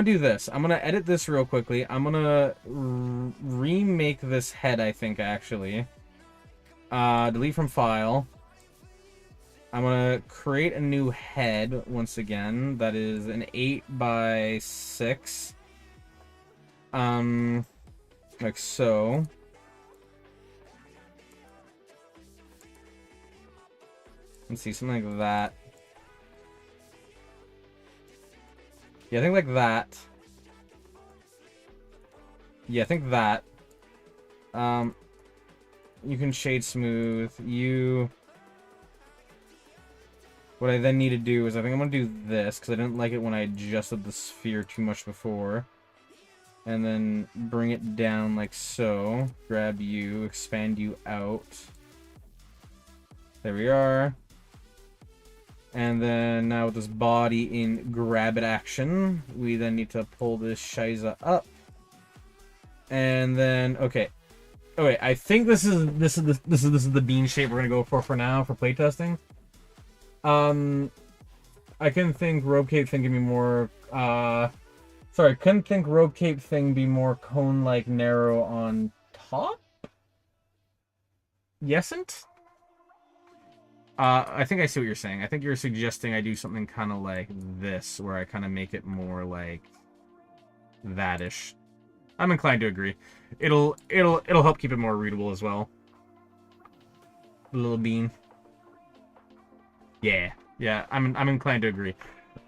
do this. I'm going to edit this real quickly. I'm going to remake this head, I think, actually. Delete from file. I'm going to create a new head once again. That is an 8x6. Like so. Let's see, something like that. Yeah, I think like that. Yeah, I think that. You can shade smooth. What I then need to do is I think I'm going to do this, because I didn't like it when I adjusted the sphere too much before. And then bring it down like so. Grab you, expand you out. There we are. And then now with this body in grab it action, we then need to pull this shiza up. And then okay. Oh wait, I think this is the bean shape we're gonna go for now for playtesting. I couldn't think rope cape thing can be more sorry, couldn't think rope cape thing be more cone like narrow on top? Yesn't? I think I see what you're saying. I think you're suggesting I do something kind of like this, where I kind of make it more like that-ish. I'm inclined to agree. It'll help keep it more readable as well. A little bean. Yeah, I'm inclined to agree.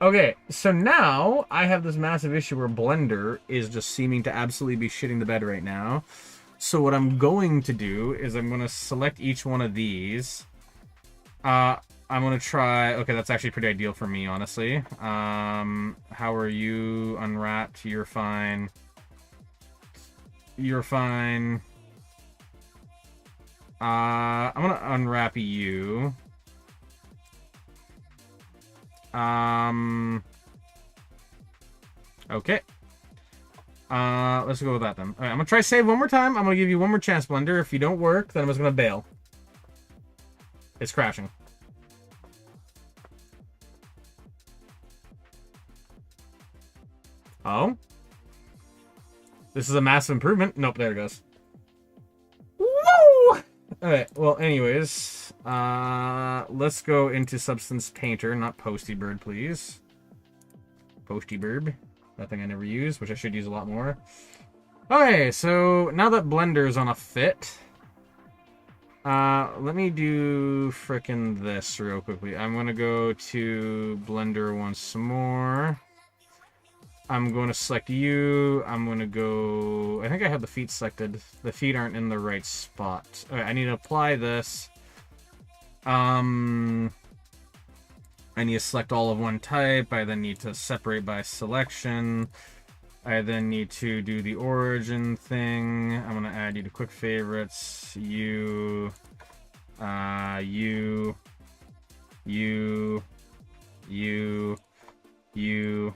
Okay, so now I have this massive issue where Blender is just seeming to absolutely be shitting the bed right now. So what I'm going to do is I'm going to select each one of these. I'm gonna try... Okay, that's actually pretty ideal for me, honestly. How are you? Unwrapped. You're fine. You're fine. I'm gonna unwrap you. Okay. Let's go with that then. Alright, I'm gonna try save one more time. I'm gonna give you one more chance, Blender. If you don't work, then I'm just gonna bail. It's crashing. Oh? This is a massive improvement. Nope, there it goes. Woo! Alright, well, anyways. Let's go into Substance Painter, not Posty Bird, please. Posty Bird. That thing I never use, which I should use a lot more. Okay, so now that Blender's on a fit, let me do frickin' this real quickly. I'm gonna go to Blender once more. I'm going to select you. I'm going to go... I think I have the feet selected. The feet aren't in the right spot. Okay, I need to apply this. I need to select all of one type. I then need to separate by selection. I then need to do the origin thing. I'm going to add you to quick favorites. You, you, you, you, you,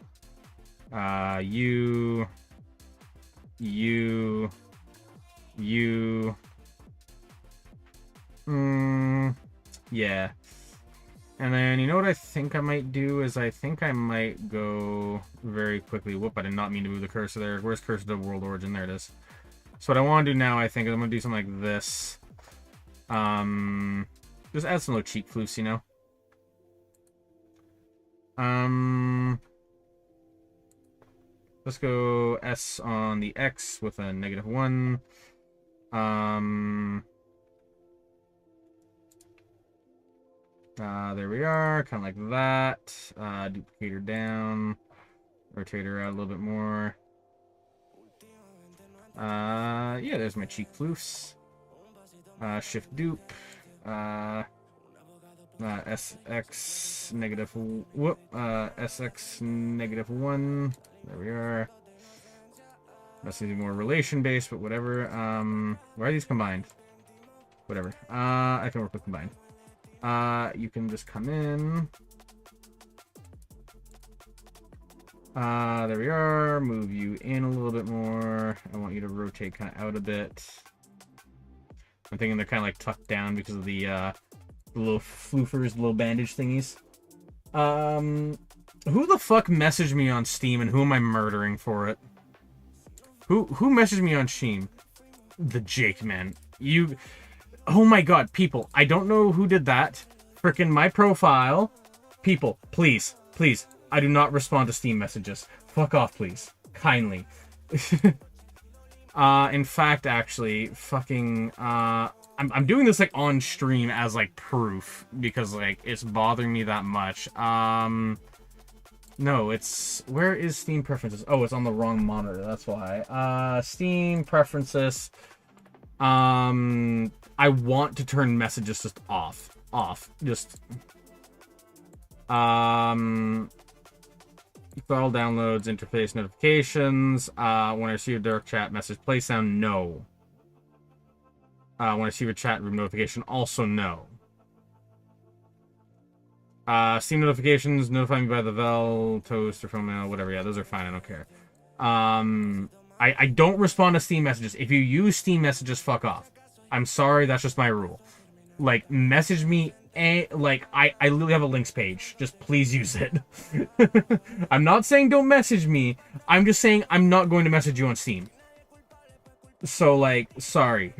yeah. And then, you know what I think I might do is I think I might go very quickly. Whoop, I did not mean to move the cursor there. Where's cursor to world origin? There it is. So what I want to do now, I think, is I'm going to do something like this. Just add some little cheek floofs, you know? Let's go S on the X with a -1. There we are, kind of like that. Duplicator down. Rotator out a little bit more. Yeah, there's my cheek floofs. Shift dupe. SX negative, whoop, SX -1. There we are. That's even more relation-based, but whatever. Why are these combined? Whatever. I can work with combined. You can just come in. There we are. Move you in a little bit more. I want you to rotate kind of out a bit. I'm thinking they're kind of like tucked down because of the little floofers, the little bandage thingies. Who the fuck messaged me on Steam and who am I murdering for it? Who messaged me on Steam? The Jake, man. You... Oh my god, people. I don't know who did that. Frickin' my profile. People, please. Please. I do not respond to Steam messages. Fuck off, please. Kindly. In fact, actually, fucking, I'm doing this, like, on stream as, like, proof. Because, like, it's bothering me that much. No, it's... Where is Steam Preferences? Oh, it's on the wrong monitor. That's why. Steam Preferences. I want to turn messages just off. Just... File downloads, interface notifications. When I receive a dark chat message, play sound, no. When I receive a chat room notification, also no. Steam notifications, notify me by the Vel, Toast, or phone mail, whatever. Yeah, those are fine. I don't care. I don't respond to Steam messages. If you use Steam messages, fuck off. I'm sorry, that's just my rule. Like, message me, like, I literally have a links page. Just please use it. I'm not saying don't message me. I'm just saying I'm not going to message you on Steam. So, like, sorry.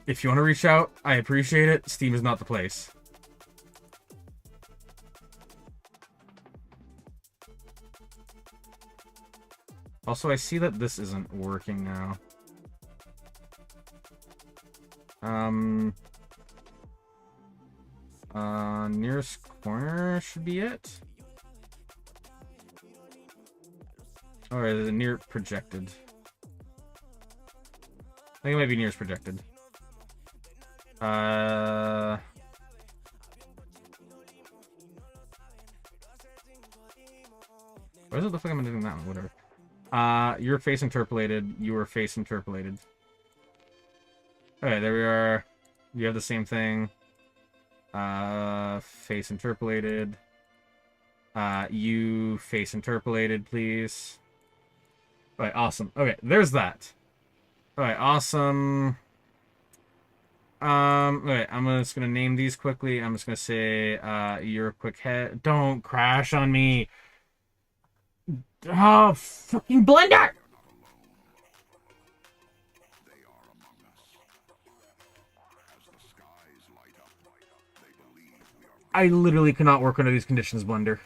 If you want to reach out, I appreciate it. Steam is not the place. Also, I see that this isn't working now. Nearest corner should be it. Or is it near projected? I think it might be nearest projected. Why does it look like I'm doing that one? Whatever. Your face interpolated. Your face interpolated. Okay, there we are. You have the same thing. Face interpolated. You face interpolated, please. Alright, awesome. Okay, there's that. Alright, awesome. Okay, I'm just gonna name these quickly. I'm just gonna say, you're a quick head. Don't crash on me. Oh, fucking Blender! I literally cannot work under these conditions, Blender.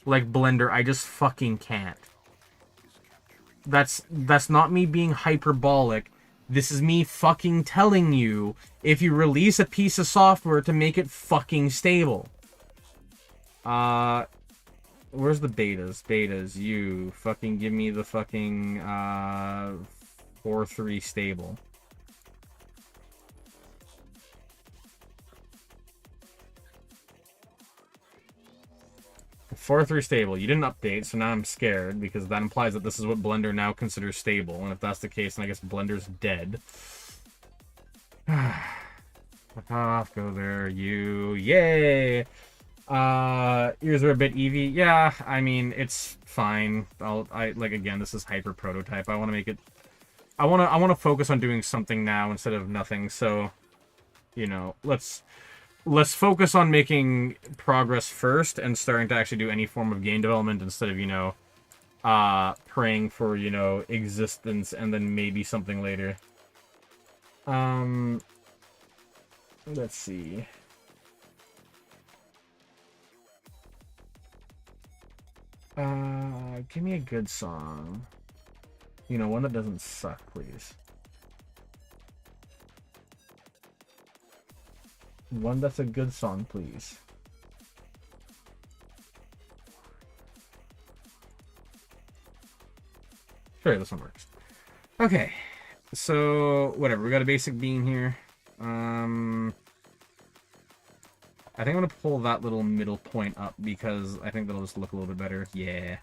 Like, Blender, I just fucking can't. That's not me being hyperbolic. This is me fucking telling you, if you release a piece of software to make it fucking stable. Where's the betas? Betas, you fucking give me the fucking 4.3 stable. .4.3 stable. You didn't update, so now I'm scared, because that implies that this is what Blender now considers stable, and if that's the case, then I guess Blender's dead. Fuck off, go there, you. Yay! Ears are a bit Eevee. Yeah, I mean, it's fine. Like, again, this is hyper prototype. I want to make it... I want to focus on doing something now instead of nothing, so... You know, let's focus on making progress first and starting to actually do any form of game development instead of, you know, praying for, you know, existence and then maybe something later. Let's see. Give me a good song. You know, one that doesn't suck, please. One that's a good song, please. Sure, this one works. Okay. So, whatever. We got a basic beam here. I think I'm going to pull that little middle point up because I think that'll just look a little bit better. Yeah.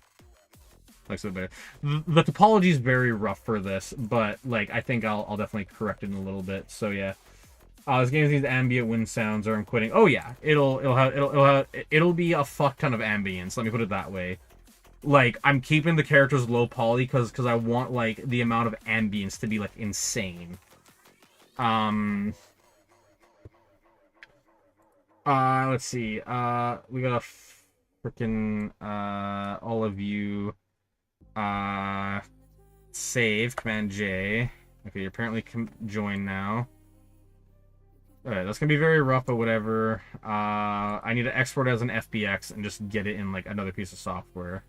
Looks a bit better. The topology is very rough for this, but, like, I think I'll definitely correct it in a little bit. So, yeah. This game needs ambient wind sounds, or I'm quitting. Oh yeah, it'll be a fuck ton of ambience. Let me put it that way. Like, I'm keeping the characters low poly because I want like the amount of ambience to be like insane. Let's see. We got a freaking all of you. Save Command J. Okay, you're apparently join now. Alright, that's gonna be very rough, but whatever. I need to export it as an FBX and just get it in, like, another piece of software.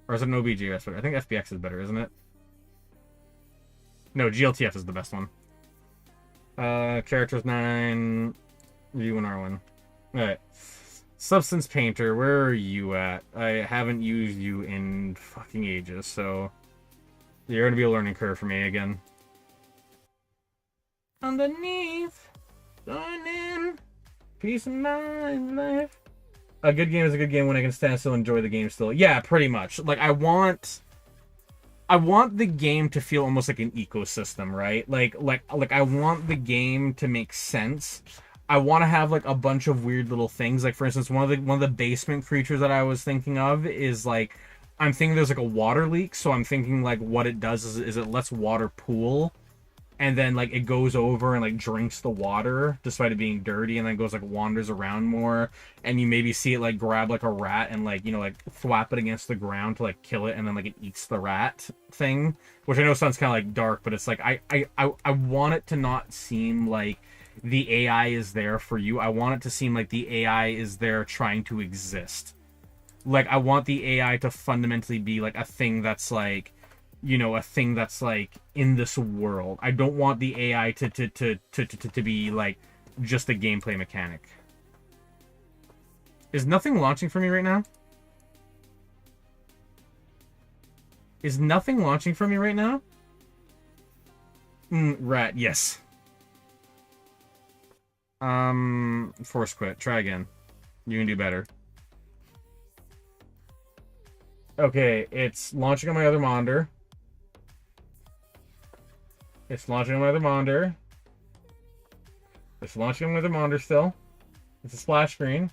Or is it an OBJ? I think FBX is better, isn't it? No, GLTF is the best one. Characters 9, view and R1. Alright. Substance Painter, where are you at? I haven't used you in fucking ages, so... You're gonna be a learning curve for me again. Underneath... Going in, peace of mind, life. A good game is a good game when I can stand still and enjoy the game still. Yeah, pretty much. Like, I want the game to feel almost like an ecosystem, right? Like I want the game to make sense. I want to have like a bunch of weird little things. Like, for instance, one of the basement creatures that I was thinking of is like, I'm thinking there's like a water leak, so I'm thinking like what it does is it lets water pool. And then, like, it goes over and, like, drinks the water, despite it being dirty, and then goes, like, wanders around more. And you maybe see it, like, grab, like, a rat and, like, you know, like, thwap it against the ground to, like, kill it, and then, like, it eats the rat thing. Which I know sounds kind of, like, dark, but it's, like, I want it to not seem like the AI is there for you. I want it to seem like the AI is there trying to exist. Like, I want the AI to fundamentally be, like, a thing that's, like... You know, a thing that's like in this world. I don't want the AI to be like just a gameplay mechanic. Is nothing launching for me right now? Is nothing launching for me right now? Rat, yes. Force quit. Try again. You can do better. Okay, it's launching on my other monitor. It's launching on my other monitor. It's launching on my other monitor still. It's a splash screen.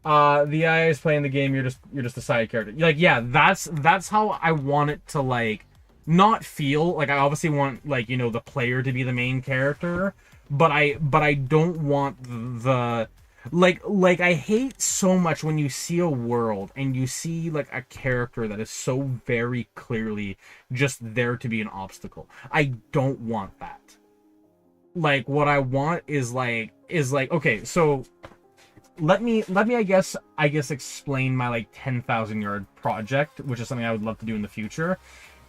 The AI is playing the game. You're just a side character. Like, yeah, that's how I want it to like not feel. Like, I obviously want like, you know, the player to be the main character, but I don't want the like I hate so much when you see a world and you see like a character that is so very clearly just there to be an obstacle. I don't want that. like what I want is like okay, so let me I guess explain my like 10,000 yard project, which is something I would love to do in the future.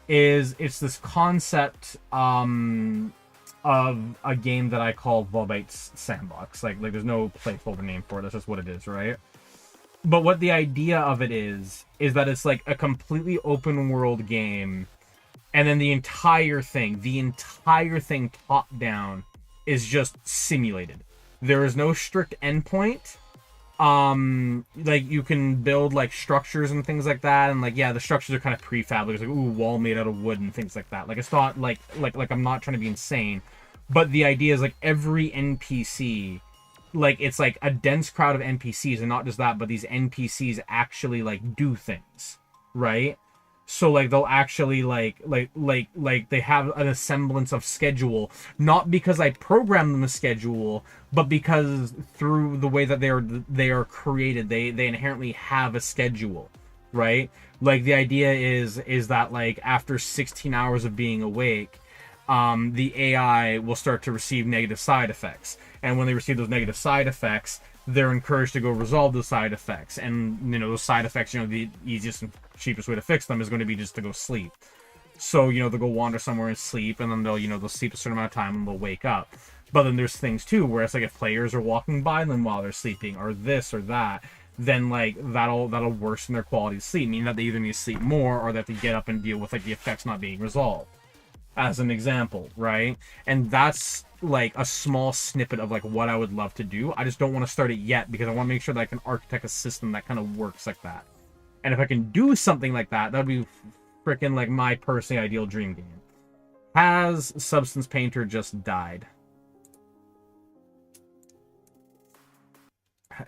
It's this concept of a game that I call Volbeat's Sandbox. Like there's no placeholder name for it. That's just what it is, right? But what the idea of it is that it's like a completely open world game, and then the entire thing top down is just simulated. There is no strict endpoint. Like you can build like structures and things like that, and like yeah, the structures are kind of prefab. There's like ooh, wall made out of wood and things like that. Like it's not like I'm not trying to be insane, but the idea is like every NPC, like it's like a dense crowd of NPCs, and not just that, but these NPCs actually like do things, right? So like they'll actually like they have an semblance of schedule, not because I program them a schedule, but because through the way that they are created, they inherently have a schedule, right? Like the idea is that like after 16 hours of being awake, the AI will start to receive negative side effects, and when they receive those negative side effects, they're encouraged to go resolve those side effects. And those side effects, the easiest and cheapest way to fix them is going to be just to go sleep. So they'll go wander somewhere and sleep, and then they'll sleep a certain amount of time and they'll wake up. But then there's things too where it's like if players are walking by them while they're sleeping, or this or that, then like that'll worsen their quality of sleep, meaning that they either need to sleep more or that they get up and deal with like the effects not being resolved, as an example, right? And that's like a small snippet of like what I would love to do. I just don't want to start it yet because I want to make sure that I can architect a system that kind of works like that. And if I can do something like that, that'd be freaking like my personally ideal dream game. Has Substance Painter just died?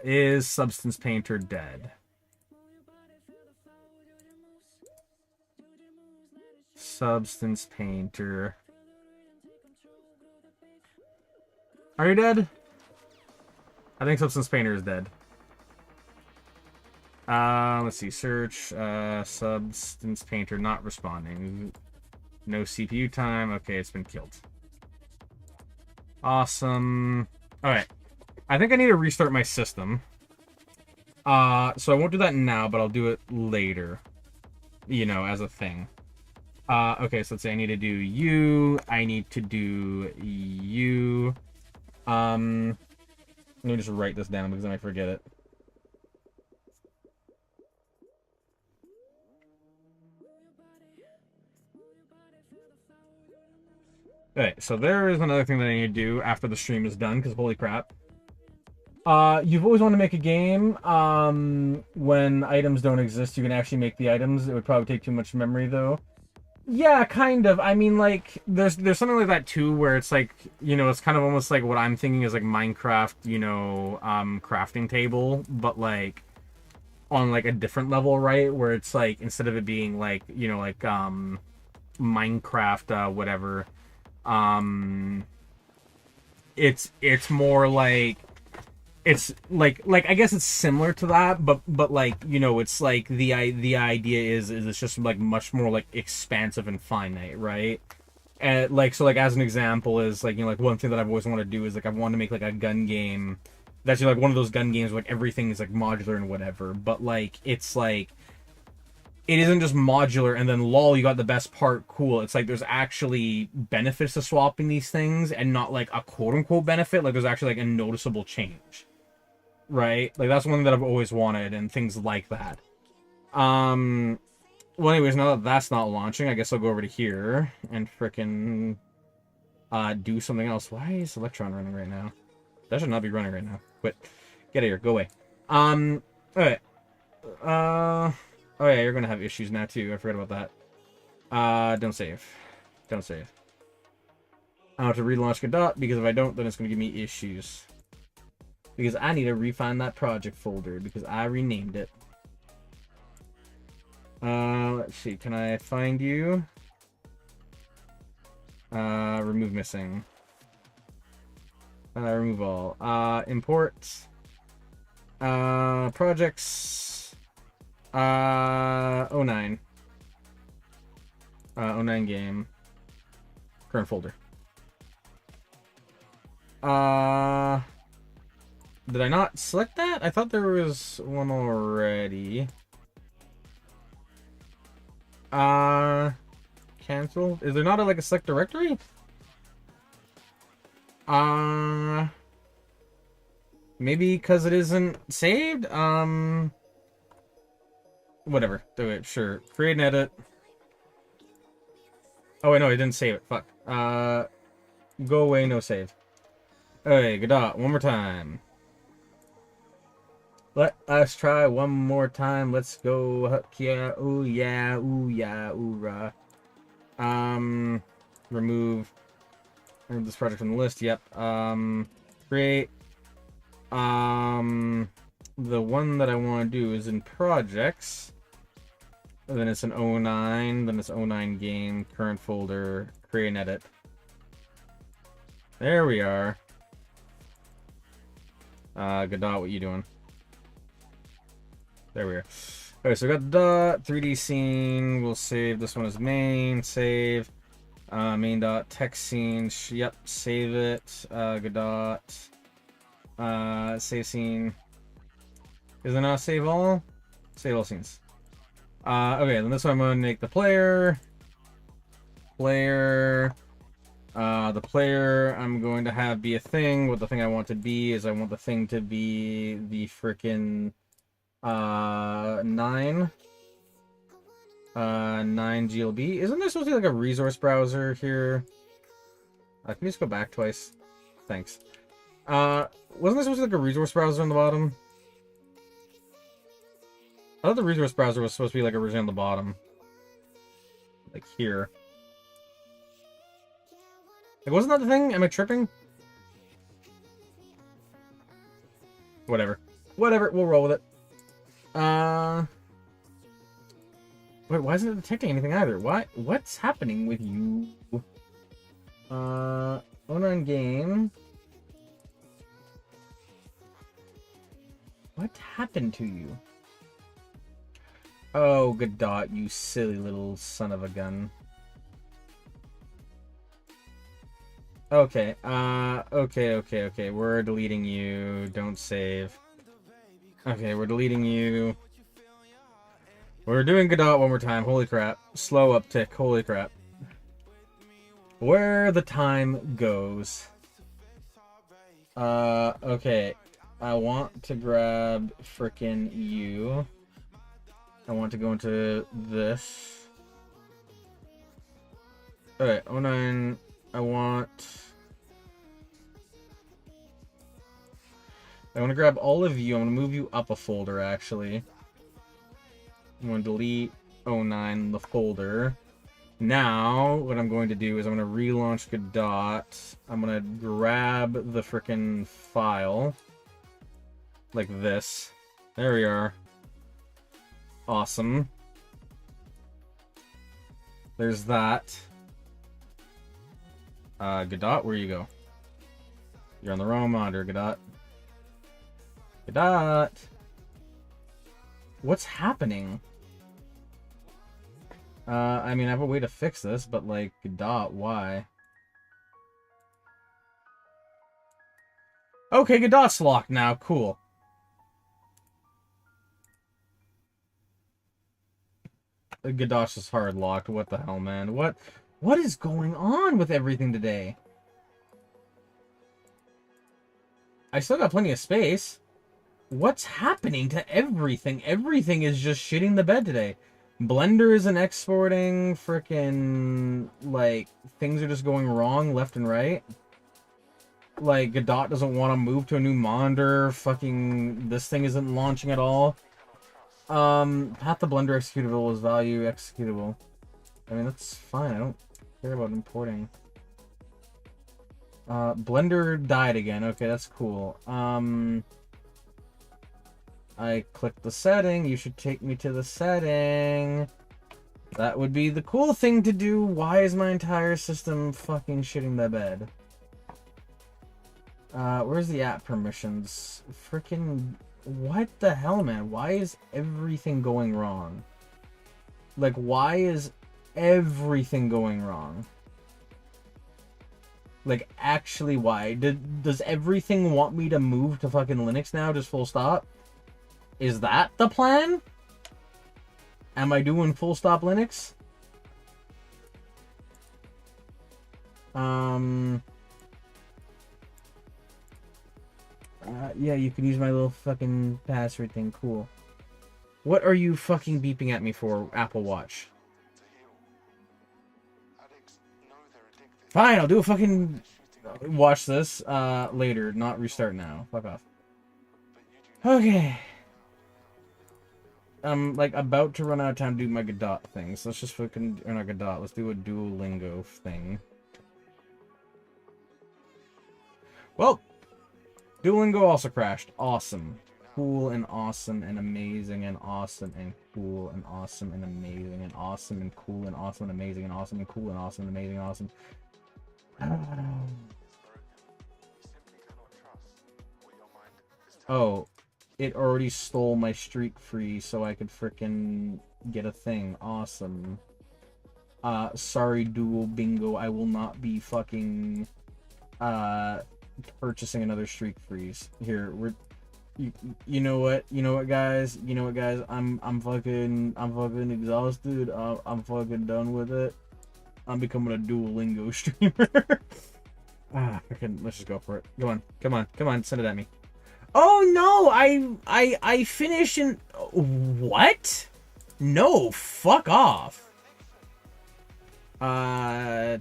Is Substance Painter dead? Substance Painter. Are you dead? I think Substance Painter is dead. Let's see. Search. Substance Painter not responding. No CPU time. Okay, it's been killed. Awesome. Alright. I think I need to restart my system. So I won't do that now, but I'll do it later. As a thing. Okay, so let's say I need to do you. I need to do you. Let me just write this down because I might forget it. Okay, so there is another thing that I need to do after the stream is done, because holy crap. You've always wanted to make a game. When items don't exist, you can actually make the items. It would probably take too much memory, though. Yeah, kind of. I mean, like, there's something like that, too, where it's like, it's kind of almost like what I'm thinking is like Minecraft, crafting table, but like, on like a different level, right? Where it's like, instead of it being like, Minecraft, whatever, it's more like, it's like I guess it's similar to that, but like it's like the idea is it's just like much more like expansive and finite, right? And like so like as an example is like like one thing that I've always wanted to do is like I want to make like a gun game that's like one of those gun games where like everything is like modular and whatever, but like it's like it isn't just modular and then lol you got the best part, cool. It's like there's actually benefits to swapping these things and not like a quote unquote benefit, like there's actually like a noticeable change. Right? Like, that's one thing that I've always wanted, and things like that. Well, anyways, now that that's not launching, I guess I'll go over to here and frickin' do something else. Why is Electron running right now? That should not be running right now. Quit. Get out of here. Go away. Alright. Oh yeah, you're gonna have issues now, too. I forgot about that. Don't save. Don't save. I have to relaunch Godot, because if I don't, then it's gonna give me issues. Because I need to refine that project folder because I renamed it. Let's see. Can I find you? Remove missing. Remove all. Import. Projects. 09. 09 game. Current folder. Did I not select that? I thought there was one already. Cancel. Is there not like a select directory? Maybe because it isn't saved? Whatever. Do it, sure. Create and edit. Oh, wait, no, I didn't save it. Fuck. Go away, no save. Okay, godot, one more time. Let us try one more time. Let's go. Huck yeah, ooh yeah, ooh yeah, ooh rah. Remove this project from the list. Yep. Create. The one that I want to do is in projects. And then it's an 09. Then it's 09 game, current folder, create and edit. There we are. Godot, what you doing? There we are. Okay, so we got the 3D scene. We'll save this one as main. Save. Main dot text scene. Yep, save it. Godot. Save scene. Is it not save all? Save all scenes. Okay, then this one I'm gonna make the player. The player I'm going to have be a thing. What the thing I want to be is I want the thing to be the frickin' 9 GLB. Isn't there supposed to be like a resource browser here? Can you just go back twice? Thanks. Wasn't there supposed to be like a resource browser on the bottom? I thought the resource browser was supposed to be like originally on the bottom. Like here. Like, wasn't that the thing? Am I tripping? Whatever. Whatever, we'll roll with it. Wait, why isn't it detecting anything either? What's happening with you? 09 game. What happened to you? Oh, Godot, you silly little son of a gun. Okay, okay. We're deleting you. Don't save. Okay, we're deleting you. We're doing Godot one more time. Holy crap. Slow uptick. Holy crap. Where the time goes. Okay. I want to grab frickin' you. I want to go into this. Alright, 09. I want to grab all of you. I'm going to move you up a folder, actually. I'm going to delete 09, the folder. Now, what I'm going to do is I'm going to relaunch Godot. I'm going to grab the frickin' file. Like this. There we are. Awesome. There's that. Godot, where you go? You're on the wrong monitor, Godot. Godot! What's happening? I mean, I have a way to fix this, but, like, Godot, why? Okay, Godot's locked now, cool. Godot's just hard locked, what the hell, man? What is going on with everything today? I still got plenty of space. What's happening to everything? Everything is just shitting the bed today. Blender isn't exporting. Frickin', like, things are just going wrong left and right. Like, Godot doesn't want to move to a new monitor. Fucking, this thing isn't launching at all. Path to Blender executable is value executable. I mean, that's fine. I don't care about importing. Blender died again. Okay, that's cool. I clicked the setting. You should take me to the setting. That would be the cool thing to do. Why is my entire system fucking shitting the bed? Where's the app permissions? Freaking... What the hell, man? Why is everything going wrong? Like, why is everything going wrong? Like, actually, why? Does everything want me to move to fucking Linux now, just full stop? Is that the plan? Am I doing full stop Linux? Yeah, you can use my little fucking password thing. Cool. What are you fucking beeping at me for, Apple Watch? Fine, I'll do a fucking... Watch this, later, not restart now. Fuck off. Okay. I'm, like, about to run out of time to do my godot thing, so let's just fucking... Or not godot, let's do a Duolingo thing. Well, Duolingo also crashed. Awesome. Cool and awesome and amazing and awesome and cool and awesome and amazing and awesome and cool and awesome and amazing and awesome and cool and awesome and amazing and awesome. Oh, it already stole my streak free so I could frickin' get a thing. Awesome. Sorry, Dual Bingo. I will not be fucking, purchasing another streak freeze. Here, you know what? You know what, guys? You know what, guys? I'm fucking exhausted. I'm fucking done with it. I'm becoming a Duolingo streamer. Let's just go for it. Come on, send it at me. Oh no, I finished in... What? No, fuck off.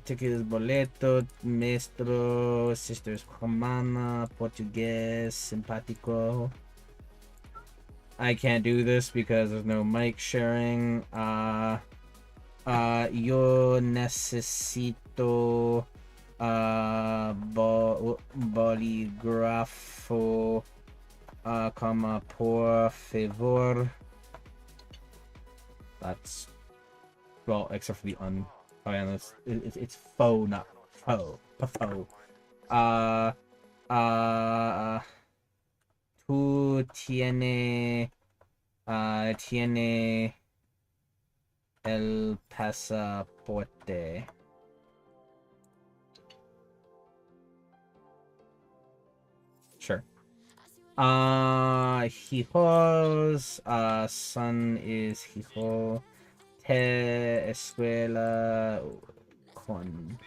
Tickets, boleto, maestro, sisters romana, Portuguese, simpático. I can't do this because there's no mic sharing. Yo necesito bolígrafo, comma, por favor. That's, well, except for the un. Oh yeah, it's faux, not faux. Faux. Tú tiene el pasaporte. Sure. Hijos. Son is hijo. Te escuela con.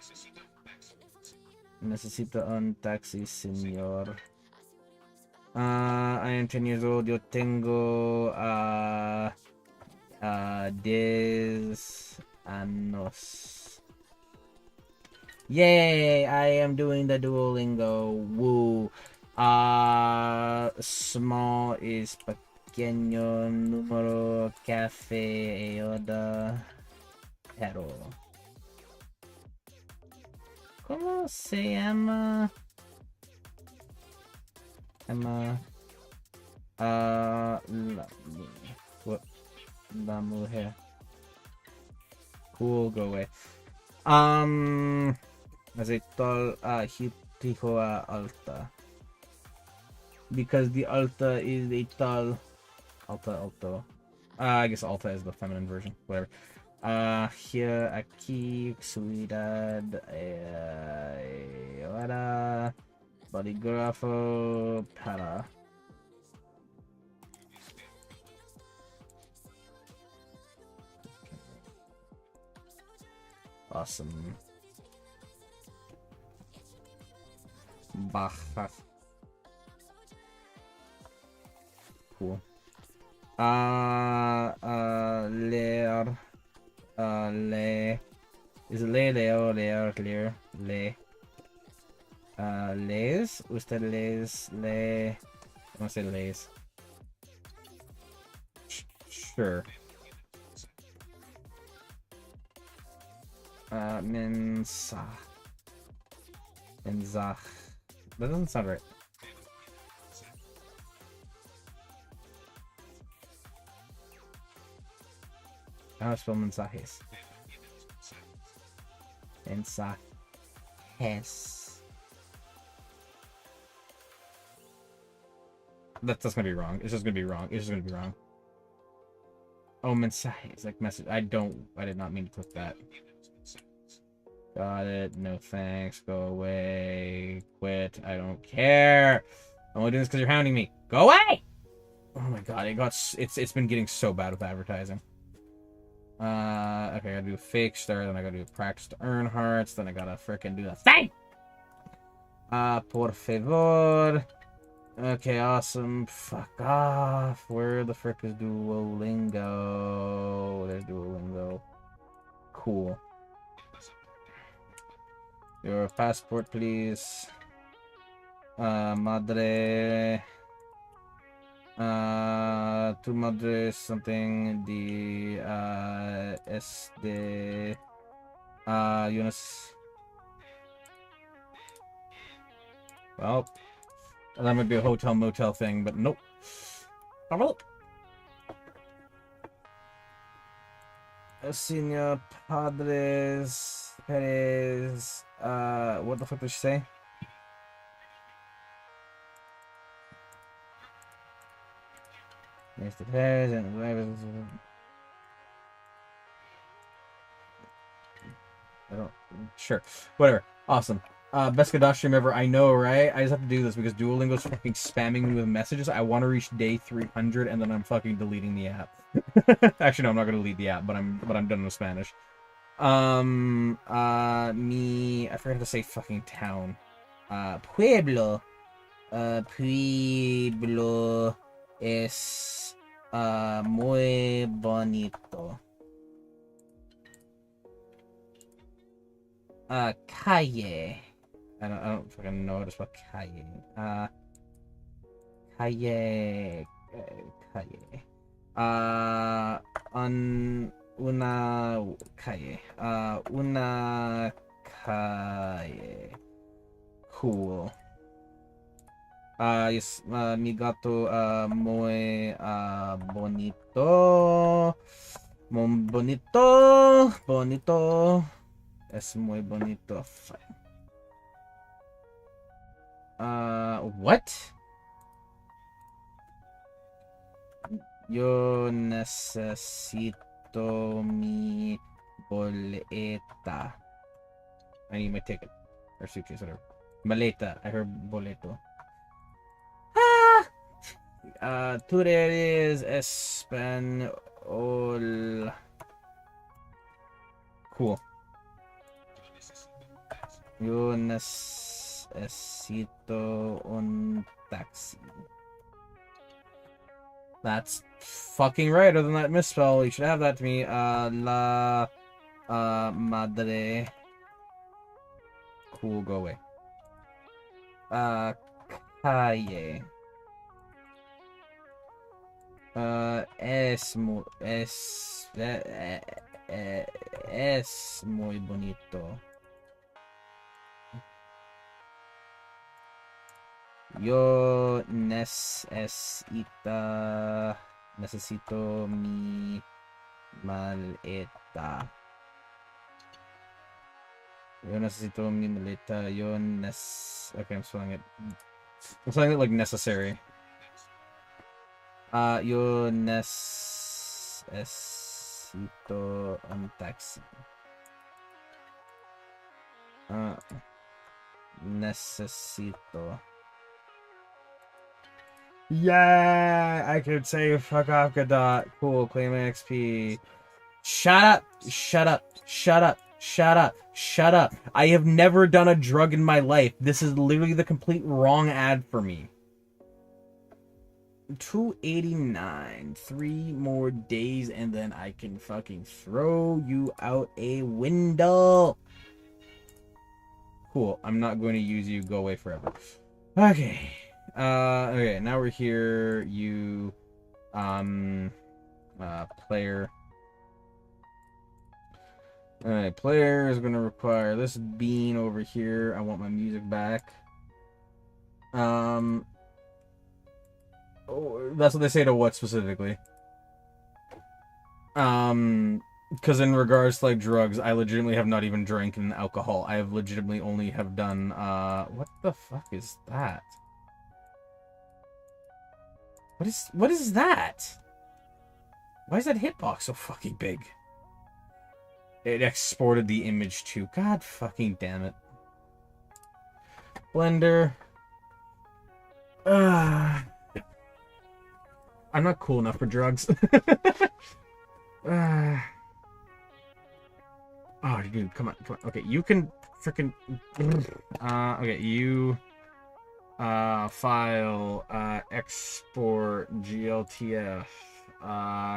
Necesito un taxi, señor. I am 10 years old. Yo tengo 10 años. Yay! I am doing the Duolingo. Woo. Small is pequeño. Número café Yoda. Pero. ¿Cómo se llama? Emma. La mujer. Cool, go away. As a tall, hijo alta. Because the alta is a tall. Alto. I guess alta is the feminine version. Whatever. Here, aquí, ciudad, ahora, bolígrafo, para. Awesome. Baja. Cool. Leer. Le. Is it leo, leer, clear? Le. Les? Usted les, le. I want to say les. Sure. Mensah. Mensah. That doesn't sound right. How to spell mensajes? Mensajes. That's gonna be wrong. It's just gonna be wrong. It's just gonna be wrong. Oh, mensajes, like message. I did not mean to click that. Got it. No thanks. Go away. Quit. I don't care. I'm only doing this because you're hounding me. Go away! Oh my god, it's been getting so bad with advertising. Okay, I gotta do a fake star, then I gotta do a practice to earn hearts, then I gotta frickin' do the thing! Por favor. Okay, awesome. Fuck off. Where the frick is Duolingo? There's Duolingo. Cool. Your passport, please. Madre. Tu madre something. Este. Yunus. Well, that might be a hotel motel thing, but nope. Hello. Senor Padres Perez. What the fuck did she say? Mr. Perez and I don't. Sure. Whatever. Awesome. Best godot stream ever. I know, right? I just have to do this because Duolingo's fucking spamming me with messages. I want to reach day 300 and then I'm fucking deleting the app. Actually, no, I'm not gonna delete the app, but I'm done with Spanish. I forgot to say fucking town. Pueblo. Pueblo es muy bonito. Calle. I don't fucking know how to spell calle. Calle. Una calle. Una calle. Cool. Yes, mi gato muy bonito. Bonito. Es muy bonito. What? Yo necesito mi boleta. I need my ticket. Or suitcase, whatever. Maleta. I heard boleto. Tú eres español. Cool. Yo necesito un taxi. That's fucking right, other than that misspell. You should have that to me. La madre. Cool, go away. Calle. Es muy bonito. Yo necesito mi maleta. Yo necesito mi maleta. Okay, I'm spelling it. I'm spelling it like necessary. Yo necesito un taxi. Necesito. Yeah, I could say fuck off, Godot. Cool, claim XP. Shut up. I have never done a drug in my life. This is literally the complete wrong ad for me. 289. 3 more days and then I can fucking throw you out a window. Cool. I'm not going to use you. Go away forever. Okay. Okay, now we're here. You, player. Alright, player is gonna require this bean over here. I want my music back. Oh, that's what they say to what specifically? Because in regards to, like, drugs, I legitimately have not even drinking alcohol. I have legitimately only have done, what the fuck is that? What is that? Why is that hitbox so fucking big? It exported the image too. God fucking damn it. Blender. I'm not cool enough for drugs. Oh, dude, come on. Okay, you can freaking. Okay, you. File. Export GLTF.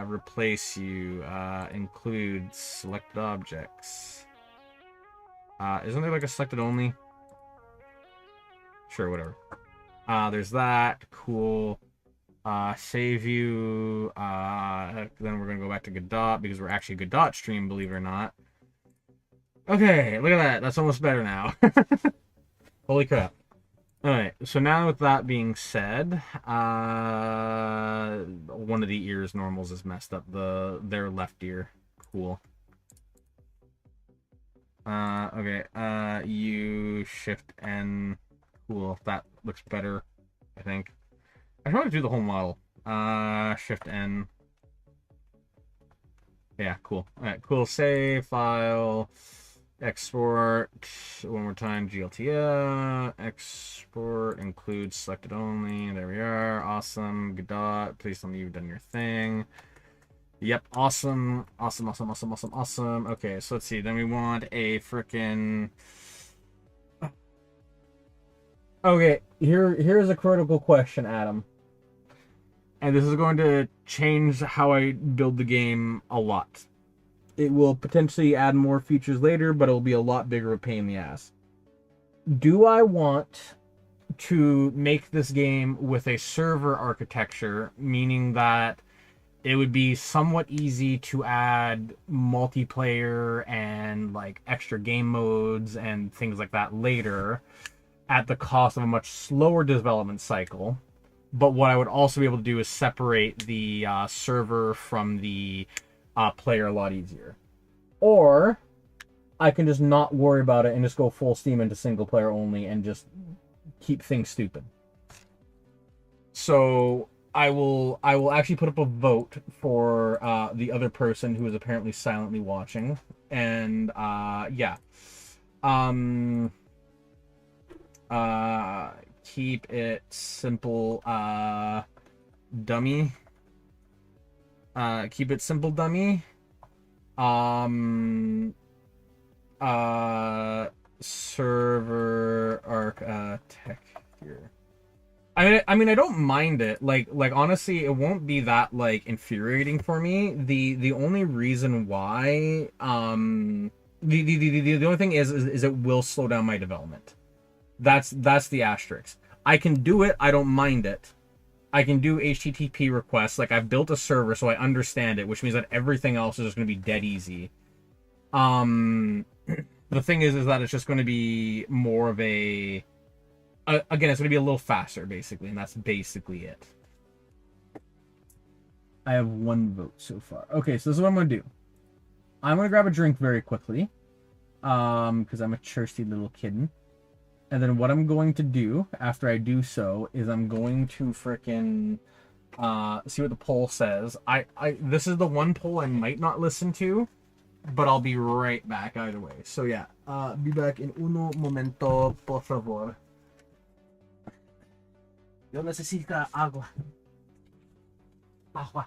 Replace you. Include selected objects. Isn't there like a selected only? Sure, whatever. There's that. Cool. Save you. Then we're gonna go back to Godot because we're actually a Godot stream, believe it or not. Okay, look at that. That's almost better now. Holy crap. Alright, so now with that being said, one of the ears normals is messed up. Their left ear. Cool. Okay, U, Shift, N. Cool, that looks better, I think. I should do the whole model. Shift N. Yeah, cool. Alright, cool. Save, file, export, one more time, GLTF, export, include selected only. There we are. Awesome. Godot, please tell me you've done your thing. Yep, awesome. Awesome. Okay, so let's see. Then we want a frickin'... Okay, here's a critical question, Adam. And this is going to change how I build the game a lot. It will potentially add more features later, but it'll be a lot bigger of a pain in the ass. Do I want to make this game with a server architecture, meaning that it would be somewhat easy to add multiplayer and like extra game modes and things like that later at the cost of a much slower development cycle? But what I would also be able to do is separate the server from the player a lot easier. Or I can just not worry about it and just go full steam into single player only and just keep things stupid. So I will actually put up a vote for the other person who is apparently silently watching. And yeah. Keep it simple, dummy. Keep it simple, dummy. Server architect here. I mean, I don't mind it. Like honestly, it won't be that like infuriating for me. The only reason why, the only thing is it will slow down my development. That's the asterisk. I can do it. I don't mind it. I can do HTTP requests. Like, I've built a server, so I understand it, which means that everything else is just going to be dead easy. The thing is that it's just going to be more of a... again, it's going to be a little faster, basically, and that's basically it. I have one vote so far. Okay, so this is what I'm going to do. I'm going to grab a drink very quickly, because I'm a thirsty little kitten. And then what I'm going to do after I do so is I'm going to frickin' see what the poll says. This is the one poll I might not listen to, but I'll be right back either way. So yeah, be back in uno momento, por favor. Yo necesito agua. Agua.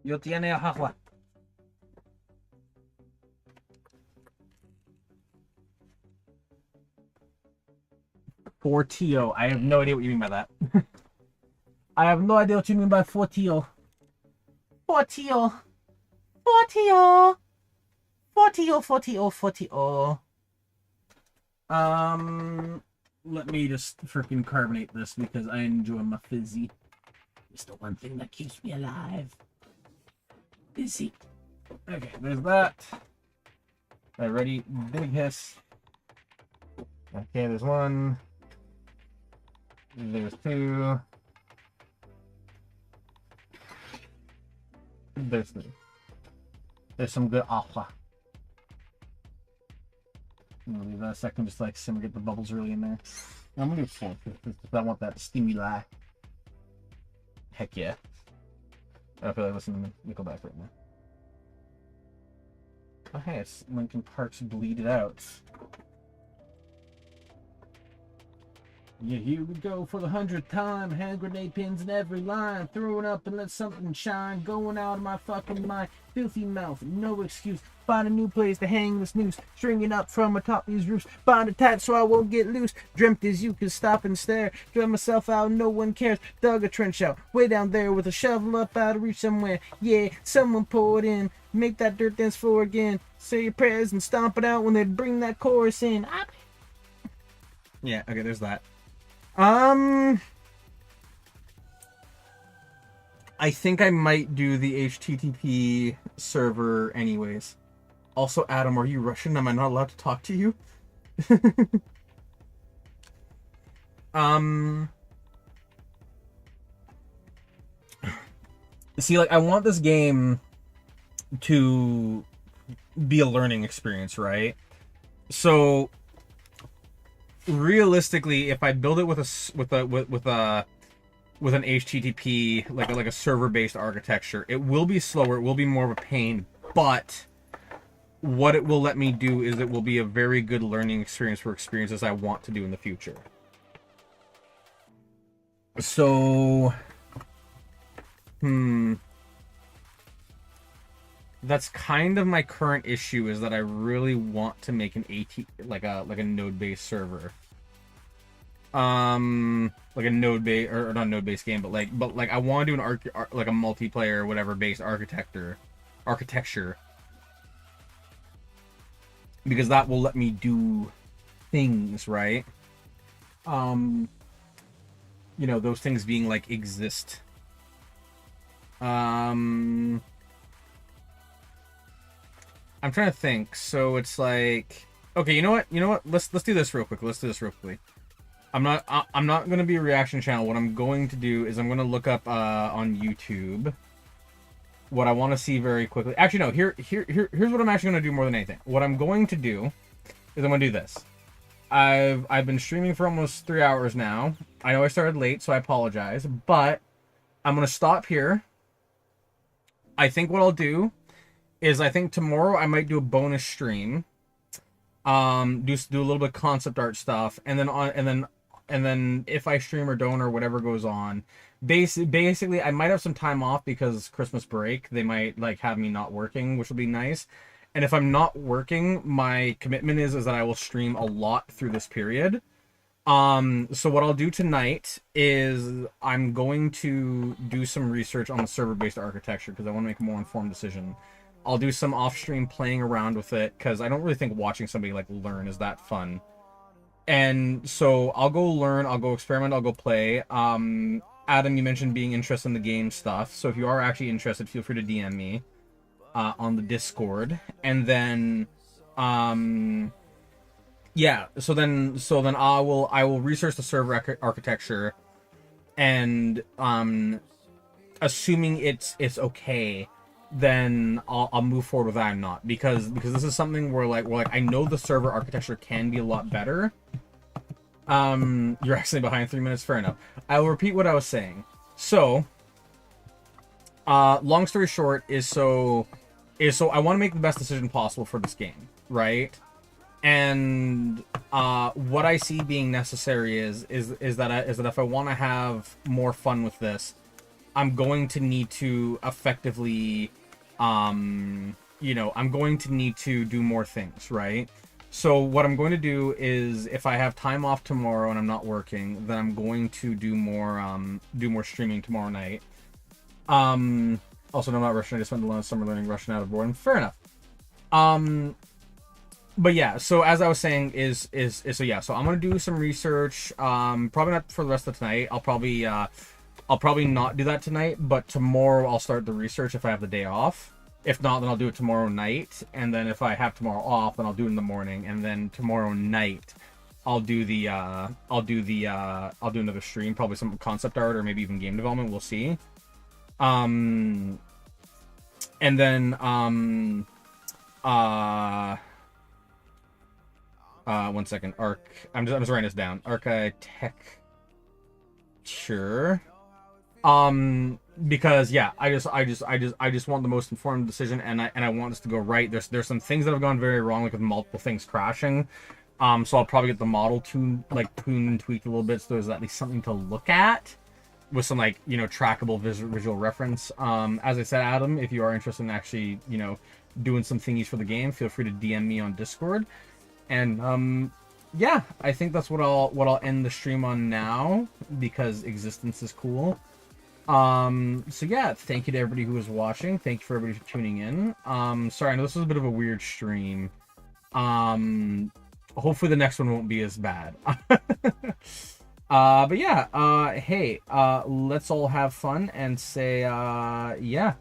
Yo tiene agua. Fortio. I have no idea what you mean by that. I have no idea what you mean by Fortio. Fortio. Fortio. Fortio. Let me just freaking carbonate this because I enjoy my fizzy. It's the one thing that keeps me alive. Fizzy. Okay, there's that. Alright, ready? Big hiss. Okay, there's one. There's 2. There's 3. There's some good aqua. I'm gonna leave that a second, just like simmer, get the bubbles really in there. I'm gonna do 4 because I want that stimuli. Heck yeah. I feel like listening to Nickelback right now. Oh hey, it's Linkin Park's Bleed It Out. Yeah, here we go for the 100th time. Hand grenade pins in every line. Throwing up and let something shine. Going out of my fucking mind. Filthy mouth, no excuse. Find a new place to hang this noose. Stringing up from atop these roofs. Bind it tight so I won't get loose. Dreamt as you could stop and stare. Drug myself out, no one cares. Dug a trench out, way down there with a shovel up out of reach somewhere. Yeah, someone pour it in. Make that dirt dance floor again. Say your prayers and stomp it out when they bring that chorus in. Yeah, okay, there's that. I think I might do the HTTP server anyways. Also, Adam, are you Russian? Am I not allowed to talk to you? See, like, I want this game to be a learning experience, right? So realistically, if I build it with an HTTP, like a server-based architecture, it will be slower, it will be more of a pain, but what it will let me do is it will be a very good learning experience for experiences I want to do in the future. So, that's kind of my current issue, is that I really want to make an like a node-based server. Like a node-based, or not node-based game, but like I want to do an like a multiplayer, whatever, based architecture, because that will let me do things, right? You know, those things being like exist. I'm trying to think. So it's like, okay, you know what? Let's do this real quick. I'm not gonna be a reaction channel. What I'm going to do is I'm gonna look up on YouTube what I want to see very quickly. Actually, no. Here's what I'm actually gonna do more than anything. What I'm going to do is I'm gonna do this. I've been streaming for almost 3 hours now. I know I started late, so I apologize. But I'm gonna stop here. I think what I'll do is I think tomorrow I might do a bonus stream. Do a little bit of concept art stuff, and then if I stream or don't or whatever goes on, basically I might have some time off because Christmas break. They might like have me not working, which will be nice. And if I'm not working, my commitment is that I will stream a lot through this period. So what I'll do tonight is I'm going to do some research on the server-based architecture because I want to make a more informed decision. I'll do some off-stream playing around with it because I don't really think watching somebody like learn is that fun. And so I'll go learn, I'll go experiment, I'll go play. Adam, you mentioned being interested in the game stuff. So if you are actually interested, feel free to DM me on the Discord. And then yeah, so then I will research the server architecture, and assuming it's okay, then I'll move forward with that or not, because this is something where like I know the server architecture can be a lot better. You're actually behind 3 minutes, fair enough. I will repeat what I was saying. So long story short is I want to make the best decision possible for this game, right? And what I see being necessary is that if I want to have more fun with this, I'm going to need to effectively, I'm going to need to do more things, right? So what I'm going to do is, if I have time off tomorrow and I'm not working, then I'm going to do more streaming tomorrow night. Also, no, I'm not Russian. I just spent the last summer learning Russian out of boredom. Fair enough. But yeah, so as I was saying so I'm gonna do some research. Probably not for the rest of tonight. I'll probably not do that tonight, but tomorrow I'll start the research if I have the day off. If not, then I'll do it tomorrow night, and then if I have tomorrow off, then I'll do it in the morning, and then tomorrow night I'll do another stream, probably some concept art or maybe even game development. We'll see. And then one second. I'm just writing this down. Architecture. Because yeah, I just want the most informed decision, and I want this to go right. There's some things that have gone very wrong, like with multiple things crashing. So I'll probably get the model tuned and tweaked a little bit, so there's at least something to look at with some, like, you know, trackable visual reference. As I said, Adam, if you are interested in actually, you know, doing some thingies for the game, feel free to DM me on Discord. And yeah, I think that's what I'll end the stream on now, because existence is cool. So yeah, thank you to everybody who was watching. Thank you for everybody for tuning in. Sorry, I know this was a bit of a weird stream. Hopefully the next one won't be as bad. But yeah, hey, let's all have fun and say, yeah,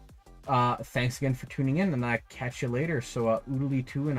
thanks again for tuning in, and I catch you later. So, oodly too, and